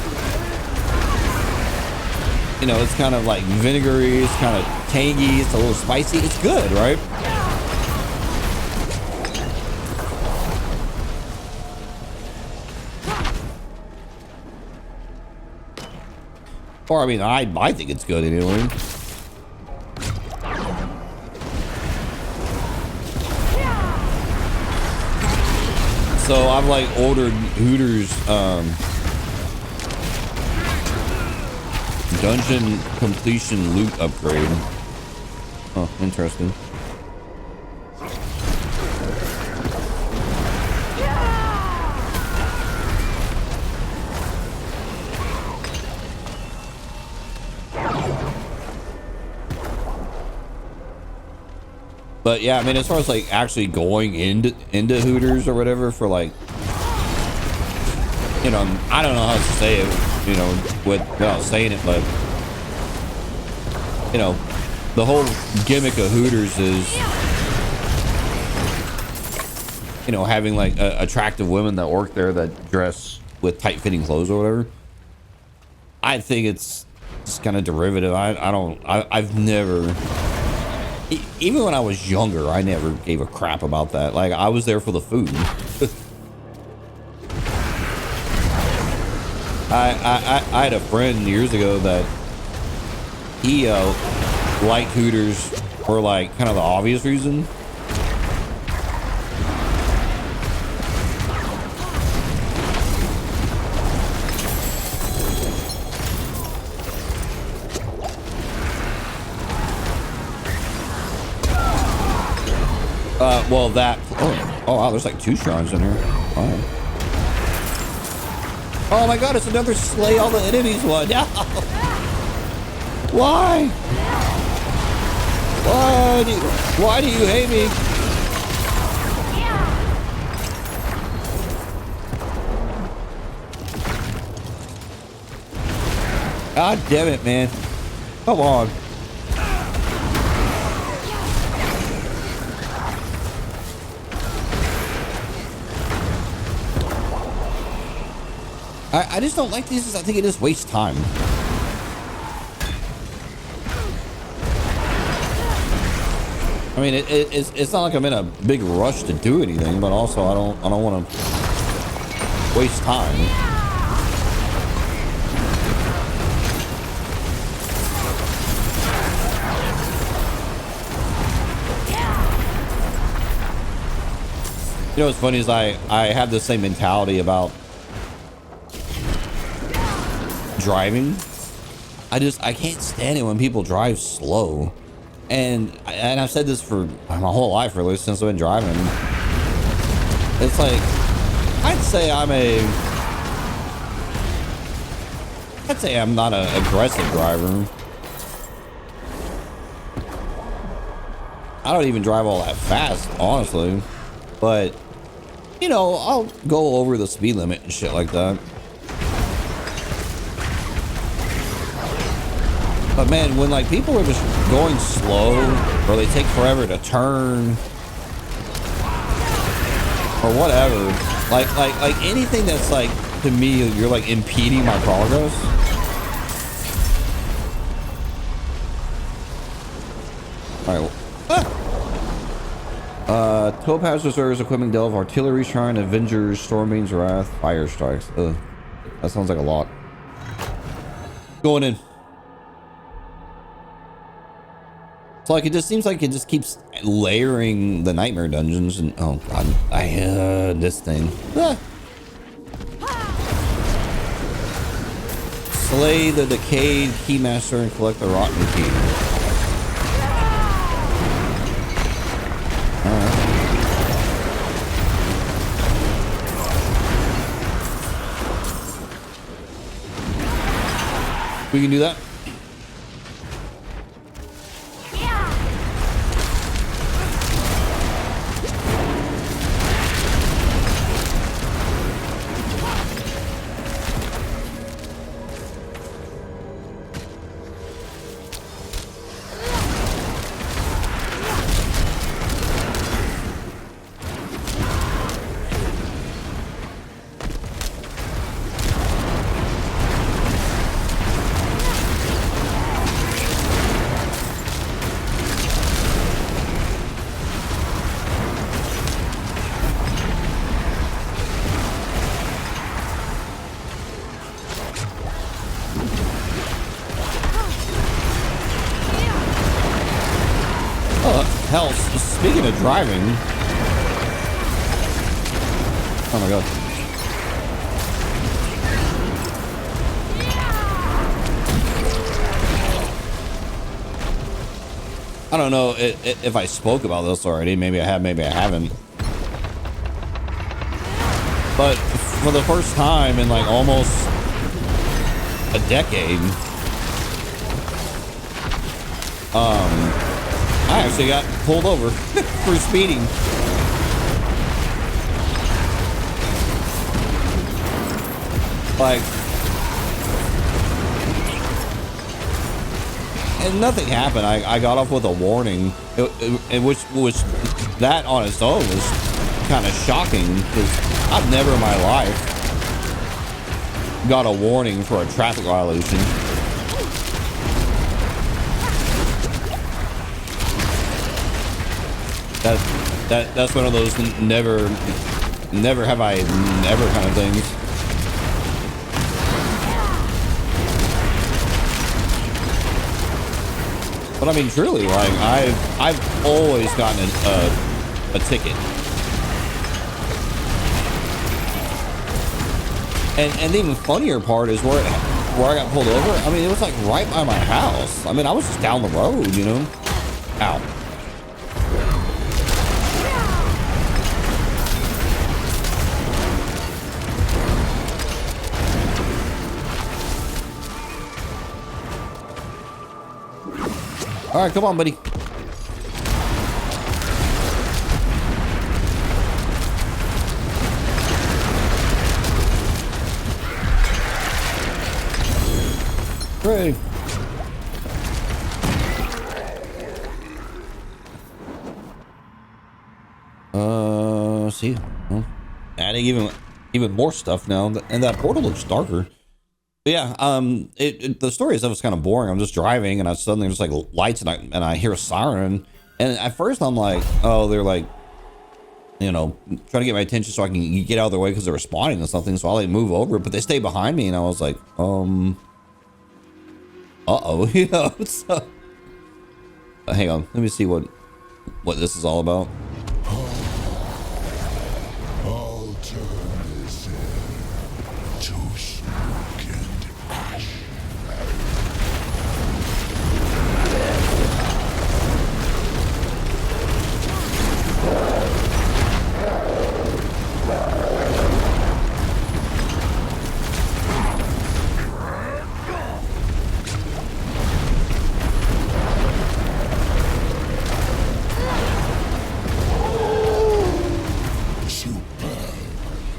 You know, it's kind of like vinegary, it's kind of tangy, it's a little spicy. It's good, right? Or I mean, I think it's good anyway. So I've like ordered Hooters dungeon completion loot upgrade. Oh, interesting. But yeah, I mean, as far as like actually going into Hooters or whatever for like, you know, I don't know how to say it, you know, without saying it, but you know, the whole gimmick of Hooters is, you know, having like attractive women that work there that dress with tight-fitting clothes or whatever. I think it's just kind of derivative. I've never. Even when I was younger, I never gave a crap about that. Like, I was there for the food. I had a friend years ago that he liked Hooters for like kind of the obvious reason. Well, that. Oh, wow, there's like 2 shrines in here. Wow. Oh my god, it's another slay all the enemies one. No. Why? Why do you hate me? God damn it, man. Come on. I just don't like these. I think it just wastes time. I mean, it's not like I'm in a big rush to do anything, but also I don't want to waste time. You know what's funny is I have the same mentality about driving. I can't stand it when people drive slow, and I've said this for my whole life, really, since I've been driving. It's like I'd say I'm not an aggressive driver. I don't even drive all that fast, honestly, but you know, I'll go over the speed limit and shit like that. But man, when like people are just going slow or they take forever to turn or whatever, like anything that's like, to me, you're like impeding my progress. All right. Topaz Reserves, Equipment Delve, Artillery Shrine, Avengers, Stormbeam's Wrath, Fire Strikes. Ugh. That sounds like a lot. Going in. So like it just seems like it just keeps layering the nightmare dungeons and oh god, this thing. Ah. Slay the decayed keymaster and collect the rotten key. Alright. We can do that. Hell, speaking of driving. Oh my god. I don't know if I spoke about this already. Maybe I have, maybe I haven't. But for the first time in like almost a decade, I actually got pulled over for speeding. Like, and nothing happened. I got off with a warning, which was that on its own was kind of shocking because I've never in my life got a warning for a traffic violation. That's one of those never have I never kind of things. But I mean, truly, like I've always gotten a ticket, and the even funnier part is where I got pulled over. I mean, it was like right by my house. I mean, I was just down the road, you know. Ow. All right, come on, buddy. Hooray. See, well, adding even more stuff now, and that portal looks darker. But yeah, the story itself was kind of boring. I'm just driving, and I suddenly just like lights, and I hear a siren. And at first, I'm like, oh, they're like, you know, trying to get my attention so I can get out of their way because they're responding to something. So I like move over, but they stay behind me, and I was like, uh-oh, you know. So, hang on, let me see what this is all about. I'll turn this into smoke and ash.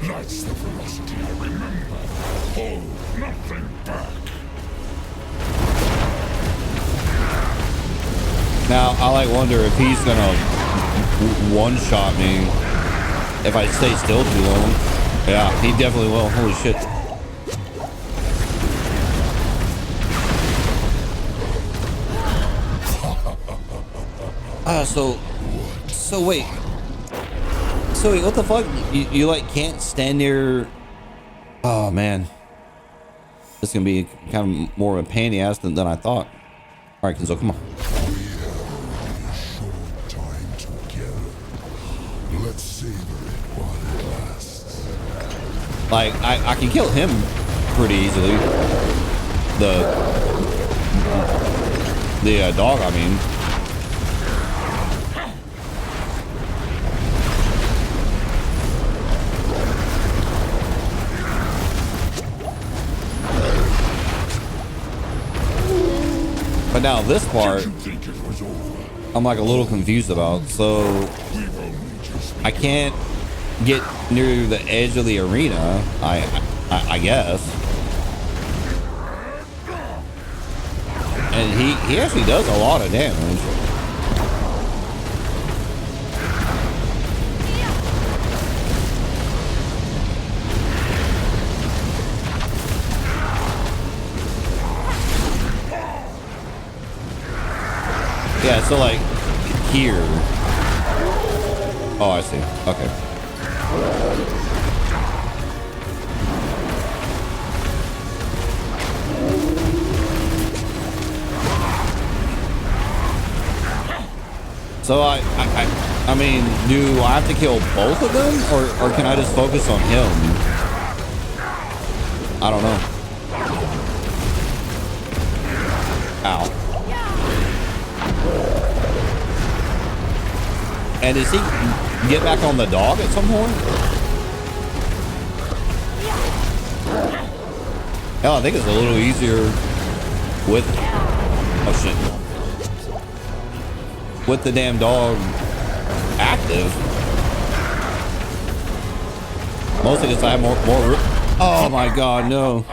That's the velocity I remember. Hold nothing back. Now I like wonder if he's gonna one-shot me if I stay still too long. Yeah, he definitely will. Holy shit. So wait, So wait, what the fuck? You like can't stand near. Oh man, this is gonna be kind of more of a pain in the ass than I thought. All right, Kenzo, come on. Short time together. Let's savor it while it lasts. Like I can kill him pretty easily. The dog, I mean. But now this part, I'm like a little confused about. So I can't get near the edge of the arena, I guess. And he actually does a lot of damage. Yeah, so like here. Oh, I see. Okay. So I mean, do I have to kill both of them, or can I just focus on him? I don't know. Ow. And does he get back on the dog at some point? Hell, I think it's a little easier with... Oh, shit. With the damn dog active. Mostly because I have more... Oh, my God, no.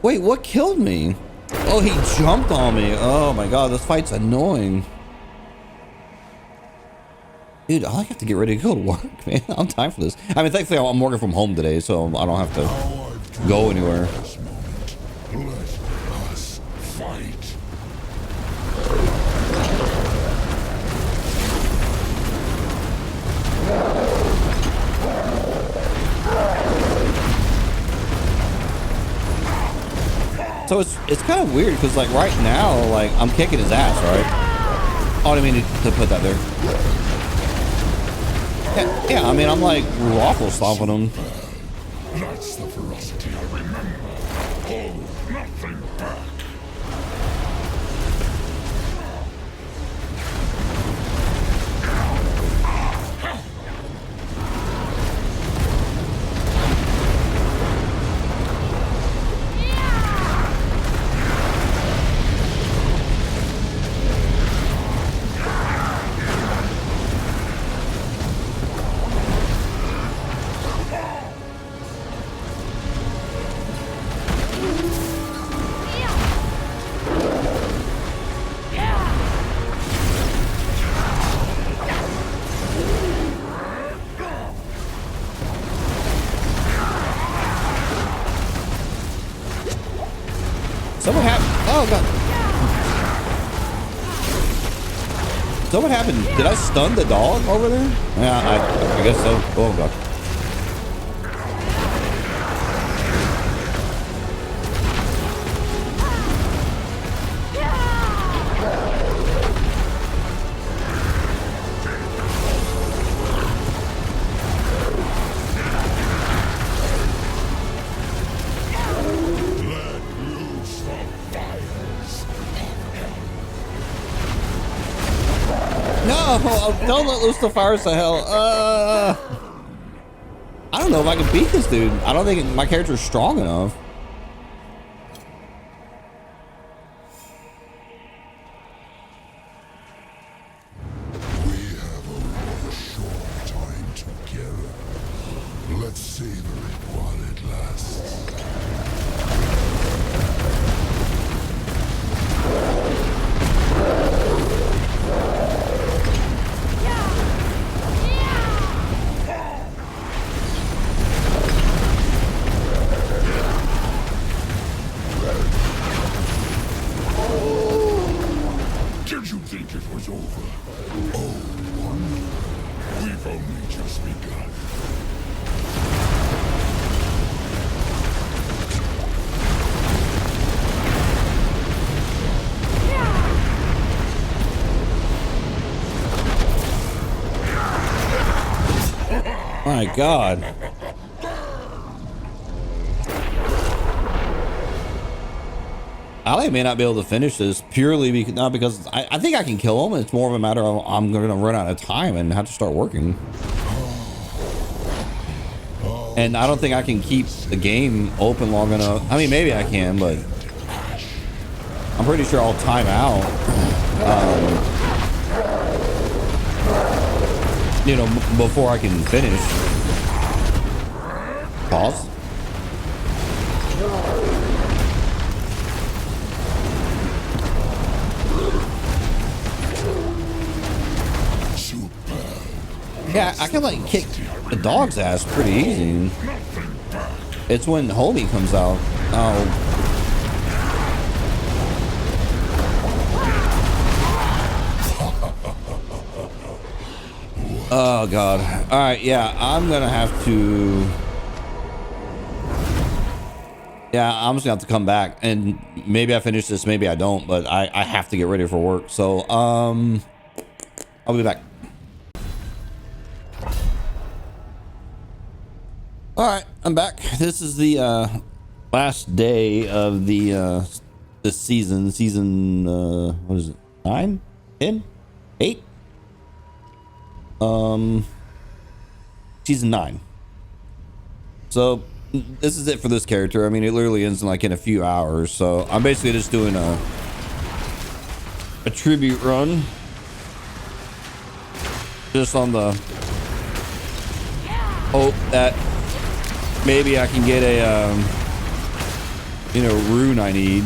Wait, what killed me? Oh, he jumped on me. Oh, my God, this fight's annoying. Dude, I have to get ready to go to work, man. I'm time for this. I mean, thankfully, I'm working from home today, so I don't have to go anywhere. Let us fight. So it's kind of weird because like right now, like I'm kicking his ass, right? Oh, I didn't mean to put that there. Yeah, I mean, I'm like waffle stomping him. That's the ferocity I remember. Hold nothing back. So what happened? Oh god. So what happened? Did I stun the dog over there? Yeah, I guess so. Oh god. No, don't let loose the fires of hell. I don't know if I can beat this dude. I don't think my character's strong enough. We have only a short time together. Let's savor it while it lasts. Did you think it was over? Oh, wonder. We've only just begun. My God. I may not be able to finish this purely because, not because I think I can kill him. It's more of a matter of I'm going to run out of time and have to start working. And I don't think I can keep the game open long enough. I mean, maybe I can, but I'm pretty sure I'll time out. You know, before I can finish. Pause. Yeah, I can like kick the dog's ass pretty easy. It's when homie comes out. Oh. Oh God. All right. Yeah, I'm gonna have to. Yeah, I'm just gonna have to come back and maybe I finish this, maybe I don't, but I have to get ready for work. So I'll be back. All right, I'm back. This is the last day of the this season. Season what is it? 9, 10, 8? Season 9. So this is it for this character. I mean, it literally ends in a few hours. So I'm basically just doing a tribute run, just on the hope that maybe I can get a rune I need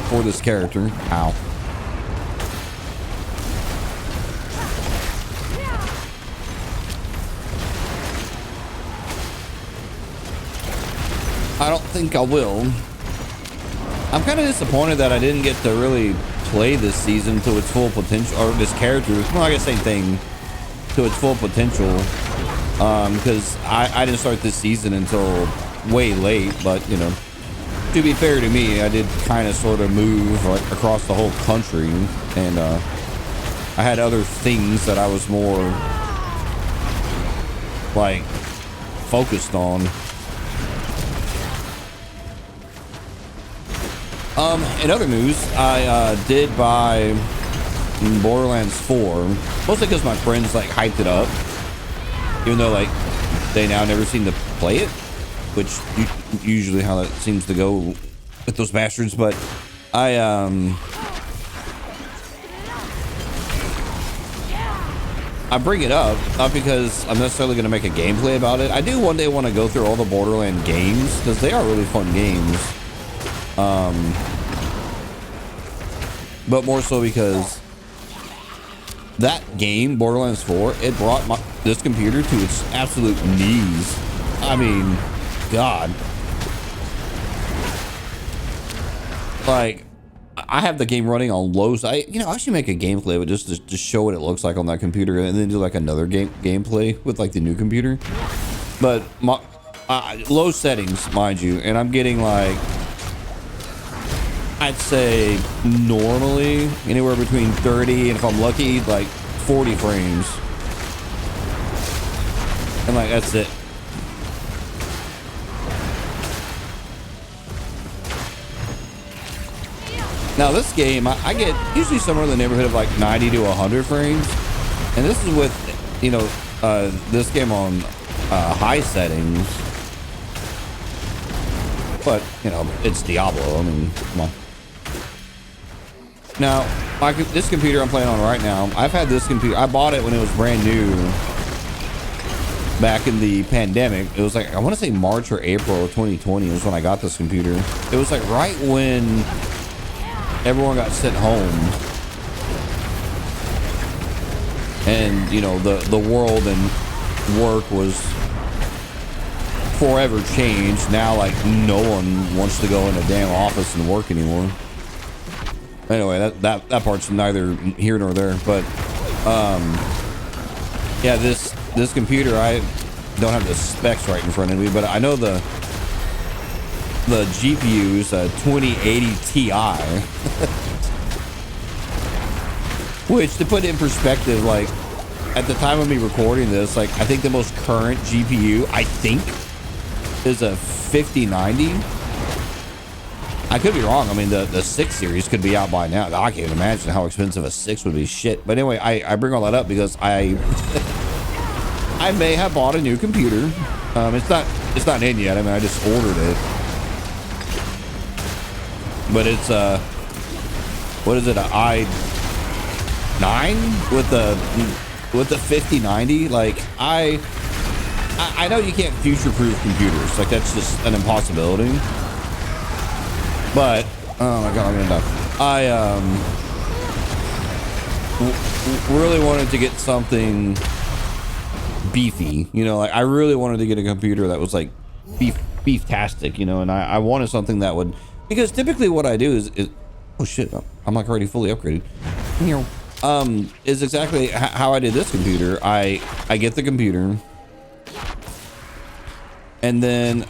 for this character. Ow. I don't think I will. I'm kind of disappointed that I didn't get to really play this season to its full potential, or this character, well, I guess same thing, to its full potential. Because I didn't start this season until way late, but you know, to be fair to me, I did kind of sort of move like across the whole country, and I had other things that I was more like focused on. In other news, I did buy Borderlands 4, mostly because my friends like hyped it up, even though like they now never seem to play it, which usually how that seems to go with those bastards. But I bring it up not because I'm necessarily going to make a gameplay about it. I do one day want to go through all the Borderlands games because they are really fun games. But more so because that game, Borderlands 4, it brought this computer to its absolute knees. I mean, God. Like, I have the game running on low. I should make a gameplay with just to show what it looks like on that computer, and then do like another gameplay with like the new computer. But low settings, mind you, and I'm getting like, I'd say normally anywhere between 30 and if I'm lucky like 40 frames, and like that's it. Now this game I get usually somewhere in the neighborhood of like 90 to 100 frames, and this is with this game on high settings, but you know, it's Diablo. I mean, come on. Now, this computer I'm playing on right now, I've had this computer, I bought it when it was brand new back in the pandemic. It was like, I want to say March or April of 2020 was when I got this computer. It was like right when everyone got sent home. And, you know, the world and work was forever changed. Now, like, no one wants to go in a damn office and work anymore. Anyway, that part's neither here nor there, but Yeah, this computer, I don't have the specs right in front of me, but I know the GPU is a 2080 Ti. Which, to put it in perspective, like, at the time of me recording this, like, I think the most current GPU, I think, is a 5090. I could be wrong. I mean, the 6 series could be out by now. I can't imagine how expensive a 6 would be. Shit. But anyway, I bring all that up because I may have bought a new computer. It's not in yet. I mean, I just ordered it. But it's what is it? An i9 with the 5090. Like, I know you can't future-proof computers. Like, that's just an impossibility. But oh my god, I'm gonna die. I really wanted to get something beefy, you know. Like, I really wanted to get a computer that was like beef-tastic, you know. And I wanted something that would, because typically what I do is oh shit, I'm like already fully upgraded. Is exactly how I did this computer. I get the computer, and then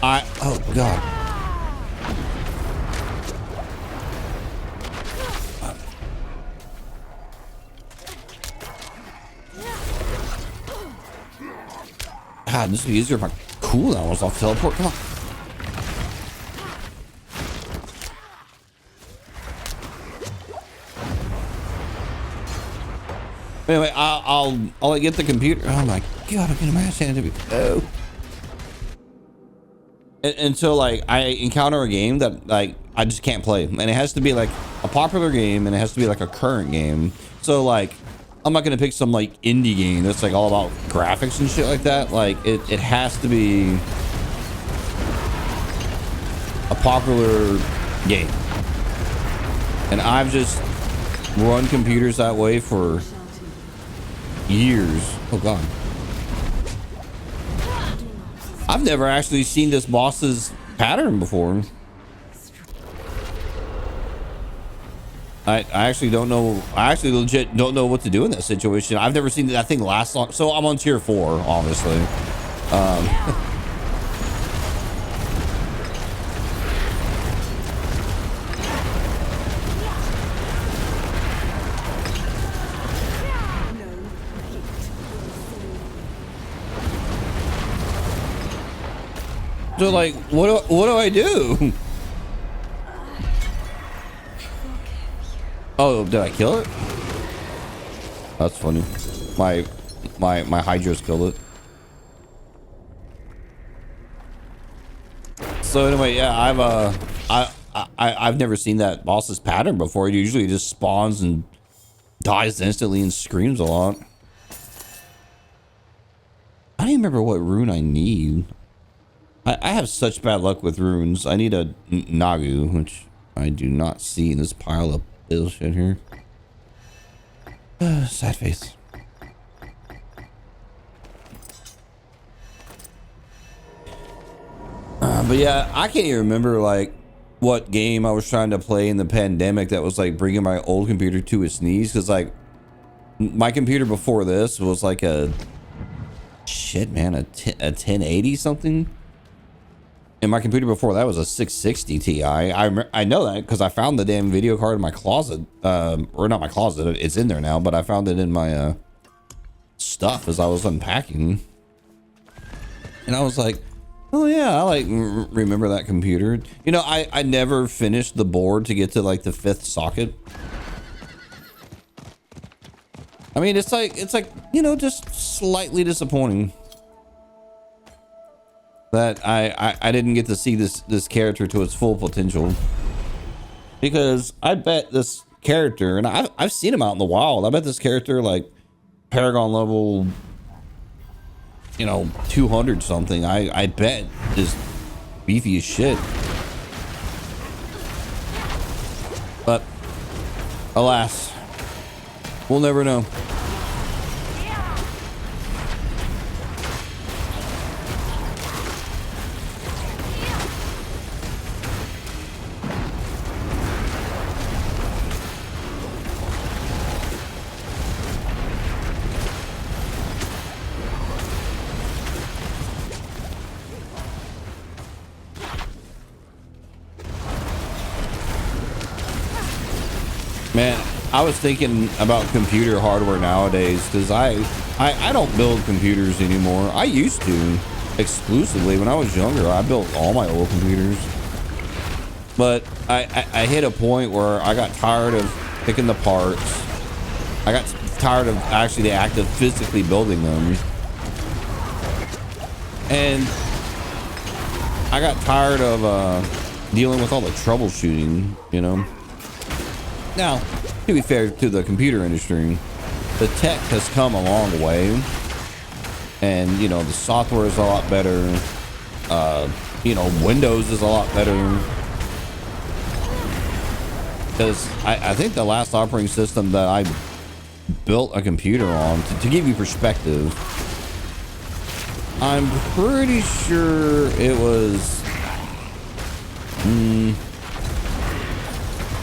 oh god. God, this would be easier if my cooldown was off teleport. Come on. Anyway, I'll get the computer. Oh my god, I can imagine it. Oh. Until like I encounter a game that like I just can't play, and it has to be like a popular game, and it has to be like a current game. So like, I'm not gonna pick some like indie game that's like all about graphics and shit like that. Like it has to be a popular game, and I've just run computers that way for years. Oh god, I've never actually seen this boss's pattern before. I actually don't know. I actually legit don't know what to do in that situation. I've never seen that thing last long. So I'm on tier 4, obviously. So like, what do I do? Oh, did I kill it? That's funny. My Hydras killed it. So anyway, yeah, I've never seen that boss's pattern before. It usually just spawns and dies instantly and screams a lot. I don't even remember what rune I need. I have such bad luck with runes. I need a Nagu, which I do not see in this pile of bullshit here. Sad face. But yeah, I can't even remember like what game I was trying to play in the pandemic that was like bringing my old computer to its knees, because like my computer before this was like a shit, man, a 1080 something. And my computer before that was a 660 Ti. I know that because I found the damn video card in my closet. Or not my closet, it's in there now, but I found it in my stuff as I was unpacking. And I was like, oh yeah, I like remember that computer. You know, I never finished the board to get to like the 5th socket. I mean, it's like, you know, just slightly disappointing that I didn't get to see this character to its full potential, because I bet this character, and I've seen him out in the wild, I bet this character like Paragon level, you know, 200 something, I bet is beefy as shit. But alas, we'll never know. Man, I was thinking about computer hardware nowadays because I don't build computers anymore. I used to exclusively when I was younger. I built all my old computers, but I hit a point where I got tired of picking the parts. I got tired of actually the act of physically building them, and I got tired of dealing with all the troubleshooting, you know. Now, to be fair to the computer industry, the tech has come a long way, and you know the software is a lot better. You know, Windows is a lot better. Because I think the last operating system that I built a computer on, to give you perspective, I'm pretty sure it was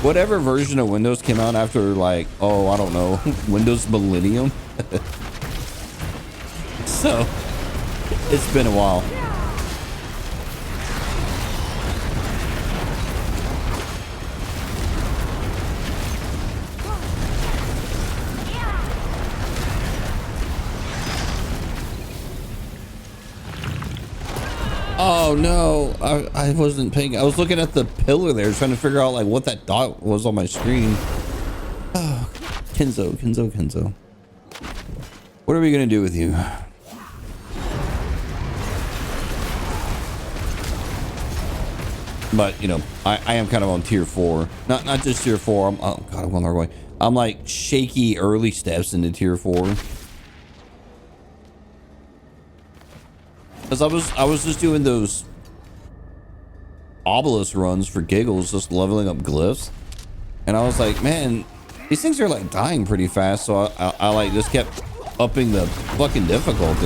whatever version of Windows came out after, like, oh, I don't know, Windows Millennium. So it's been a while. Oh no, I wasn't paying. I was looking at the pillar there trying to figure out like what that dot was on my screen. Oh, Kenzo. What are we gonna do with you? But you know, I am kind of on tier 4. Not just tier 4. Oh god, I'm going the wrong way. I'm like shaky early steps into tier 4. Because I was just doing those obelisk runs for giggles, just leveling up glyphs, and I was like, man, these things are like dying pretty fast. So I like just kept upping the fucking difficulty.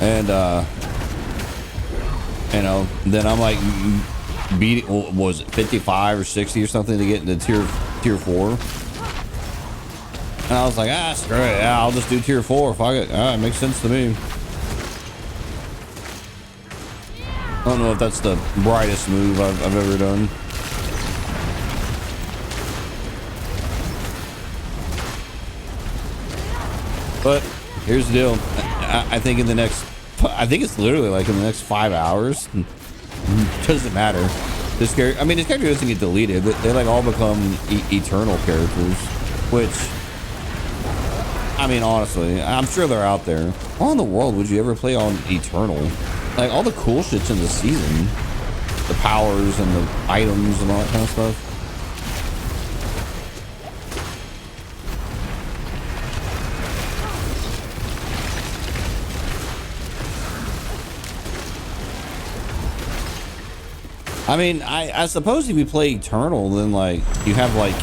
And you know, then I'm like beating, what was it, 55 or 60 or something to get into tier 4. And I was like, screw it, yeah, I'll just do tier 4. Fuck it. It makes sense to me. I don't know if that's the brightest move I've ever done. But here's the deal. I think in the next, I think it's literally like in the next 5 hours. Doesn't matter. This character, I mean, this character doesn't get deleted. They like all become eternal characters, which, I mean, honestly, I'm sure they're out there. How in the world would you ever play on eternal? Like all the cool shit's in the season, the powers and the items and all that kind of stuff. I mean, I suppose if you play Eternal, then like you have like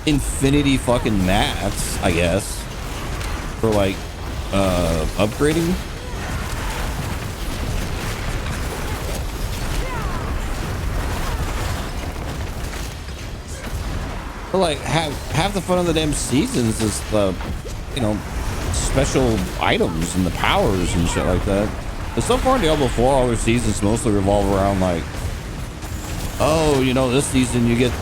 infinity fucking mats, I guess, for like upgrading. But like half the fun of the damn seasons is the, you know, special items and the powers and shit like that. But so far in Diablo 4, all their seasons mostly revolve around like, oh, you know, this season you get,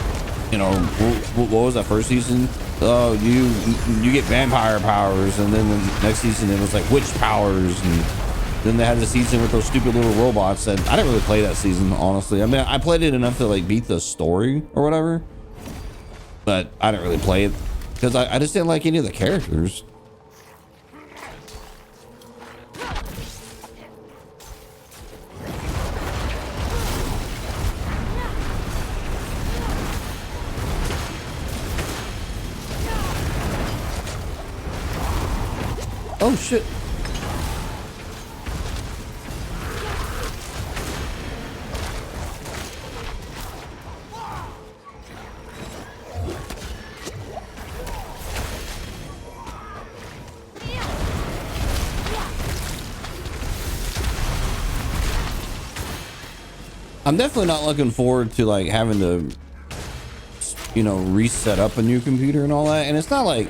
you know, what was that first season? Oh, you get vampire powers, and then the next season it was like witch powers, and then they had the season with those stupid little robots. And I didn't really play that season, honestly. I mean, I played it enough to like beat the story or whatever, but I didn't really play it because I just didn't like any of the characters. Oh shit. I'm definitely not looking forward to like having to, you know, reset up a new computer and all that. And it's not like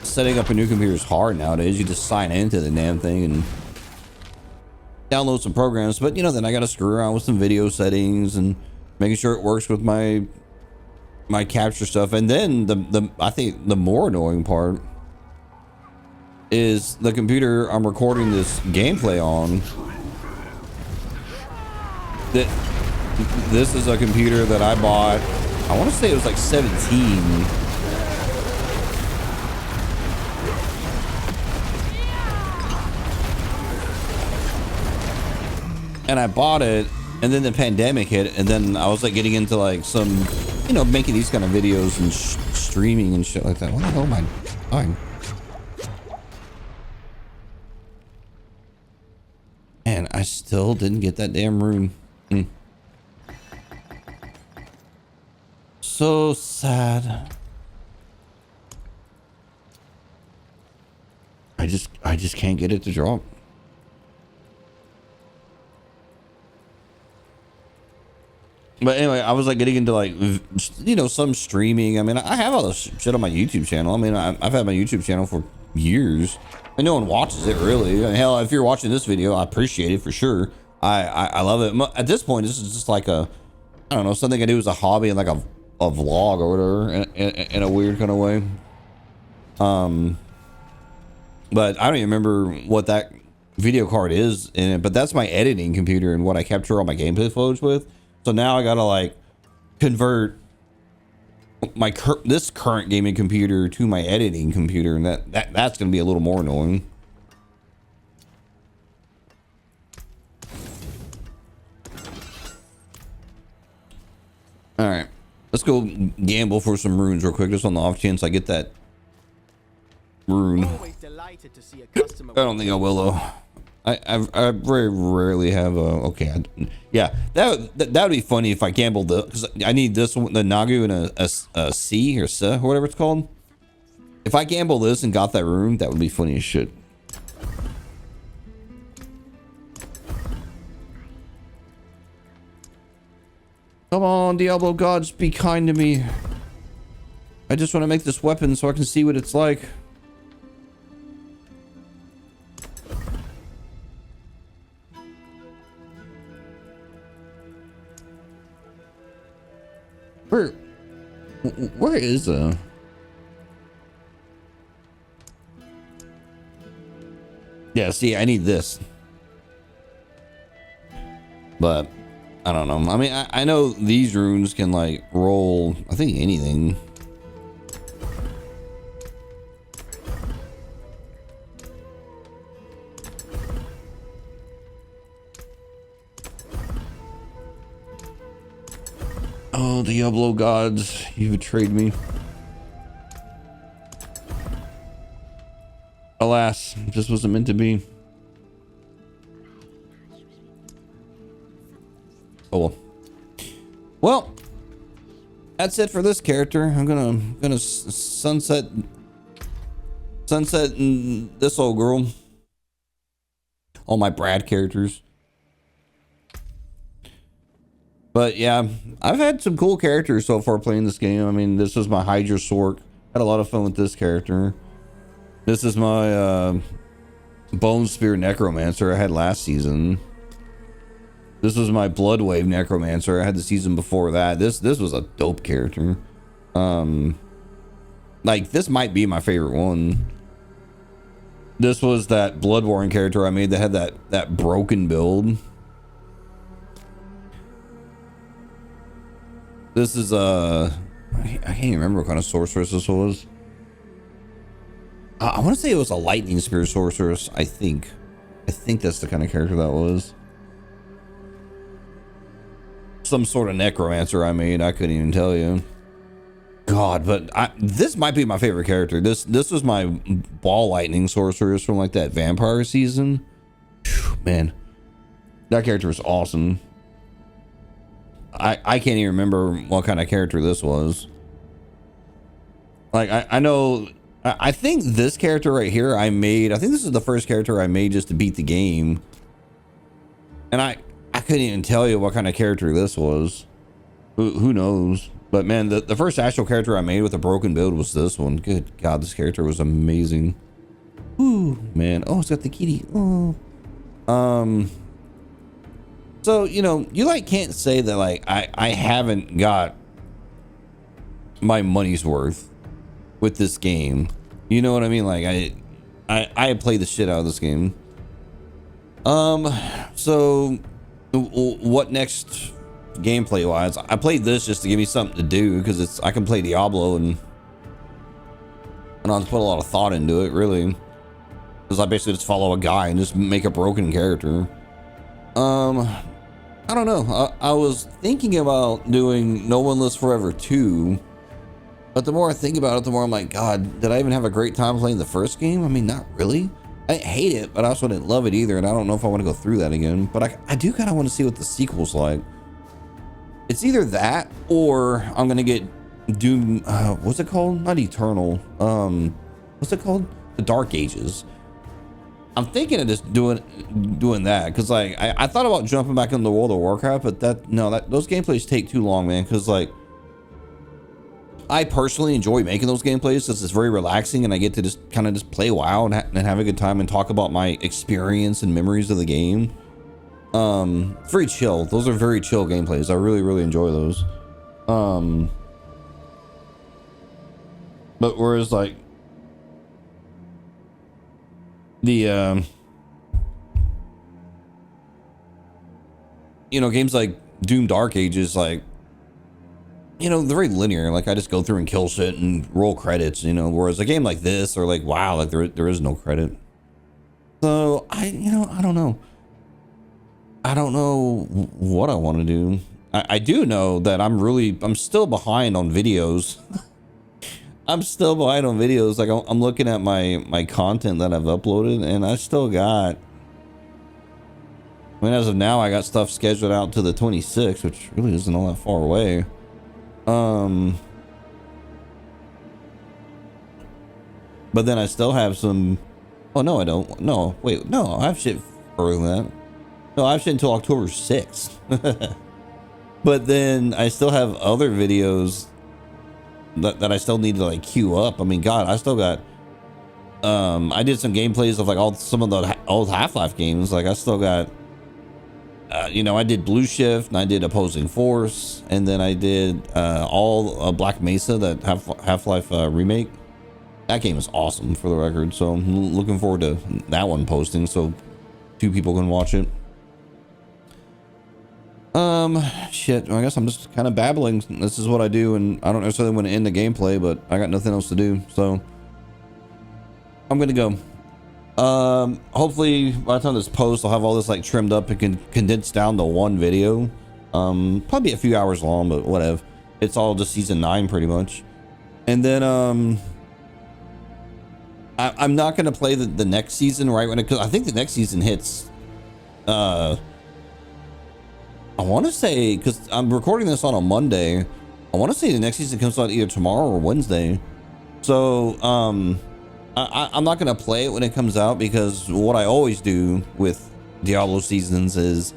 setting up a new computer is hard nowadays. You just sign into the damn thing and download some programs, but you know, then I got to screw around with some video settings and making sure it works with my capture stuff. And then I think the more annoying part is the computer I'm recording this gameplay on. That this is a computer that I bought, I want to say it was like 17. And I bought it, and then the pandemic hit, and then I was like getting into like some, you know, making these kind of videos and streaming and shit like that. What the hell am I doing? And I still didn't get that damn rune. So sad. I just can't get it to drop. But anyway, I was like getting into like, you know, some streaming. I mean, I have all this shit on my YouTube channel. I mean, I've had my YouTube channel for years and no one watches it really. I mean, hell, if you're watching this video, I appreciate it for sure. I love it. At this point, this is just like a, I don't know, something I do as a hobby and like a vlog or whatever in a weird kind of way. But I don't even remember what that video card is in it, but that's my editing computer and what I capture all my gameplay footage with. So now I gotta like convert my this current gaming computer to my editing computer, and that's gonna be a little more annoying. All right, let's go gamble for some runes real quick, just on the off chance I get that rune. I don't think I will though. I very rarely have a, okay, yeah, that would be funny if I gambled because I need this one, the Nagu, and a C or S or whatever it's called. If I gamble this and got that rune, that would be funny as shit. Come on, Diablo gods, be kind to me. I just want to make this weapon so I can see what it's like. Where is yeah, see, I need this, but I don't know. I mean, I know these runes can like roll, I think, anything. Oh, Diablo gods, you betrayed me. Alas, this wasn't meant to be. Oh well. That's it for this character. I'm gonna sunset this old girl. All my Brad characters. But yeah, I've had some cool characters so far playing this game. I mean, this is my Hydra Sork. Had a lot of fun with this character. This is my Bone Spear Necromancer I had last season. This was my Bloodwave Necromancer I had the season before that. This was a dope character. Like, this might be my favorite one. This was that Bloodborne character I made that had that broken build. This is I can't even remember what kind of sorceress this was. I want to say it was a lightning spear sorceress. I think that's the kind of character that was. Some sort of necromancer I made. I couldn't even tell you. God, but this might be my favorite character. This was my ball lightning sorceress from like that vampire season. Whew, man, that character was awesome. I can't even remember what kind of character this was. Like, I know, I think this character right here I made, I think this is the first character I made just to beat the game. And I couldn't even tell you what kind of character this was. Who knows? But man, the first actual character I made with a broken build was this one. Good God, this character was amazing. Ooh, man. Oh, it's got the kitty. Oh. So, you know, you like can't say that like I haven't got my money's worth with this game. You know what I mean? Like I played the shit out of this game. So what next gameplay wise? I played this just to give me something to do because I can play Diablo and I don't put a lot of thought into it really. Because I basically just follow a guy and just make a broken character. I don't know. I was thinking about doing No One Lives Forever 2. But the more I think about it, the more I'm like, God, did I even have a great time playing the first game? I mean, not really. I didn't hate it, but I also didn't love it either. And I don't know if I want to go through that again. But I do kind of want to see what the sequel's like. It's either that or I'm going to get Doom. What's it called? Not Eternal. What's it called? The Dark Ages. I'm thinking of just doing that because like I thought about jumping back into World of Warcraft, but those gameplays take too long, man. Because like I personally enjoy making those gameplays because it's very relaxing and I get to just kind of just play WoW and have a good time and talk about my experience and memories of the game. It's very chill. Those are very chill gameplays. I really enjoy those. But whereas like the you know, games like Doom Dark Ages, like, you know, they're very linear. Like I just go through and kill shit and roll credits, you know, whereas a game like this or like WoW, like there is no credit. So I don't know what I want to do. I do know that I'm still behind on videos. I'm still behind on videos. Like I'm looking at my content that I've uploaded and I still got, I mean, as of now, I got stuff scheduled out to the 26th, which really isn't all that far away. But then I still have some, oh no, I don't. No, wait, no, I have shit further than that. No, I have shit until October 6th. But then I still have other videos that I still need to like queue up. I mean, God, I still got, I did some gameplays of like some of the old Half-Life games. Like I still got, you know, I did Blue Shift and I did Opposing Force, and then I did all Black Mesa, that Half-Life remake. That game is awesome, for the record. So I'm looking forward to that one posting so 2 people can watch it. Shit, I guess I'm just kind of babbling. This is what I do, and I don't necessarily want to end the gameplay, but I got nothing else to do, so I'm gonna go. Hopefully by the time this post, I'll have all this like trimmed up and can condense down to one video. Probably a few hours long, but whatever. It's all just season 9 pretty much. And then I'm not gonna play the next season right when it, because I think the next season hits I want to say, because I'm recording this on a Monday, I want to say the next season comes out either tomorrow or Wednesday. So I'm not going to play it when it comes out, because what I always do with Diablo seasons is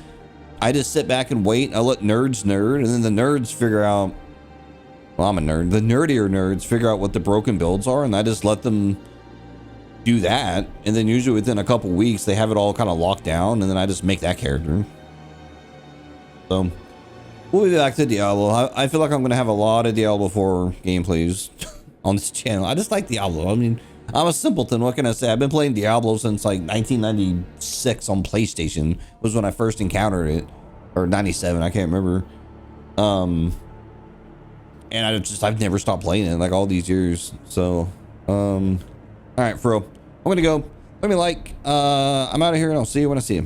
I just sit back and wait. I let nerds nerd, and then the nerds figure out, well, I'm a nerd. The nerdier nerds figure out what the broken builds are, and I just let them do that. And then usually within a couple weeks, they have it all kind of locked down, and then I just make that character. So we'll be back to Diablo. I feel like I'm going to have a lot of Diablo 4 gameplays on this channel. I just like Diablo. I mean, I'm a simpleton. What can I say? I've been playing Diablo since like 1996 on PlayStation was when I first encountered it, or 97. I can't remember. And I've never stopped playing it like all these years. So, all right, Fro, I'm going to go. Let me I'm out of here and I'll see you when I see you.